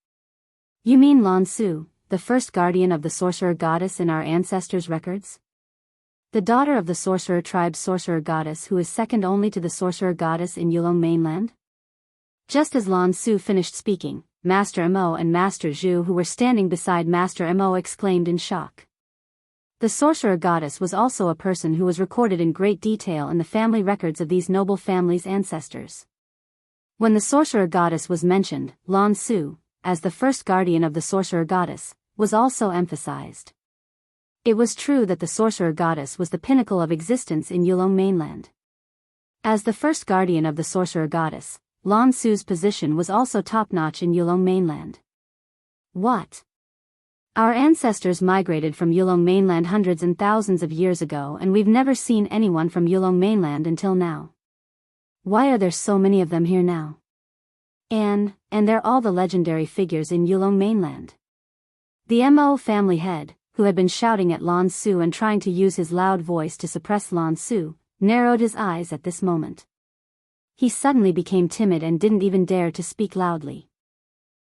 You mean Lan Su, the first guardian of the sorcerer goddess in our ancestors' records? The daughter of the sorcerer tribe's sorcerer goddess who is second only to the sorcerer goddess in Yulong mainland? Just as Lan Su finished speaking, Master Mo and Master Zhu who were standing beside Master Mo exclaimed in shock. The sorcerer goddess was also a person who was recorded in great detail in the family records of these noble families' ancestors. When the sorcerer goddess was mentioned, Lan Su, as the first guardian of the sorcerer goddess, was also emphasized. It was true that the sorcerer goddess was the pinnacle of existence in Yulong mainland. As the first guardian of the sorcerer goddess, Lan Su's position was also top-notch in Yulong mainland. What? Our ancestors migrated from Yulong mainland hundreds and thousands of years ago and we've never seen anyone from Yulong mainland until now. Why are there so many of them here now? And they're all the legendary figures in Yulong mainland. The Mo family head, who had been shouting at Lan Su and trying to use his loud voice to suppress Lan Su, narrowed his eyes at this moment. He suddenly became timid and didn't even dare to speak loudly.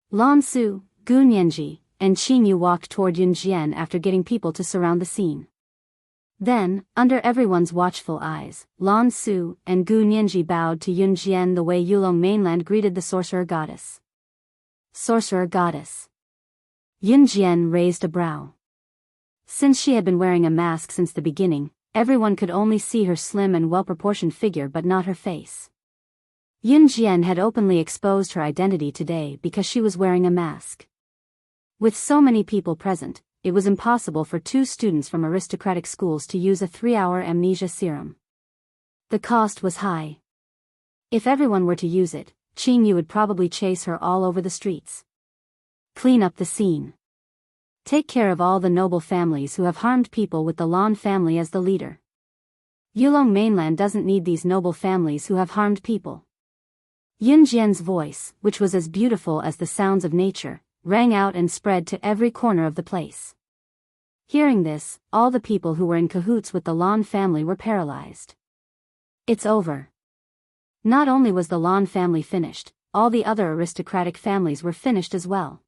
Lan Su, Gu Nianji, and Qing Yu walked toward Yunjian after getting people to surround the scene. Then, under everyone's watchful eyes, Lan Su and Gu Nianji bowed to Yunjian the way Yulong mainland greeted the sorcerer goddess. Sorcerer goddess. Yunjian raised a brow. Since she had been wearing a mask since the beginning, everyone could only see her slim and well-proportioned figure but not her face. Yunjian had openly exposed her identity today because she was wearing a mask. With so many people present, it was impossible for 2 students from aristocratic schools to use a 3-hour amnesia serum. The cost was high. If everyone were to use it, Qing Yu would probably chase her all over the streets. Clean up the scene. Take care of all the noble families who have harmed people with the Lan family as the leader. Yulong mainland doesn't need these noble families who have harmed people. Yunjian's voice, which was as beautiful as the sounds of nature, rang out and spread to every corner of the place. Hearing this, all the people who were in cahoots with the Lan family were paralyzed. It's over. Not only was the Lan family finished, all the other aristocratic families were finished as well.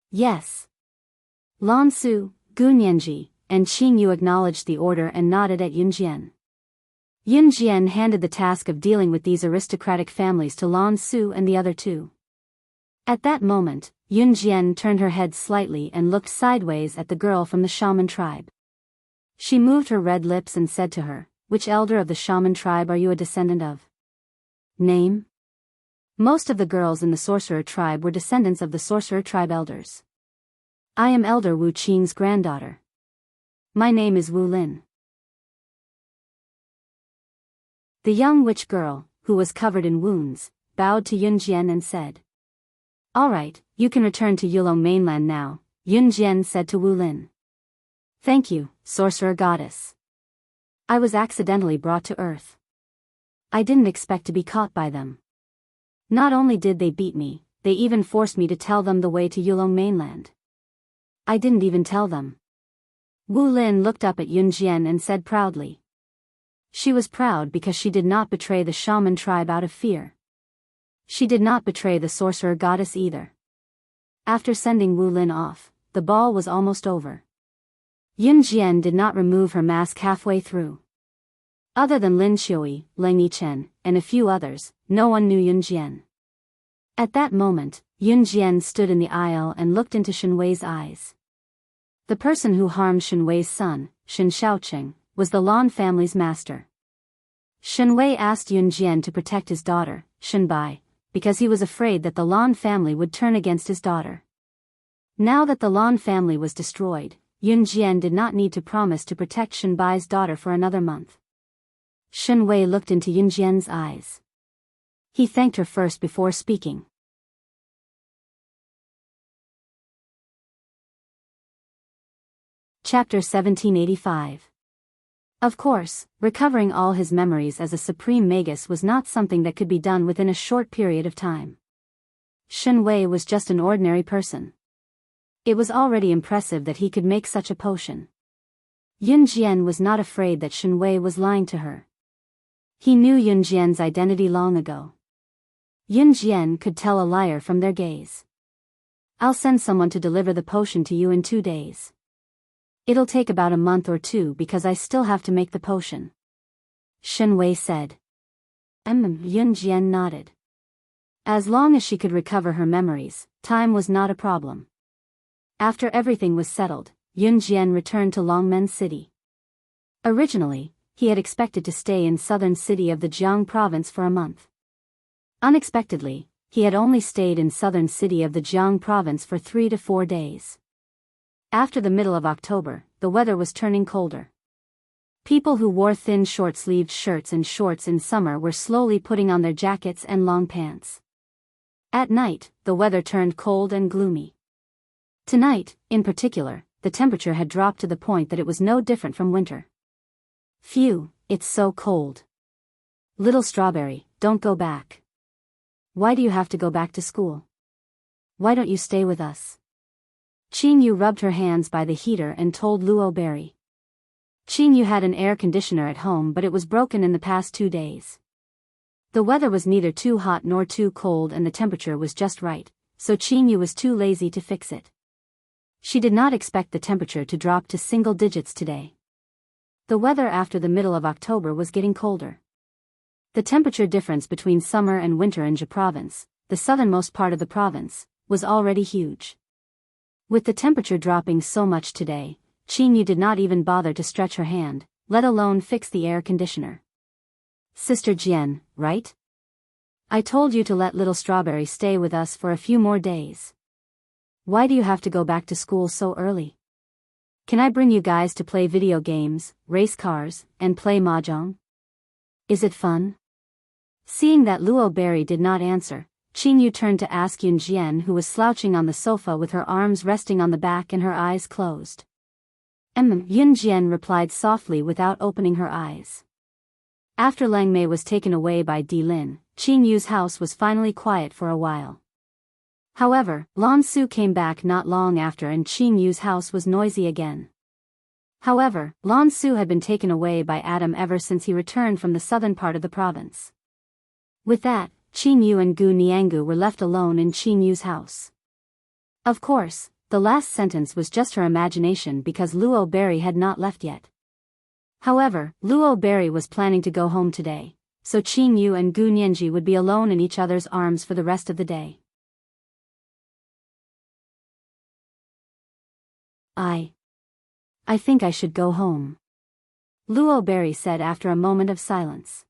Yes. Lan Su, Gu Nianji, and Qing Yu acknowledged the order and nodded at Yunjian. Yunjian handed the task of dealing with these aristocratic families to Lan Su and the other 2. At that moment, Yunjian turned her head slightly and looked sideways at the girl from the shaman tribe. She moved her red lips and said to her, "Which elder of the shaman tribe are you a descendant of?" Name? Most of the girls in the sorcerer tribe were descendants of the sorcerer tribe elders. I am Elder Wu Qing's granddaughter. My name is Wu Lin. The young witch girl, who was covered in wounds, bowed to Yunjian and said, "All right, you can return to Yulong mainland now," Yunjian said to Wu Lin. "Thank you, sorcerer goddess. I was accidentally brought to Earth. I didn't expect to be caught by them. Not only did they beat me, they even forced me to tell them the way to Yulong mainland. I didn't even tell them." Wu Lin looked up at Yunjian and said proudly. She was proud because she did not betray the shaman tribe out of fear. She did not betray the sorcerer goddess either. After sending Wu Lin off, the ball was almost over. Yunjian did not remove her mask halfway through. Other than Lin Qiui, Leng Yichen, and a few others, no one knew Yunjian. At that moment, Yunjian stood in the aisle and looked into Shenwei's eyes. The person who harmed Shenwei's son, Shen Shaoqing, was the Lan family's master. Shenwei asked Yunjian to protect his daughter, Shenbai, because he was afraid that the Lan family would turn against his daughter. Now that the Lan family was destroyed, Yunjian did not need to promise to protect Shenbai's daughter for another month. Shenwei looked into Yunjian's eyes. He thanked her first before speaking. Chapter 1785. Of course, recovering all his memories as a supreme magus was not something that could be done within a short period of time. Shenwei was just an ordinary person. It was already impressive that he could make such a potion. Yunjian was not afraid that Shenwei was lying to her. He knew Yunjian's identity long ago. Yunjian could tell a liar from their gaze. "I'll send someone to deliver the potion to you in 2 days. It'll take about a month or 2 because I still have to make the potion," Shenwei said. Yunjian nodded. As long as she could recover her memories, time was not a problem. After everything was settled, Yunjian returned to Longmen City. Originally, he had expected to stay in southern city of the Jianghu province for a month. Unexpectedly, he had only stayed in southern city of the Jianghu province for 3 to 4 days. After the middle of October, the weather was turning colder. People who wore thin short-sleeved shirts and shorts in summer were slowly putting on their jackets and long pants. At night, the weather turned cold and gloomy. Tonight, in particular, the temperature had dropped to the point that it was no different from winter. "Phew, it's so cold. Little Strawberry, don't go back. Why do you have to go back to school? Why don't you stay with us?" Qing Yu rubbed her hands by the heater and told Luo Berry. Qing Yu had an air conditioner at home but it was broken in the past 2 days. The weather was neither too hot nor too cold and the temperature was just right, so Jianghu was too lazy to fix it. She did not expect the temperature to drop to single digits today. The weather after the middle of October was getting colder. The temperature difference between summer and winter in Jianghu province, the southernmost part of the province, was already huge. With the temperature dropping so much today, Jianghu did not even bother to stretch her hand, let alone fix the air conditioner. Sister Jian, right? I told you to let little Strawberry stay with us for a few more days. Why do you have to go back to school so early? Can I bring you guys to play video games, race cars, and play mahjong? Is it fun? Seeing that Luo Berry did not answer, Jianghu turned to ask Yun Jian, who was slouching on the sofa with her arms resting on the back and her eyes closed. Yun Jian replied softly without opening her eyes. After Lang Mei was taken away by Di Lin, Jianghu's house was finally quiet for a while. However, Lan Su came back not long after and Jianghu's house was noisy again. However, Lan Su had been taken away by Adam ever since he returned from the southern part of the province. With that, Jianghu and Gu Niangu were left alone in Jianghu's house. Of course, the last sentence was just her imagination because Luo Berry had not left yet. However, Luo Berry was planning to go home today, so Jianghu and Gu Nianji would be alone in each other's arms for the rest of the day. I think I should go home, Luo Berry said after a moment of silence.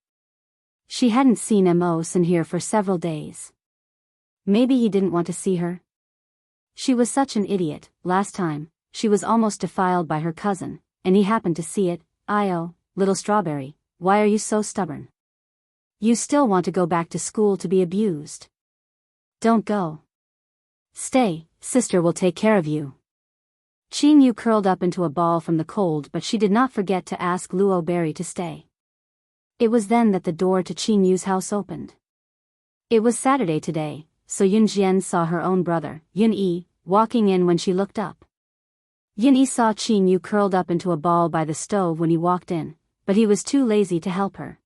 She hadn't seen Mo Sin here for several days. Maybe he didn't want to see her? She was such an idiot. Last time, she was almost defiled by her cousin, and he happened to see it. Little Strawberry, why are you so stubborn? You still want to go back to school to be abused. Don't go. Stay, sister will take care of you. Jianghu curled up into a ball from the cold, but she did not forget to ask Luo Berry to stay. It was then that the door to Jianghu's house opened. It was Saturday today, so Yun Jian saw her own brother, Yun Yi, walking in when she looked up. Yun Yi saw Jianghu curled up into a ball by the stove when he walked in, but he was too lazy to help her.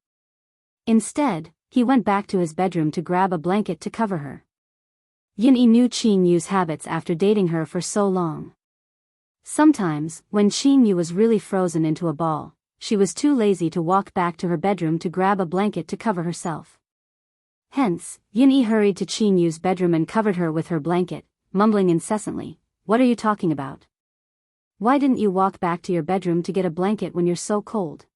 Instead, he went back to his bedroom to grab a blanket to cover her. Yun Yi knew Jianghu's habits after dating her for so long. Sometimes, when Jianghu was really frozen into a ball, she was too lazy to walk back to her bedroom to grab a blanket to cover herself. Hence, Yun Yi hurried to Jianghu's bedroom and covered her with her blanket, mumbling incessantly, "What are you talking about? Why didn't you walk back to your bedroom to get a blanket when you're so cold?"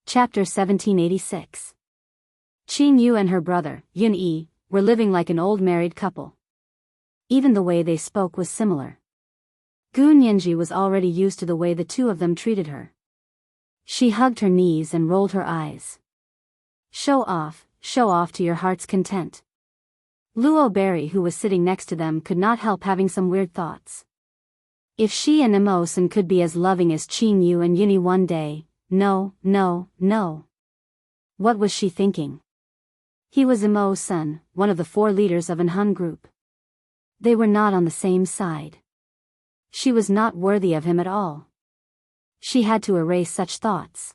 Chapter 1786. Jianghu and her brother, Yun Yi, were living like an old married couple. Even the way they spoke was similar. Gu Nianji was already used to the way the two of them treated her. She hugged her knees and rolled her eyes. Show off to your heart's content." Luo Berry, who was sitting next to them, could not help having some weird thoughts. If she and Mo Sin could be as loving as Jianghu and Yun Yi one day, no. What was she thinking? He was Mo Sin, one of the 4 leaders of an Hun group. They were not on the same side. She was not worthy of him at all. She had to erase such thoughts.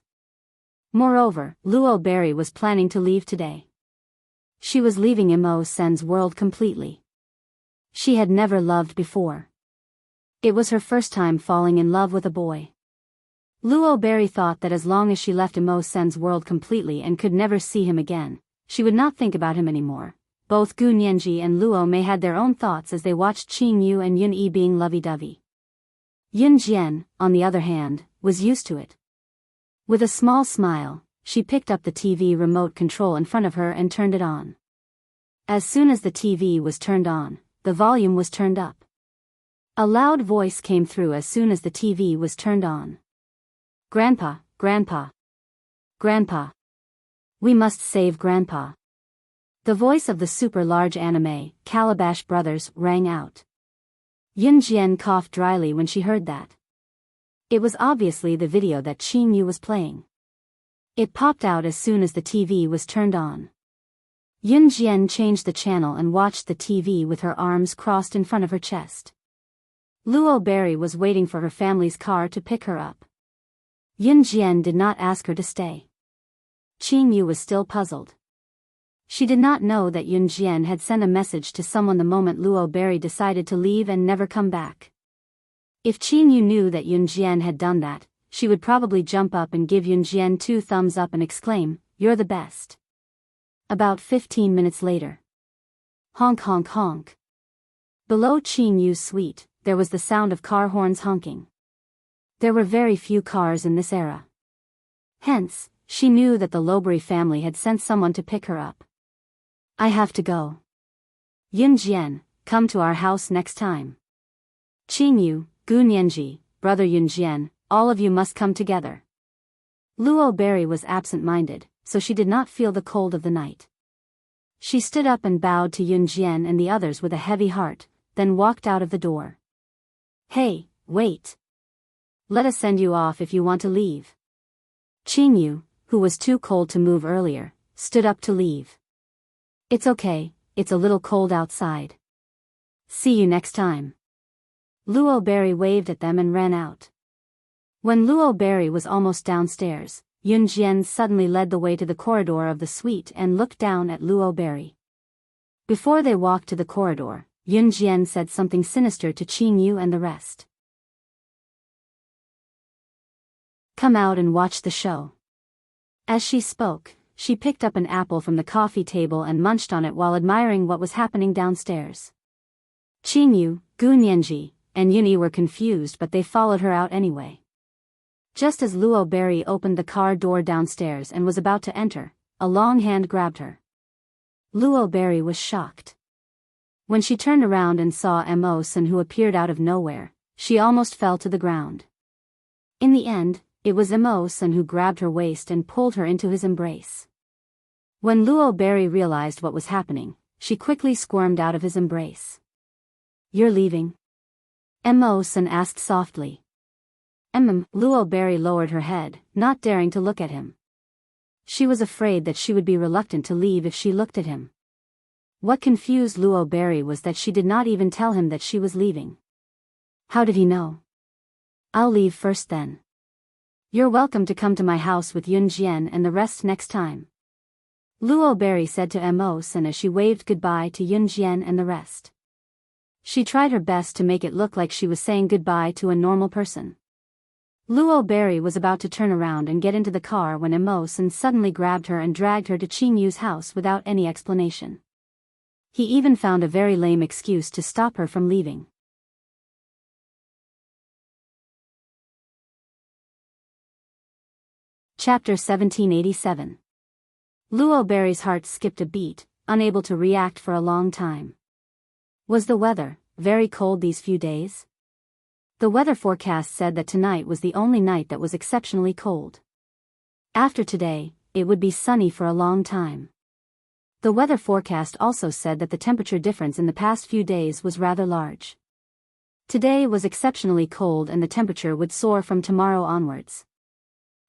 Moreover, Luo Berry was planning to leave today. She was leaving Mo Sin's world completely. She had never loved before. It was her first time falling in love with a boy. Luo Berry thought that as long as she left Mo Sin's world completely and could never see him again, she would not think about him anymore. Both Gu Nianji and Luo Mei had their own thoughts as they watched Jianghu and Yun Yi being lovey-dovey. Yun Jian, on the other hand, was used to it. With a small smile, she picked up the TV remote control in front of her and turned it on. As soon as the TV was turned on, the volume was turned up. A loud voice came through as soon as the TV was turned on. "Grandpa, Grandpa. Grandpa. We must save Grandpa." The voice of the super-large anime, Calabash Brothers, rang out. Yun Jian coughed dryly when she heard that. It was obviously the video that Jianghu was playing. It popped out as soon as the TV was turned on. Yun Jian changed the channel and watched the TV with her arms crossed in front of her chest. Luo Berry was waiting for her family's car to pick her up. Yun Jian did not ask her to stay. Qing Yu was still puzzled. She did not know that Yun Jian had sent a message to someone the moment Luo Berry decided to leave and never come back. If Qing Yu knew that Yun Jian had done that, she would probably jump up and give Yun Jian 2 thumbs up and exclaim, "You're the best." About 15 minutes later. Honk honk honk. Below Qing Yu's suite, there was the sound of car horns honking. There were very few cars in this era. Hence, she knew that the Lowbury family had sent someone to pick her up. "I have to go. Yun Jian, come to our house next time. Qing Yu, Gu Nianji, brother Yun Jian, all of you must come together." Luo Berry was absent-minded, so she did not feel the cold of the night. She stood up and bowed to Yun Jian and the others with a heavy heart, then walked out of the door. "Hey, wait. Let us send you off if you want to leave." Qing Yu, who was too cold to move earlier, stood up to leave. "It's okay, it's a little cold outside. See you next time." Luo Berry waved at them and ran out. When Luo Berry was almost downstairs, Yun Jian suddenly led the way to the corridor of the suite and looked down at Luo Berry. Before they walked to the corridor, Yun Jian said something sinister to Qing Yu and the rest. "Come out and watch the show." As she spoke, she picked up an apple from the coffee table and munched on it while admiring what was happening downstairs. Qing Yu, Gu Nianji, and Yuni were confused, but they followed her out anyway. Just as Luo Berry opened the car door downstairs and was about to enter, a long hand grabbed her. Luo Berry was shocked. When she turned around and saw Mo Sun, who appeared out of nowhere, she almost fell to the ground. In the end, it was Mo Sun who grabbed her waist and pulled her into his embrace. When Luo Berry realized what was happening, she quickly squirmed out of his embrace. "You're leaving?" Mo Sun asked softly. Luo Berry lowered her head, not daring to look at him. She was afraid that she would be reluctant to leave if she looked at him. What confused Luo Berry was that she did not even tell him that she was leaving. How did he know? "I'll leave first then. You're welcome to come to my house with Yun Jian and the rest next time," Luo Berry said to Mo Sun as she waved goodbye to Yun Jian and the rest. She tried her best to make it look like she was saying goodbye to a normal person. Luo Berry was about to turn around and get into the car when Mo Sun suddenly grabbed her and dragged her to Qing Yu's house without any explanation. He even found a very lame excuse to stop her from leaving. Chapter 1787. Luo Berry's heart skipped a beat, unable to react for a long time. Was the weather very cold these few days? The weather forecast said that tonight was the only night that was exceptionally cold. After today, it would be sunny for a long time. The weather forecast also said that the temperature difference in the past few days was rather large. Today was exceptionally cold and the temperature would soar from tomorrow onwards.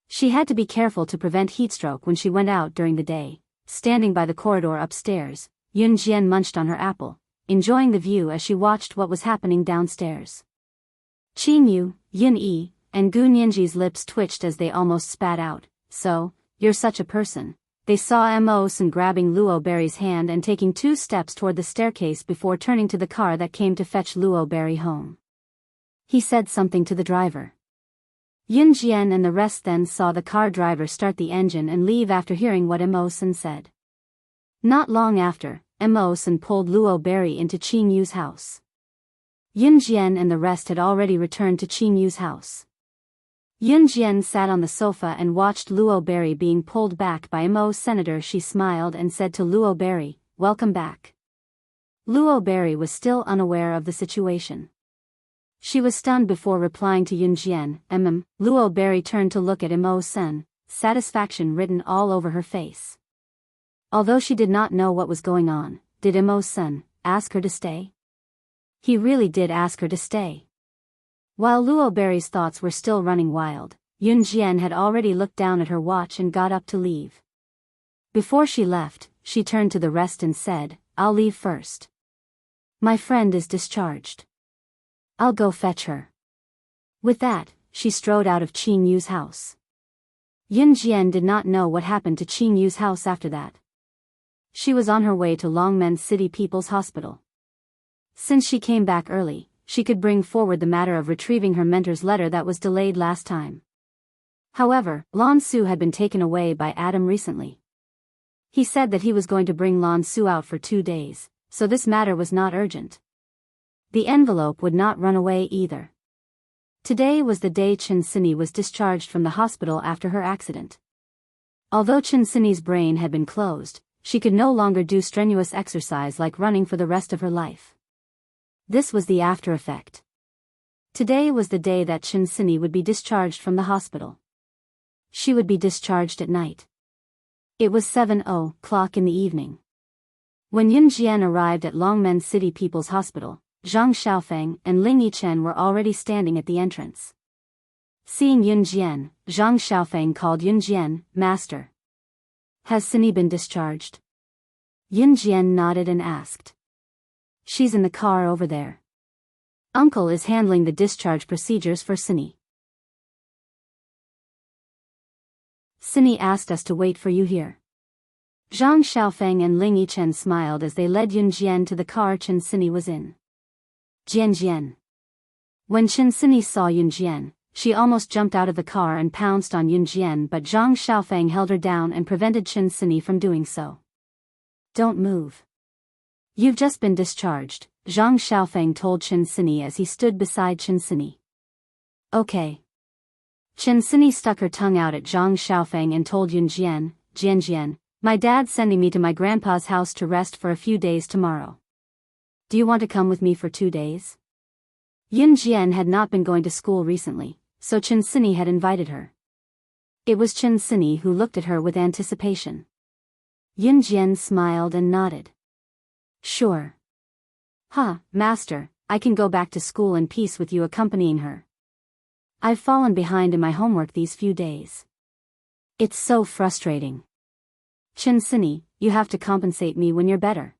She had to be careful to prevent heatstroke when she went out during the day. Standing by the corridor upstairs, Yun Jian munched on her apple, enjoying the view as she watched what was happening downstairs. Qing Yu, Yin Yi, and Gu Nianji's lips twitched as they almost spat out. "So, you're such a person." They saw Mo Sun grabbing Luo Berry's hand and taking 2 steps toward the staircase before turning to the car that came to fetch Luo Berry home. He said something to the driver. Yun Jian and the rest then saw the car driver start the engine and leave after hearing what Mo Sun said. Not long after, Mo Sun pulled Luo Berry into Qing Yu's house. Yun Jian and the rest had already returned to Qing Yu's house. Yun Jian sat on the sofa and watched Luo Berry being pulled back by Mo Senator. She smiled and said to Luo Berry, "Welcome back." Luo Berry was still unaware of the situation. She was stunned before replying to Yun Jian. Luo Berry turned to look at Mo Sen, satisfaction written all over her face. Although she did not know what was going on, did Mo Sen ask her to stay? He really did ask her to stay. While Luo Berry's thoughts were still running wild, Yun Jian had already looked down at her watch and got up to leave. Before she left, she turned to the rest and said, "I'll leave first. My friend is discharged. I'll go fetch her." With that, she strode out of Qin Yu's house. Yun Jian did not know what happened to Qin Yu's house after that. She was on her way to Longmen City People's Hospital. Since she came back early, she could bring forward the matter of retrieving her mentor's letter that was delayed last time. However, Lan Su had been taken away by Adam recently. He said that he was going to bring Lan Su out for 2 days, so this matter was not urgent. The envelope would not run away either. Today was the day Chen Sini was discharged from the hospital after her accident. Although Chen Sini's brain had been closed, she could no longer do strenuous exercise like running for the rest of her life. This was the after effect. Today was the day that Chen Sini would be discharged from the hospital. She would be discharged at night. It was 7:00 in the evening. When Yun Jian arrived at Longmen City People's Hospital, Zhang Xiaofeng and Ling Yichen were already standing at the entrance. Seeing Yun Jian, Zhang Xiaofeng called Yun Jian, "Master. Has Sini been discharged?" Yun Jian nodded and asked. "She's in the car over there. Uncle is handling the discharge procedures for Sini. Sini asked us to wait for you here." Zhang Xiaofeng and Ling Yichen smiled as they led Yun Jian to the car Chen Sini was in. Jian. When Chen Sini saw Yun Jian, she almost jumped out of the car and pounced on Yun Jian, but Zhang Xiaofeng held her down and prevented Chen Sini from doing so. "Don't move. You've just been discharged," Zhang Xiaofeng told Chen Sini as he stood beside Chen Sini. "Okay." Chen Sini stuck her tongue out at Zhang Xiaofeng and told Yun Jian, Jian, "My dad's sending me to my grandpa's house to rest for a few days tomorrow. Do you want to come with me for 2 days?" Yun Jian had not been going to school recently, so Chen Sini had invited her. It was Chen Sini who looked at her with anticipation. Yun Jian smiled and nodded. "Sure. Master, I can go back to school in peace with you accompanying her. I've fallen behind in my homework these few days. It's so frustrating. Chen Sini, you have to compensate me when you're better."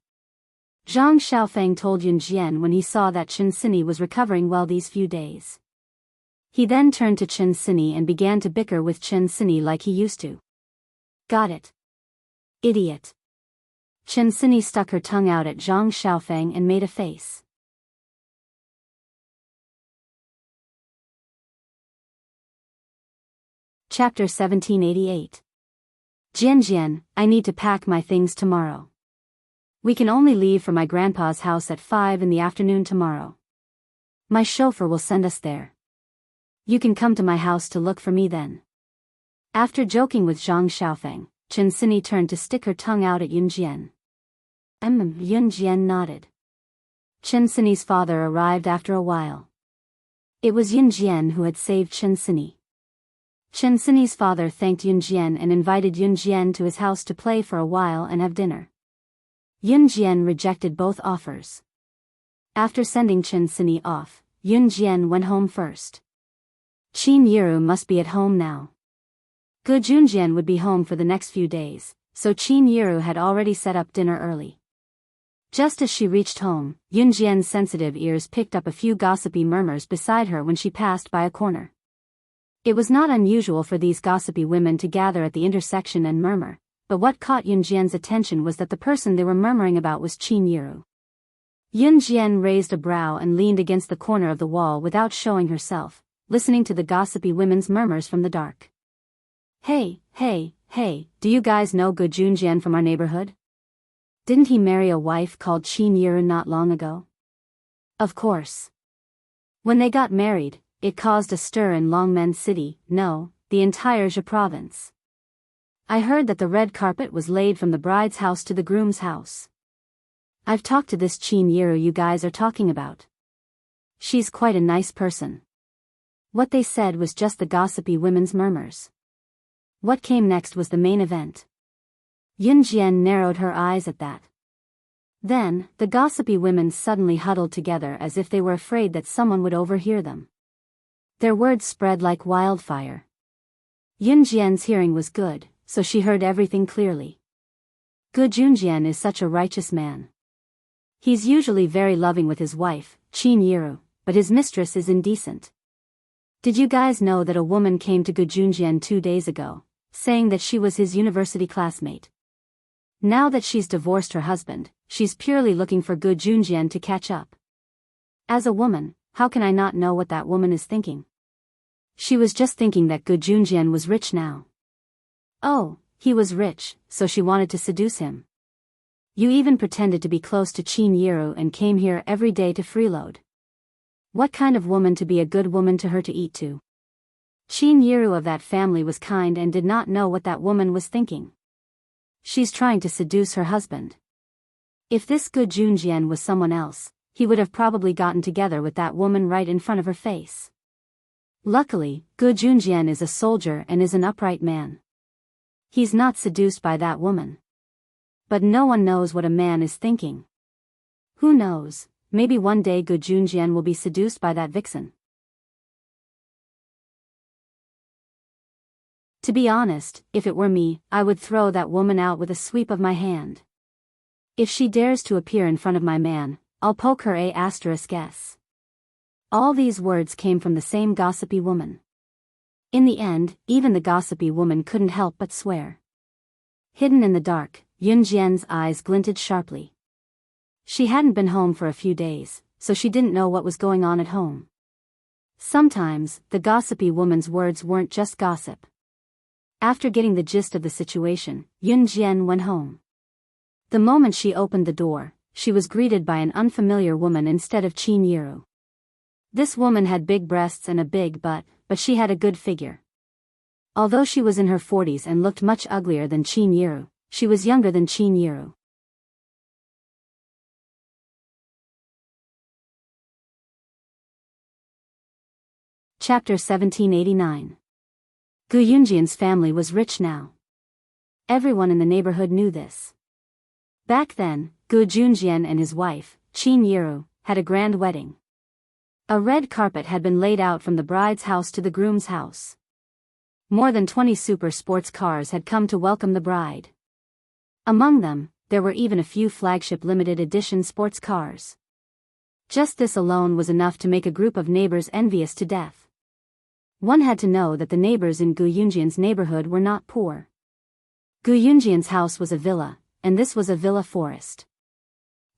Zhang Xiaofeng told Yun Jian when he saw that Chen Sini was recovering well these few days. He then turned to Chen Sini and began to bicker with Chen Sini like he used to. "Got it. Idiot." Chen Sini stuck her tongue out at Zhang Xiaofeng and made a face. Chapter 1788. Jian, I need to pack my things tomorrow. We can only leave for my grandpa's house at 5 in the afternoon tomorrow. My chauffeur will send us there. You can come to my house to look for me then. After joking with Zhang Xiaofeng, Chen Sini turned to stick her tongue out at Yun Jian. Yun Jian nodded. Chen Sini's father arrived after a while. It was Yun Jian who had saved Chen Sini. Chen Sini's father thanked Yun Jian and invited Yun Jian to his house to play for a while and have dinner. Yun Jian rejected both offers. After sending Chen Sini off, Yun Jian went home first. Qin Yiru must be at home now. Gu Junjian would be home for the next few days, so Qin Yiru had already set up dinner early. Just as she reached home, Yun Jian's sensitive ears picked up a few gossipy murmurs beside her when she passed by a corner. It was not unusual for these gossipy women to gather at the intersection and murmur, but what caught Yun Jian's attention was that the person they were murmuring about was Qin Yiru. Yun Jian raised a brow and leaned against the corner of the wall without showing herself, listening to the gossipy women's murmurs from the dark. Hey, do you guys know Gu Junjian from our neighborhood? Didn't he marry a wife called Qin Yiru not long ago? Of course. When they got married, it caused a stir in Longmen City, no, the entire Zhe province. I heard that the red carpet was laid from the bride's house to the groom's house. I've talked to this Qin Yiru you guys are talking about. She's quite a nice person. What they said was just the gossipy women's murmurs. What came next was the main event. Yun Jian narrowed her eyes at that. Then, the gossipy women suddenly huddled together as if they were afraid that someone would overhear them. Their words spread like wildfire. Yun Jian's hearing was good, so she heard everything clearly. Gu Junjian is such a righteous man. He's usually very loving with his wife, Qin Yiru, but his mistress is indecent. Did you guys know that a woman came to Gu Junjian 2 days ago, saying that she was his university classmate? Now that she's divorced her husband, she's purely looking for Gu Junjian to catch up. As a woman, how can I not know what that woman is thinking? She was just thinking that Gu Junjian was rich now. Oh, he was rich, so she wanted to seduce him. You even pretended to be close to Qin Yiru and came here every day to freeload. What kind of woman to be a good woman to her to eat to? Qin Yiru of that family was kind and did not know what that woman was thinking. She's trying to seduce her husband. If this Gu Junjian was someone else, he would have probably gotten together with that woman right in front of her face. Luckily, Gu Junjian is a soldier and is an upright man. He's not seduced by that woman. But no one knows what a man is thinking. Who knows, maybe one day Gu Junjian will be seduced by that vixen. To be honest, if it were me, I would throw that woman out with a sweep of my hand. If she dares to appear in front of my man, I'll poke her *s. All these words came from the same gossipy woman. In the end, even the gossipy woman couldn't help but swear. Hidden in the dark, Yun Jian's eyes glinted sharply. She hadn't been home for a few days, so she didn't know what was going on at home. Sometimes, the gossipy woman's words weren't just gossip. After getting the gist of the situation, Yun Jian went home. The moment she opened the door, she was greeted by an unfamiliar woman instead of Qin Yiru. This woman had big breasts and a big butt, but she had a good figure. Although she was in her 40s and looked much uglier than Qin Yiru, she was younger than Qin Yiru. Chapter 1789. Gu Yunjian's family was rich now. Everyone in the neighborhood knew this. Back then, Gu Junjian and his wife, Qin Yiru, had a grand wedding. A red carpet had been laid out from the bride's house to the groom's house. More than 20 super sports cars had come to welcome the bride. Among them, there were even a few flagship limited edition sports cars. Just this alone was enough to make a group of neighbors envious to death. One had to know that the neighbors in Gu Yunjian's neighborhood were not poor. Gu Yunjian's house was a villa, and this was a villa forest.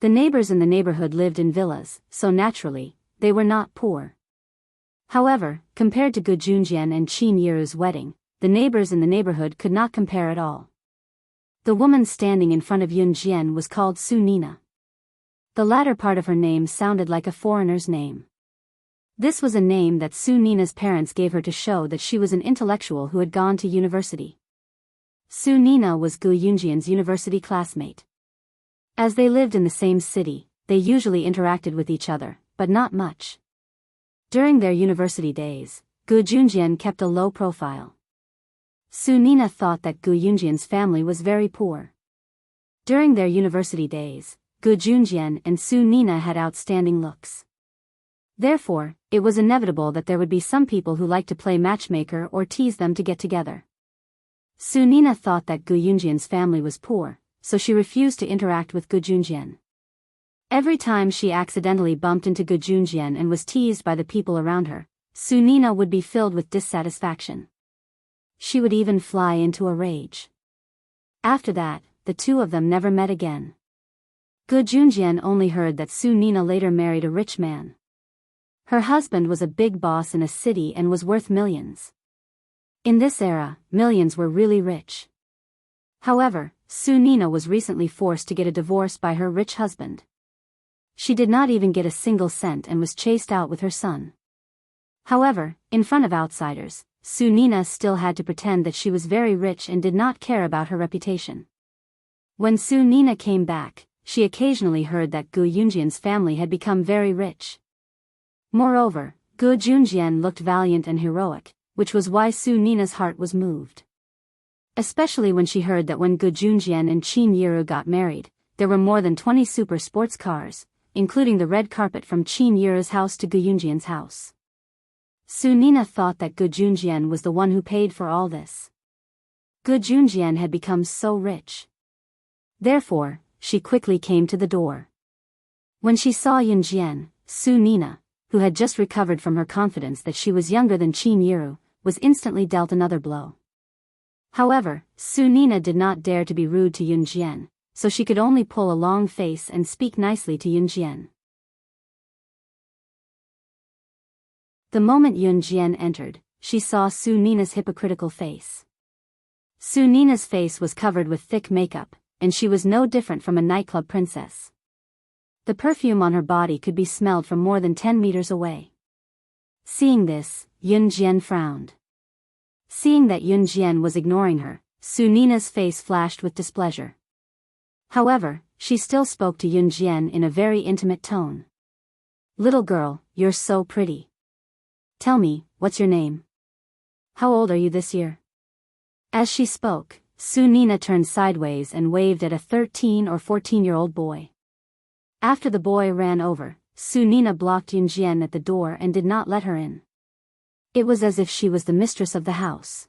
The neighbors in the neighborhood lived in villas, so naturally, they were not poor. However, compared to Gu Junjian and Qin Yiru's wedding, the neighbors in the neighborhood could not compare at all. The woman standing in front of Yun Jian was called Su Nina. The latter part of her name sounded like a foreigner's name. This was a name that Su Nina's parents gave her to show that she was an intellectual who had gone to university. Su Nina was Gu Yunjian's university classmate. As they lived in the same city, they usually interacted with each other, but not much. During their university days, Gu Junjian kept a low profile. Su Nina thought that Gu Yunjian's family was very poor. During their university days, Gu Junjian and Su Nina had outstanding looks. Therefore, it was inevitable that there would be some people who liked to play matchmaker or tease them to get together. Su Nina thought that Gu Yunjian's family was poor, so she refused to interact with Gu Junjian. Every time she accidentally bumped into Gu Junjian and was teased by the people around her, Su Nina would be filled with dissatisfaction. She would even fly into a rage. After that, the two of them never met again. Gu Junjian only heard that Su Nina later married a rich man. Her husband was a big boss in a city and was worth millions. In this era, millions were really rich. However, Su Nina was recently forced to get a divorce by her rich husband. She did not even get a single cent and was chased out with her son. However, in front of outsiders, Su Nina still had to pretend that she was very rich and did not care about her reputation. When Su Nina came back, she occasionally heard that Gu Yunjian's family had become very rich. Moreover, Gu Junjian looked valiant and heroic, which was why Su Nina's heart was moved. Especially when she heard that when Gu Junjian and Qin Yiru got married, there were more than 20 super sports cars, including the red carpet from Qin Yiru's house to Gu Yunjian's house. Su Nina thought that Gu Junjian was the one who paid for all this. Gu Junjian had become so rich. Therefore, she quickly came to the door. When she saw Yun Jian, Su Nina, who had just recovered from her confidence that she was younger than Qin Yiru, was instantly dealt another blow. However, Su Nina did not dare to be rude to Yun Jian, so she could only pull a long face and speak nicely to Yun Jian. The moment Yun Jian entered, she saw Su Nina's hypocritical face. Su Nina's face was covered with thick makeup, and she was no different from a nightclub princess. The perfume on her body could be smelled from more than 10 meters away. Seeing this, Yun Jian frowned. Seeing that Yun Jian was ignoring her, Su Nina's face flashed with displeasure. However, she still spoke to Yun Jian in a very intimate tone. "Little girl, you're so pretty. Tell me, what's your name? How old are you this year?" As she spoke, Su Nina turned sideways and waved at a 13 or 14-year-old boy. After the boy ran over, Su Nina blocked Yun Jian at the door and did not let her in. It was as if she was the mistress of the house.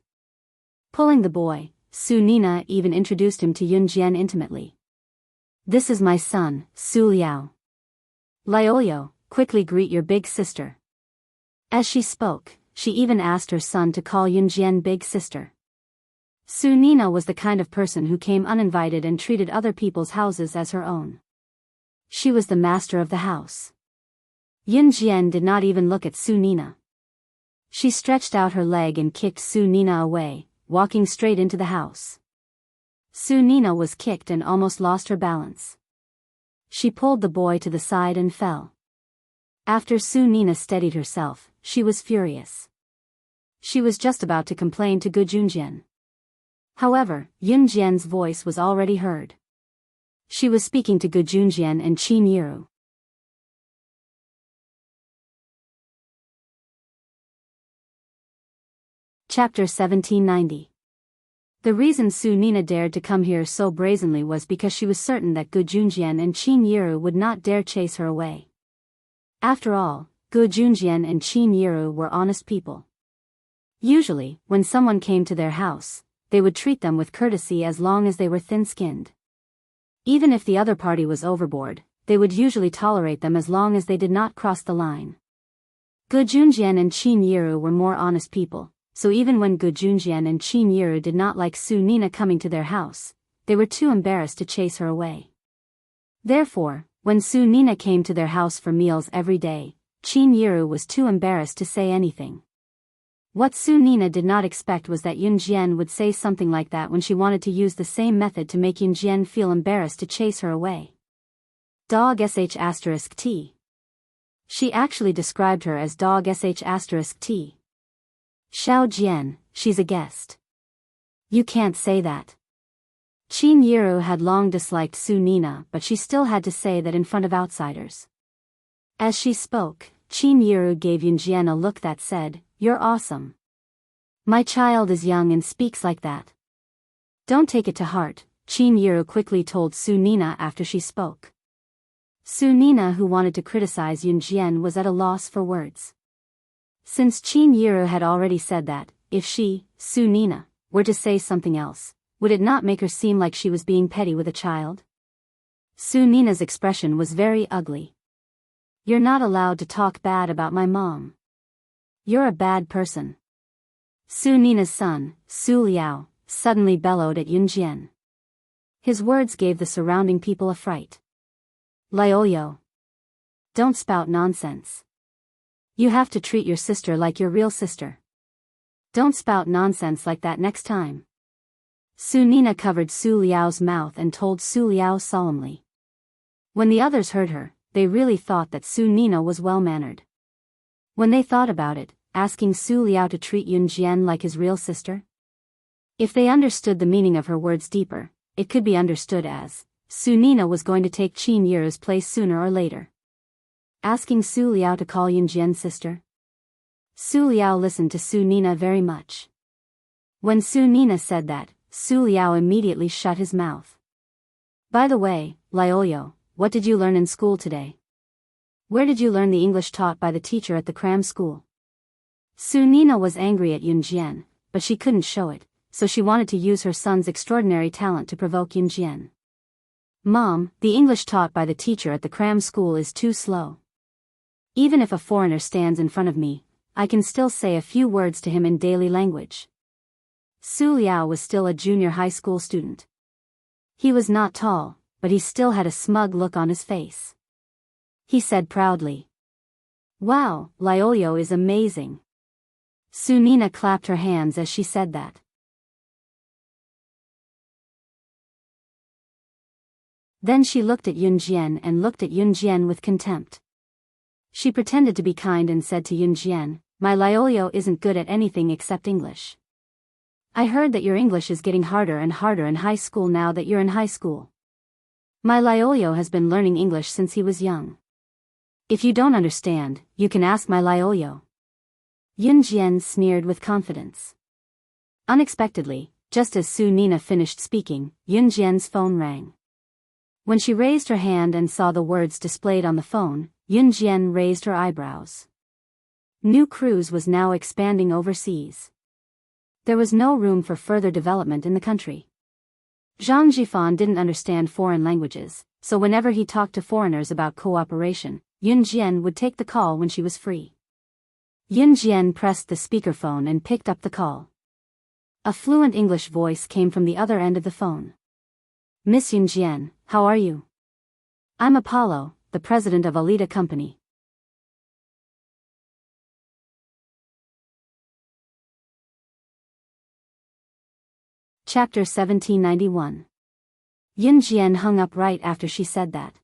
Pulling the boy, Su Nina even introduced him to Yun Jian intimately. "This is my son, Su Liao. Liao, quickly greet your big sister." As she spoke, she even asked her son to call Yun Jian big sister. Su Nina was the kind of person who came uninvited and treated other people's houses as her own. She was the master of the house. Yun Jian did not even look at Su Nina. She stretched out her leg and kicked Su Nina away, walking straight into the house. Su Nina was kicked and almost lost her balance. She pulled the boy to the side and fell. After Su Nina steadied herself, she was furious. She was just about to complain to Gu Junjian. However, Yun Jian's voice was already heard. She was speaking to Gu Junjian and Qin Yiru. Chapter 1790. The reason Su Nina dared to come here so brazenly was because she was certain that Gu Junjian and Qin Yiru would not dare chase her away. After all, Gu Junjian and Qin Yiru were honest people. Usually, when someone came to their house, they would treat them with courtesy as long as they were thin-skinned. Even if the other party was overboard, they would usually tolerate them as long as they did not cross the line. Gu Junjian and Qin Yiru were more honest people, so even when Gu Junjian and Qin Yiru did not like Su Nina coming to their house, they were too embarrassed to chase her away. Therefore, when Su Nina came to their house for meals every day, Qin Yiru was too embarrassed to say anything. What Su Nina did not expect was that Yun Jian would say something like that when she wanted to use the same method to make Yun Jian feel embarrassed to chase her away. Dog sh*t. She actually described her as dog sh*t. "Xiao Jian, she's a guest." "You can't say that." Qin Yiru had long disliked Su Nina, but she still had to say that in front of outsiders. As she spoke, Qin Yiru gave Yun Jian a look that said, "You're awesome. My child is young and speaks like that." "Don't take it to heart," Qin Yiru quickly told Su Nina after she spoke. Su Nina, who wanted to criticize Yun Jian, was at a loss for words. Since Qin Yiru had already said that, if she, Su Nina, were to say something else, would it not make her seem like she was being petty with a child? Su Nina's expression was very ugly. "You're not allowed to talk bad about my mom. You're a bad person." Su Nina's son, Su Liao, suddenly bellowed at Yun Jian. His words gave the surrounding people a fright. "Liao, don't spout nonsense. You have to treat your sister like your real sister. Don't spout nonsense like that next time." Su Nina covered Su Liao's mouth and told Su Liao solemnly. When the others heard her, they really thought that Su Nina was well-mannered. When they thought about it, asking Su Liao to treat Yun Jian like his real sister? If they understood the meaning of her words deeper, it could be understood as, Su Nina was going to take Qin Yiru's place sooner or later. Asking Su Liao to call Yun Jian's sister? Su Liao listened to Su Nina very much. When Su Nina said that, Su Liao immediately shut his mouth. "By the way, Liao, what did you learn in school today? Where did you learn the English taught by the teacher at the cram school?" Su Nina was angry at Yun Jian, but she couldn't show it, so she wanted to use her son's extraordinary talent to provoke Yun Jian. "Mom, the English taught by the teacher at the cram school is too slow." Even if a foreigner stands in front of me, I can still say a few words to him in daily language. Su Liao was still a junior high school student. He was not tall, but he still had a smug look on his face. He said proudly, "Wow, Liolio is amazing." Su Nina clapped her hands as she said that. Then she looked at Yunjian and looked at Yunjian with contempt. She pretended to be kind and said to Yunjian, "My Liolio isn't good at anything except English. I heard that your English is getting harder and harder in high school now that you're in high school. My Liolio has been learning English since he was young. If you don't understand, you can ask my Liolio." Yunjian sneered with confidence. Unexpectedly, just as Su Nina finished speaking, Yunjian's phone rang. When she raised her hand and saw the words displayed on the phone, Yunjian raised her eyebrows. New cruise was now expanding overseas. There was no room for further development in the country. Zhang Jifan didn't understand foreign languages, so whenever he talked to foreigners about cooperation, Yunjian would take the call when she was free. Yunjian pressed the speakerphone and picked up the call. A fluent English voice came from the other end of the phone. "Miss Yunjian, how are you? I'm Apollo, the president of Alita Company." Chapter 1791. Yunjian hung up right after she said that.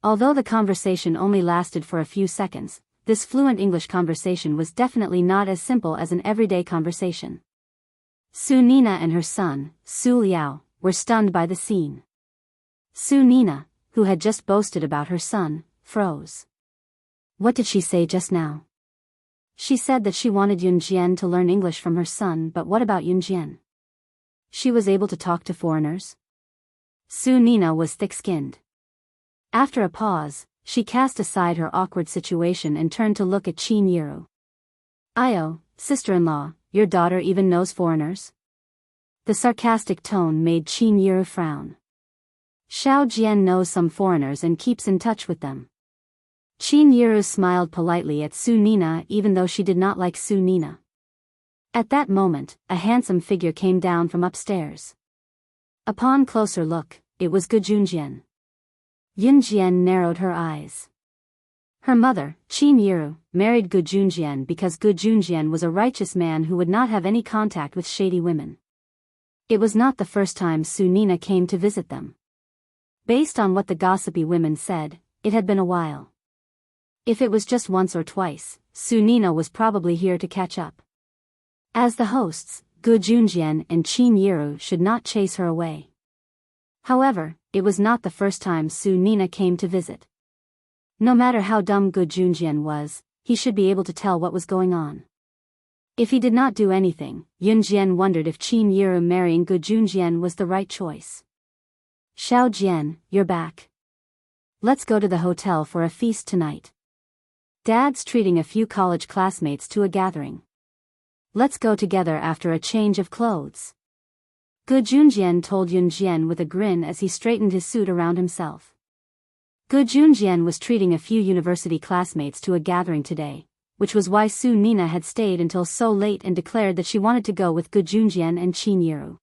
Although the conversation only lasted for a few seconds, this fluent English conversation was definitely not as simple as an everyday conversation. Su Nina and her son, Su Liao, were stunned by the scene. Su Nina, who had just boasted about her son, froze. What did she say just now? She said that she wanted Yunjian to learn English from her son, but what about Yunjian? She was able to talk to foreigners? Su Nina was thick-skinned. After a pause, she cast aside her awkward situation and turned to look at Qin Yiru. "Io, sister-in-law, your daughter even knows foreigners?" The sarcastic tone made Qin Yiru frown. "Xiao Jian knows some foreigners and keeps in touch with them." Qin Yiru smiled politely at Su Nina even though she did not like Su Nina. At that moment, a handsome figure came down from upstairs. Upon closer look, it was Gu Junjian. Yunjian narrowed her eyes. Her mother, Qin Yiru, married Gu Junjian because Gu Junjian was a righteous man who would not have any contact with shady women. It was not the first time Su Nina came to visit them. Based on what the gossipy women said, it had been a while. If it was just once or twice, Su Nina was probably here to catch up. As the hosts, Gu Junjian and Qin Yiru should not chase her away. However, it was not the first time Su Nina came to visit. No matter how dumb Gu Junjian was, he should be able to tell what was going on. If he did not do anything, Yunjian wondered if Qin Yiru marrying Gu Junjian was the right choice. "Xiao Jian, you're back. Let's go to the hotel for a feast tonight. Dad's treating a few college classmates to a gathering. Let's go together after a change of clothes." Gu Junjian told Yunjian with a grin as he straightened his suit around himself. Gu Junjian was treating a few university classmates to a gathering today, which was why Su Nina had stayed until so late and declared that she wanted to go with Gu Junjian and Qin Yiru.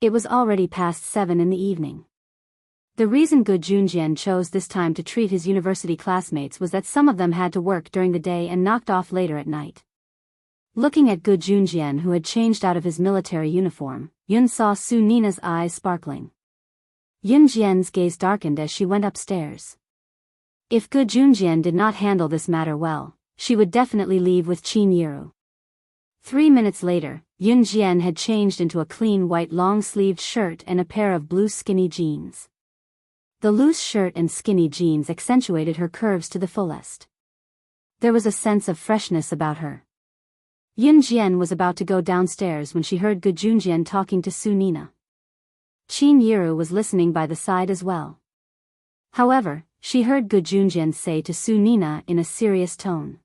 It was already past 7 in the evening. The reason Gu Junjian chose this time to treat his university classmates was that some of them had to work during the day and knocked off later at night. Looking at Gu Junjian, who had changed out of his military uniform, Yun saw Su Nina's eyes sparkling. Yunjian's gaze darkened as she went upstairs. If Gu Junjian did not handle this matter well, she would definitely leave with Qin Yiru. 3 minutes later, Yunjian had changed into a clean white long-sleeved shirt and a pair of blue skinny jeans. The loose shirt and skinny jeans accentuated her curves to the fullest. There was a sense of freshness about her. Yunjian was about to go downstairs when she heard Gu Junjian talking to Su Nina. Qin Yiru was listening by the side as well. However, she heard Gu Junjian say to Su Nina in a serious tone.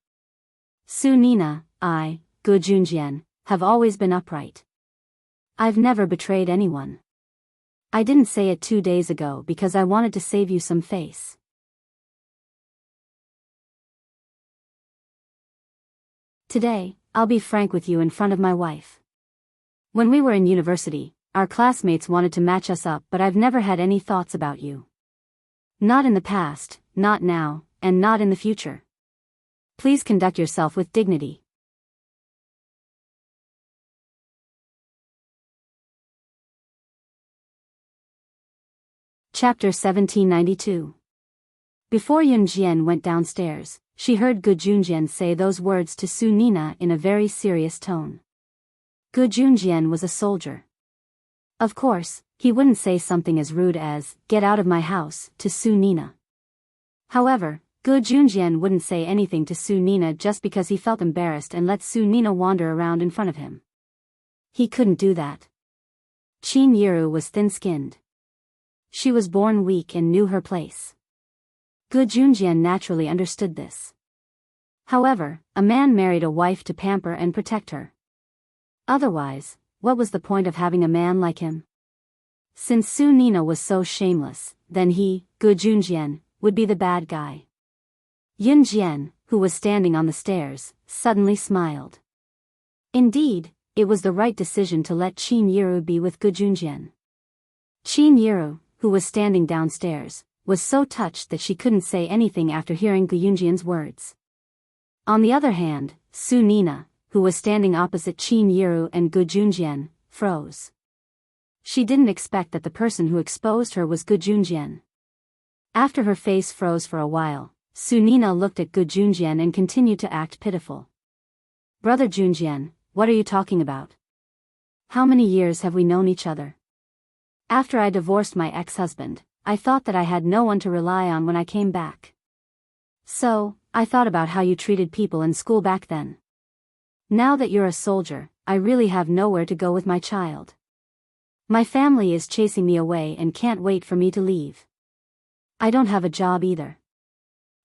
"Su Nina, I, Gu Junjian, have always been upright. I've never betrayed anyone. I didn't say it 2 days ago because I wanted to save you some face. Today, I'll be frank with you in front of my wife. When we were in university, our classmates wanted to match us up, but I've never had any thoughts about you. Not in the past, not now, and not in the future. Please conduct yourself with dignity. Chapter 1792. Before Yun Jian went downstairs, she heard Gu Junjian say those words to Su Nina in a very serious tone. Gu Junjian was a soldier. Of course, he wouldn't say something as rude as, "Get out of my house," to Su Nina. However, Gu Junjian wouldn't say anything to Su Nina just because he felt embarrassed and let Su Nina wander around in front of him. He couldn't do that. Qin Yiru was thin-skinned. She was born weak and knew her place. Gu Junjian naturally understood this. However, a man married a wife to pamper and protect her. Otherwise, what was the point of having a man like him? Since Su Nina was so shameless, then he, Gu Junjian, would be the bad guy. Yun Jian, who was standing on the stairs, suddenly smiled. Indeed, it was the right decision to let Qin Yiru be with Gu Junjian. Qin Yiru, who was standing downstairs, was so touched that she couldn't say anything after hearing Gu Junjian's words. On the other hand, Su Nina, who was standing opposite Qin Yiru and Gu Junjian, froze. She didn't expect that the person who exposed her was Gu Junjian. After her face froze for a while, Su Nina looked at Gu Junjian and continued to act pitiful. "Brother Junjian, what are you talking about? How many years have we known each other? After I divorced my ex-husband, I thought that I had no one to rely on when I came back. So, I thought about how you treated people in school back then. Now that you're a soldier, I really have nowhere to go with my child. My family is chasing me away and can't wait for me to leave. I don't have a job either.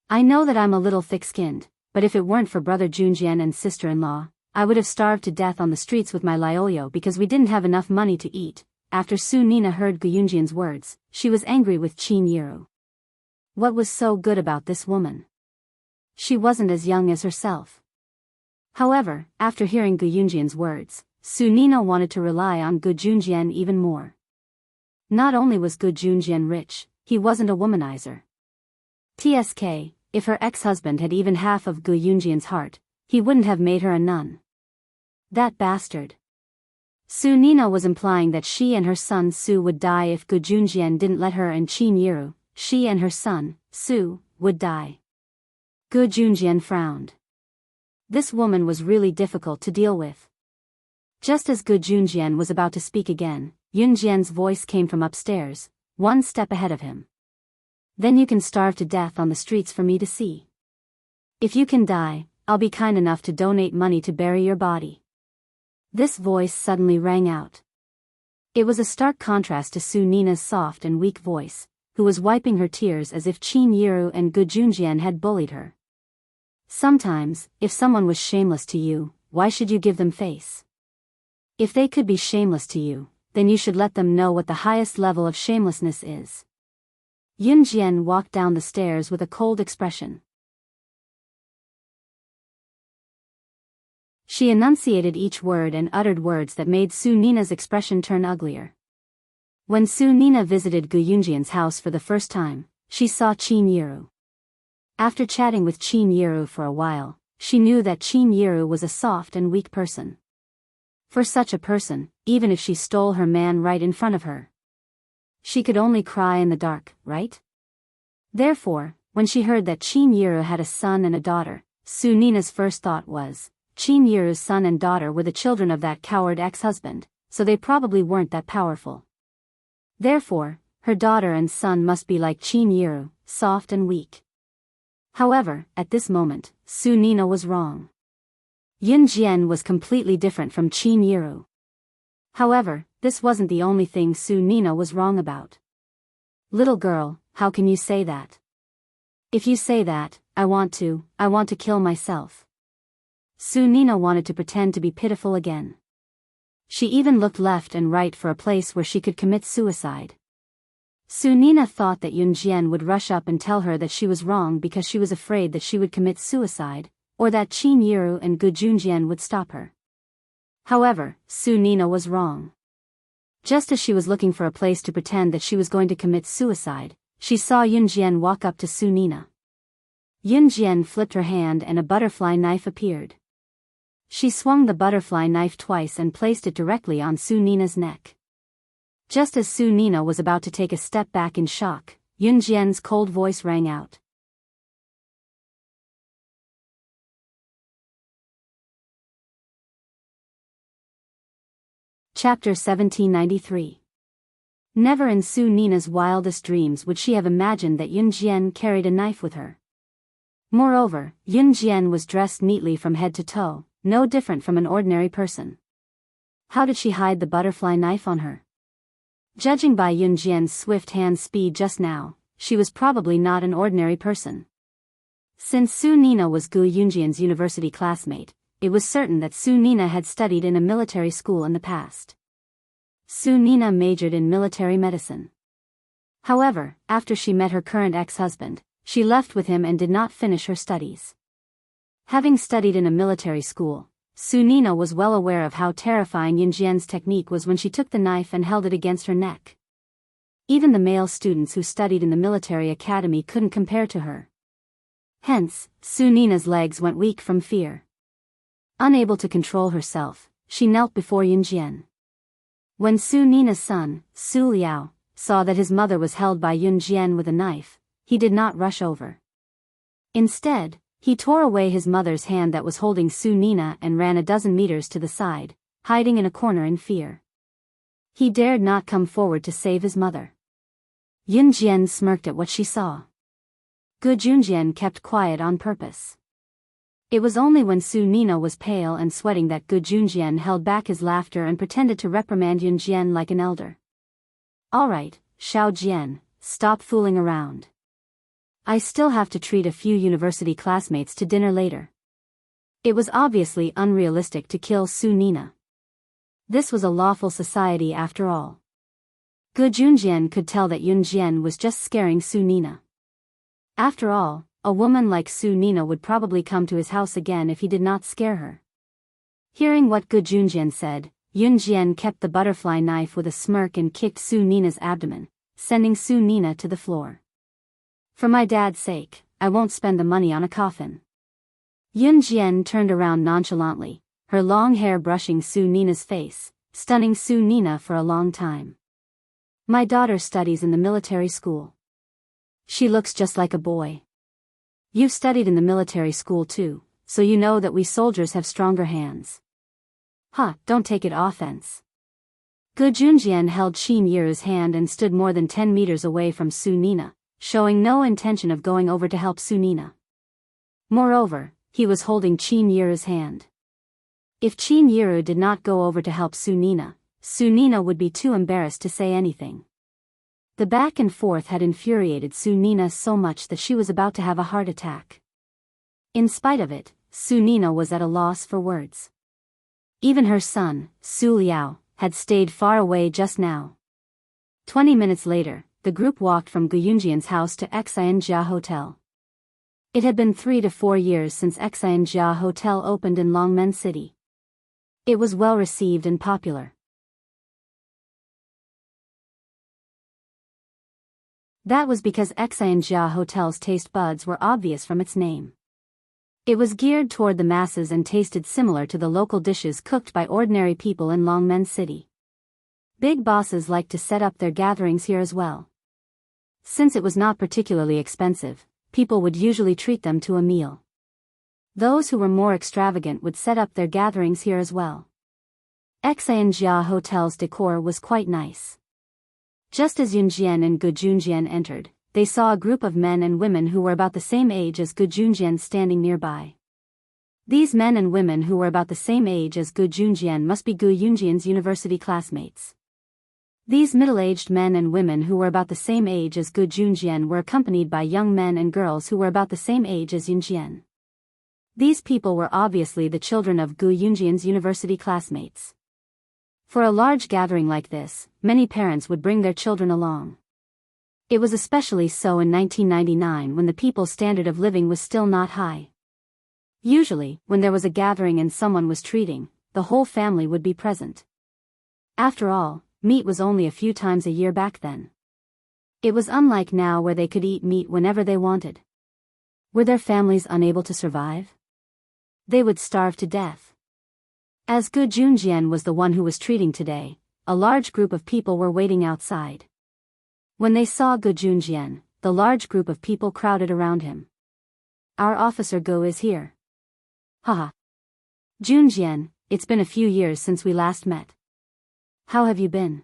I know that I'm a little thick-skinned, but if it weren't for brother Junjian and sister-in-law, I would have starved to death on the streets with my Liolio because we didn't have enough money to eat." After Su Nina heard Gu Junjian's words, she was angry with Qin Yiru. What was so good about this woman? She wasn't as young as herself. However, after hearing Gu Junjian's words, Su Nina wanted to rely on Gu Junjian even more. Not only was Gu Junjian rich, he wasn't a womanizer. TSK, if her ex-husband had even half of Gu Junjian's heart, he wouldn't have made her a nun. That bastard. Su Nina was implying that she and her son Su would die if Gu Junjian didn't let her and Qin Yiru, she and her son, Su, would die. Gu Junjian frowned. This woman was really difficult to deal with. Just as Gu Junjian was about to speak again, Yun Jian's voice came from upstairs, one step ahead of him. "Then you can starve to death on the streets for me to see. If you can die, I'll be kind enough to donate money to bury your body." This voice suddenly rang out. It was a stark contrast to Su Nina's soft and weak voice, who was wiping her tears as if Qin Yiru and Gu Junjian had bullied her. Sometimes, if someone was shameless to you, why should you give them face? If they could be shameless to you, then you should let them know what the highest level of shamelessness is. Yun Jian walked down the stairs with a cold expression. She enunciated each word and uttered words that made Su Nina's expression turn uglier. When Su Nina visited Gu Junjian's house for the first time, she saw Qin Yiru. After chatting with Qin Yiru for a while, she knew that Qin Yiru was a soft and weak person. For such a person, even if she stole her man right in front of her, she could only cry in the dark, right? Therefore, when she heard that Qin Yiru had a son and a daughter, Su Nina's first thought was, Qin Yiru's son and daughter were the children of that coward ex-husband, so they probably weren't that powerful. Therefore, her daughter and son must be like Qin Yiru, soft and weak. However, at this moment, Su Nina was wrong. Yun Jian was completely different from Qin Yiru. However, this wasn't the only thing Su Nina was wrong about. "Little girl, how can you say that? If you say that, I want to kill myself." Su Nina wanted to pretend to be pitiful again. She even looked left and right for a place where she could commit suicide. Su Nina thought that Yun Jian would rush up and tell her that she was wrong because she was afraid that she would commit suicide, or that Qin Yiru and Gu Junjian would stop her. However, Su Nina was wrong. Just as she was looking for a place to pretend that she was going to commit suicide, she saw Yun Jian walk up to Su Nina. Yun Jian flipped her hand and a butterfly knife appeared. She swung the butterfly knife twice and placed it directly on Su Nina's neck. Just as Su Nina was about to take a step back in shock, Yun Jian's cold voice rang out. Chapter 1793. Never in Su Nina's wildest dreams would she have imagined that Yun Jian carried a knife with her. Moreover, Yun Jian was dressed neatly from head to toe, no different from an ordinary person. How did she hide the butterfly knife on her? Judging by Yun Jian's swift hand speed just now, she was probably not an ordinary person. Since Su Nina was Gu Yunjian's university classmate, it was certain that Su Nina had studied in a military school in the past. Su Nina majored in military medicine. However, after she met her current ex-husband, she left with him and did not finish her studies. Having studied in a military school, Su Nina was well aware of how terrifying Yun Jian's technique was when she took the knife and held it against her neck. Even the male students who studied in the military academy couldn't compare to her. Hence, Su Nina's legs went weak from fear. Unable to control herself, she knelt before Yun Jian. When Su Nina's son, Su Liao, saw that his mother was held by Yun Jian with a knife, he did not rush over. Instead, he tore away his mother's hand that was holding Su Nina and ran a dozen meters to the side, hiding in a corner in fear. He dared not come forward to save his mother. Yun Jian smirked at what she saw. Gu Junjian kept quiet on purpose. It was only when Su Nina was pale and sweating that Gu Junjian held back his laughter and pretended to reprimand Yun Jian like an elder. "All right, Xiao Jian, stop fooling around. I still have to treat a few university classmates to dinner later." It was obviously unrealistic to kill Su Nina. This was a lawful society after all. Gu Junjian could tell that Yun Jian was just scaring Su Nina. After all, a woman like Su Nina would probably come to his house again if he did not scare her. Hearing what Gu Junjian said, Yun Jian kept the butterfly knife with a smirk and kicked Su Nina's abdomen, sending Su Nina to the floor. "For my dad's sake, I won't spend the money on a coffin." Yun Jian turned around nonchalantly, her long hair brushing Su Nina's face, stunning Su Nina for a long time. "My daughter studies in the military school. She looks just like a boy. You've studied in the military school too, so you know that we soldiers have stronger hands. Ha, don't take it offense." Gu Junjian held Qin Yiru's hand and stood more than 10 meters away from Su Nina, showing no intention of going over to help Su Nina. Moreover, he was holding Qin Yiru's hand. If Qin Yiru did not go over to help Su Nina would be too embarrassed to say anything. The back and forth had infuriated Su Nina so much that she was about to have a heart attack. In spite of it, Su Nina was at a loss for words. Even her son, Su Liao, had stayed far away just now. 20 minutes later, the group walked from Gu Yunjian's house to Jianghu Hotel. It had been 3 to 4 years since Jianghu Hotel opened in Longmen City. It was well received and popular. That was because Jianghu Hotel's taste buds were obvious from its name. It was geared toward the masses and tasted similar to the local dishes cooked by ordinary people in Longmen City. Big bosses liked to set up their gatherings here as well. Since it was not particularly expensive, people would usually treat them to a meal. Those who were more extravagant would set up their gatherings here as well. Jianghu Hotel's decor was quite nice. Just as Yun Jian and Gu Junjian entered, they saw a group of men and women who were about the same age as Gu Junjian standing nearby. These men and women who were about the same age as Gu Junjian must be Gu Yunjian's university classmates. These middle-aged men and women who were about the same age as Gu Junjian were accompanied by young men and girls who were about the same age as Yun Jian. These people were obviously the children of Gu Yunjian's university classmates. For a large gathering like this, many parents would bring their children along. It was especially so in 1999 when the people's standard of living was still not high. Usually, when there was a gathering and someone was treating, the whole family would be present. After all, meat was only a few times a year back then. It was unlike now where they could eat meat whenever they wanted. Were their families unable to survive? They would starve to death. As Gu Junjian was the one who was treating today, a large group of people were waiting outside. When they saw Gu Junjian, the large group of people crowded around him. Our officer Gu is here. Haha. Junjian, it's been a few years since we last met. How have you been?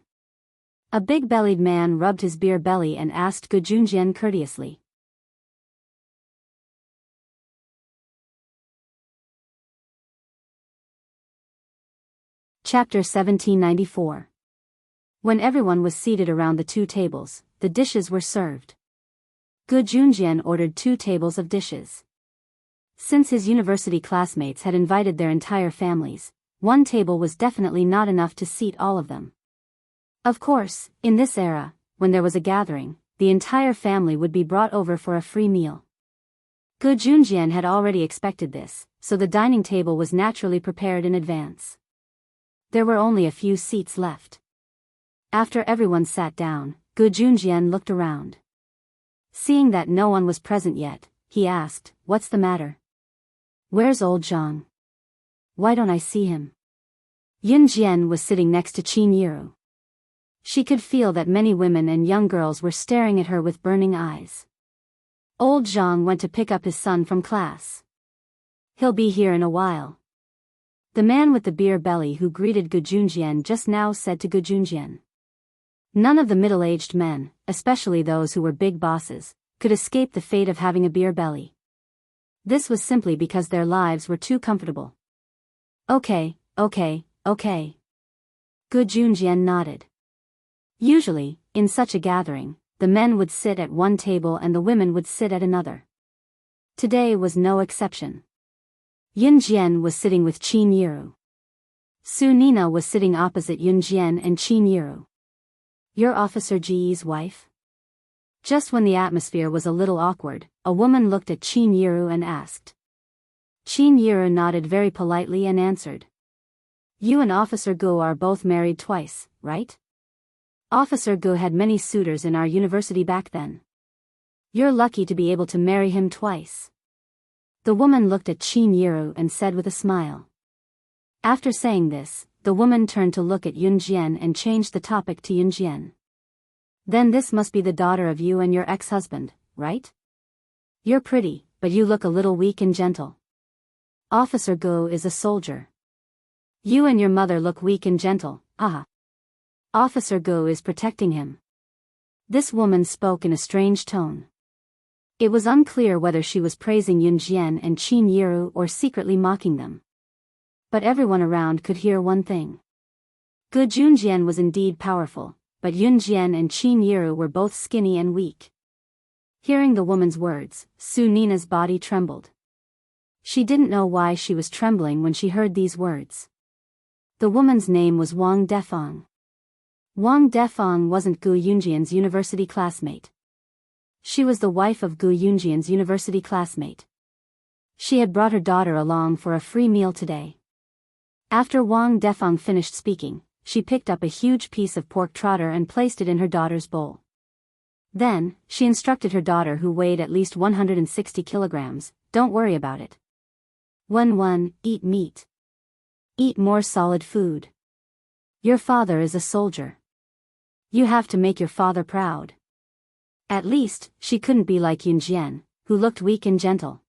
A big-bellied man rubbed his beer belly and asked Gu Junjian courteously. Chapter 1794. When everyone was seated around the two tables, the dishes were served. Gu Junjian ordered 2 tables of dishes. Since his university classmates had invited their entire families, 1 table was definitely not enough to seat all of them. Of course, in this era, when there was a gathering, the entire family would be brought over for a free meal. Gu Junjian had already expected this, so the dining table was naturally prepared in advance. There were only a few seats left. After everyone sat down, Gu Junjian looked around. Seeing that no one was present yet, he asked, "What's the matter? Where's old Zhang? Why don't I see him?" Yun Jian was sitting next to Qin Yiru. She could feel that many women and young girls were staring at her with burning eyes. Old Zhang went to pick up his son from class. He'll be here in a while. The man with the beer belly who greeted Gu Junjian just now said to Gu Junjian. None of the middle-aged men, especially those who were big bosses, could escape the fate of having a beer belly. This was simply because their lives were too comfortable. Okay. Gu Junjian nodded. Usually, in such a gathering, the men would sit at one table and the women would sit at another. Today was no exception. Yun Jian was sitting with Qin Yiru. Su Nina was sitting opposite Yun Jian and Qin Yiru. Your Officer Ji's wife? Just when the atmosphere was a little awkward, a woman looked at Qin Yiru and asked. Qin Yiru nodded very politely and answered. You and Officer Gu are both married twice, right? Officer Gu had many suitors in our university back then. You're lucky to be able to marry him twice. The woman looked at Qin Yiru and said with a smile. After saying this, the woman turned to look at Yun Jian and changed the topic to Yun Jian. Then this must be the daughter of you and your ex-husband, right? You're pretty, but you look a little weak and gentle. Officer Gu is a soldier. You and your mother look weak and gentle, aha. Officer Gu is protecting him. This woman spoke in a strange tone. It was unclear whether she was praising Yun Jian and Qin Yiru or secretly mocking them. But everyone around could hear one thing. Gu Junjian was indeed powerful, but Yun Jian and Qin Yiru were both skinny and weak. Hearing the woman's words, Su Nina's body trembled. She didn't know why she was trembling when she heard these words. The woman's name was Wang Defang. Wang Defang wasn't Gu Yunjian's university classmate. She was the wife of Gu Yunjian's university classmate. She had brought her daughter along for a free meal today. After Wang Defang finished speaking, she picked up a huge piece of pork trotter and placed it in her daughter's bowl. Then, she instructed her daughter, who weighed at least 160 kilograms, don't worry about it. 1. Eat meat. Eat more solid food. Your father is a soldier. You have to make your father proud. At least, she couldn't be like Yun Jian, who looked weak and gentle.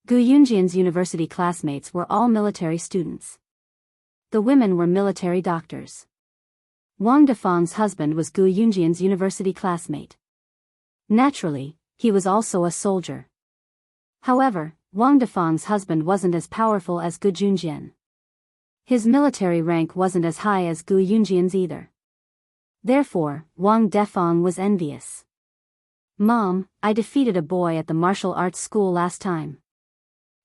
Gu Yunjian's university classmates were all military students. The women were military doctors. Wang Defang's husband was Gu Yunjian's university classmate. Naturally, he was also a soldier. However, Wang Defang's husband wasn't as powerful as Gu Junjian. His military rank wasn't as high as Gu Yunjian's either. Therefore, Wang Defang was envious. Mom, I defeated a boy at the martial arts school last time.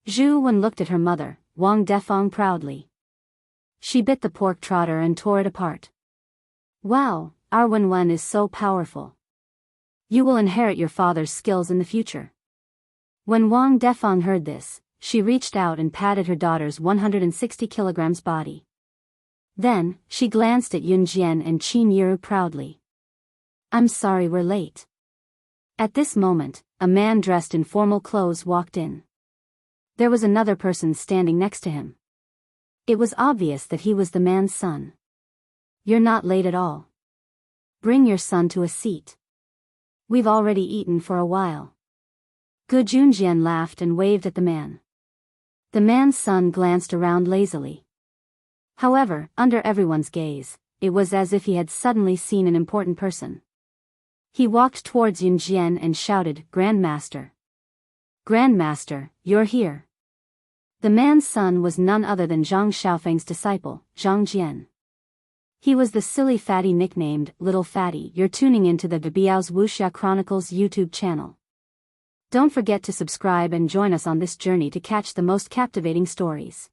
Zhu Wen looked at her mother, Wang Defang, proudly. She bit the pork trotter and tore it apart. Wow, our Wen is so powerful. You will inherit your father's skills in the future. When Wang Defang heard this, she reached out and patted her daughter's 160 kilograms body. Then, she glanced at Yun Jian and Qin Yiru proudly. I'm sorry we're late. At this moment, a man dressed in formal clothes walked in. There was another person standing next to him. It was obvious that he was the man's son. You're not late at all. Bring your son to a seat. We've already eaten for a while. Gu Junjian laughed and waved at the man. The man's son glanced around lazily. However, under everyone's gaze, it was as if he had suddenly seen an important person. He walked towards Yun Jian and shouted, Grandmaster. Grandmaster, you're here. The man's son was none other than Zhang Xiaofeng's disciple, Zhang Jian. He was the silly fatty nicknamed Little Fatty. You're tuning into the Biyao's Wuxia Chronicles YouTube channel. Don't forget to subscribe and join us on this journey to catch the most captivating stories.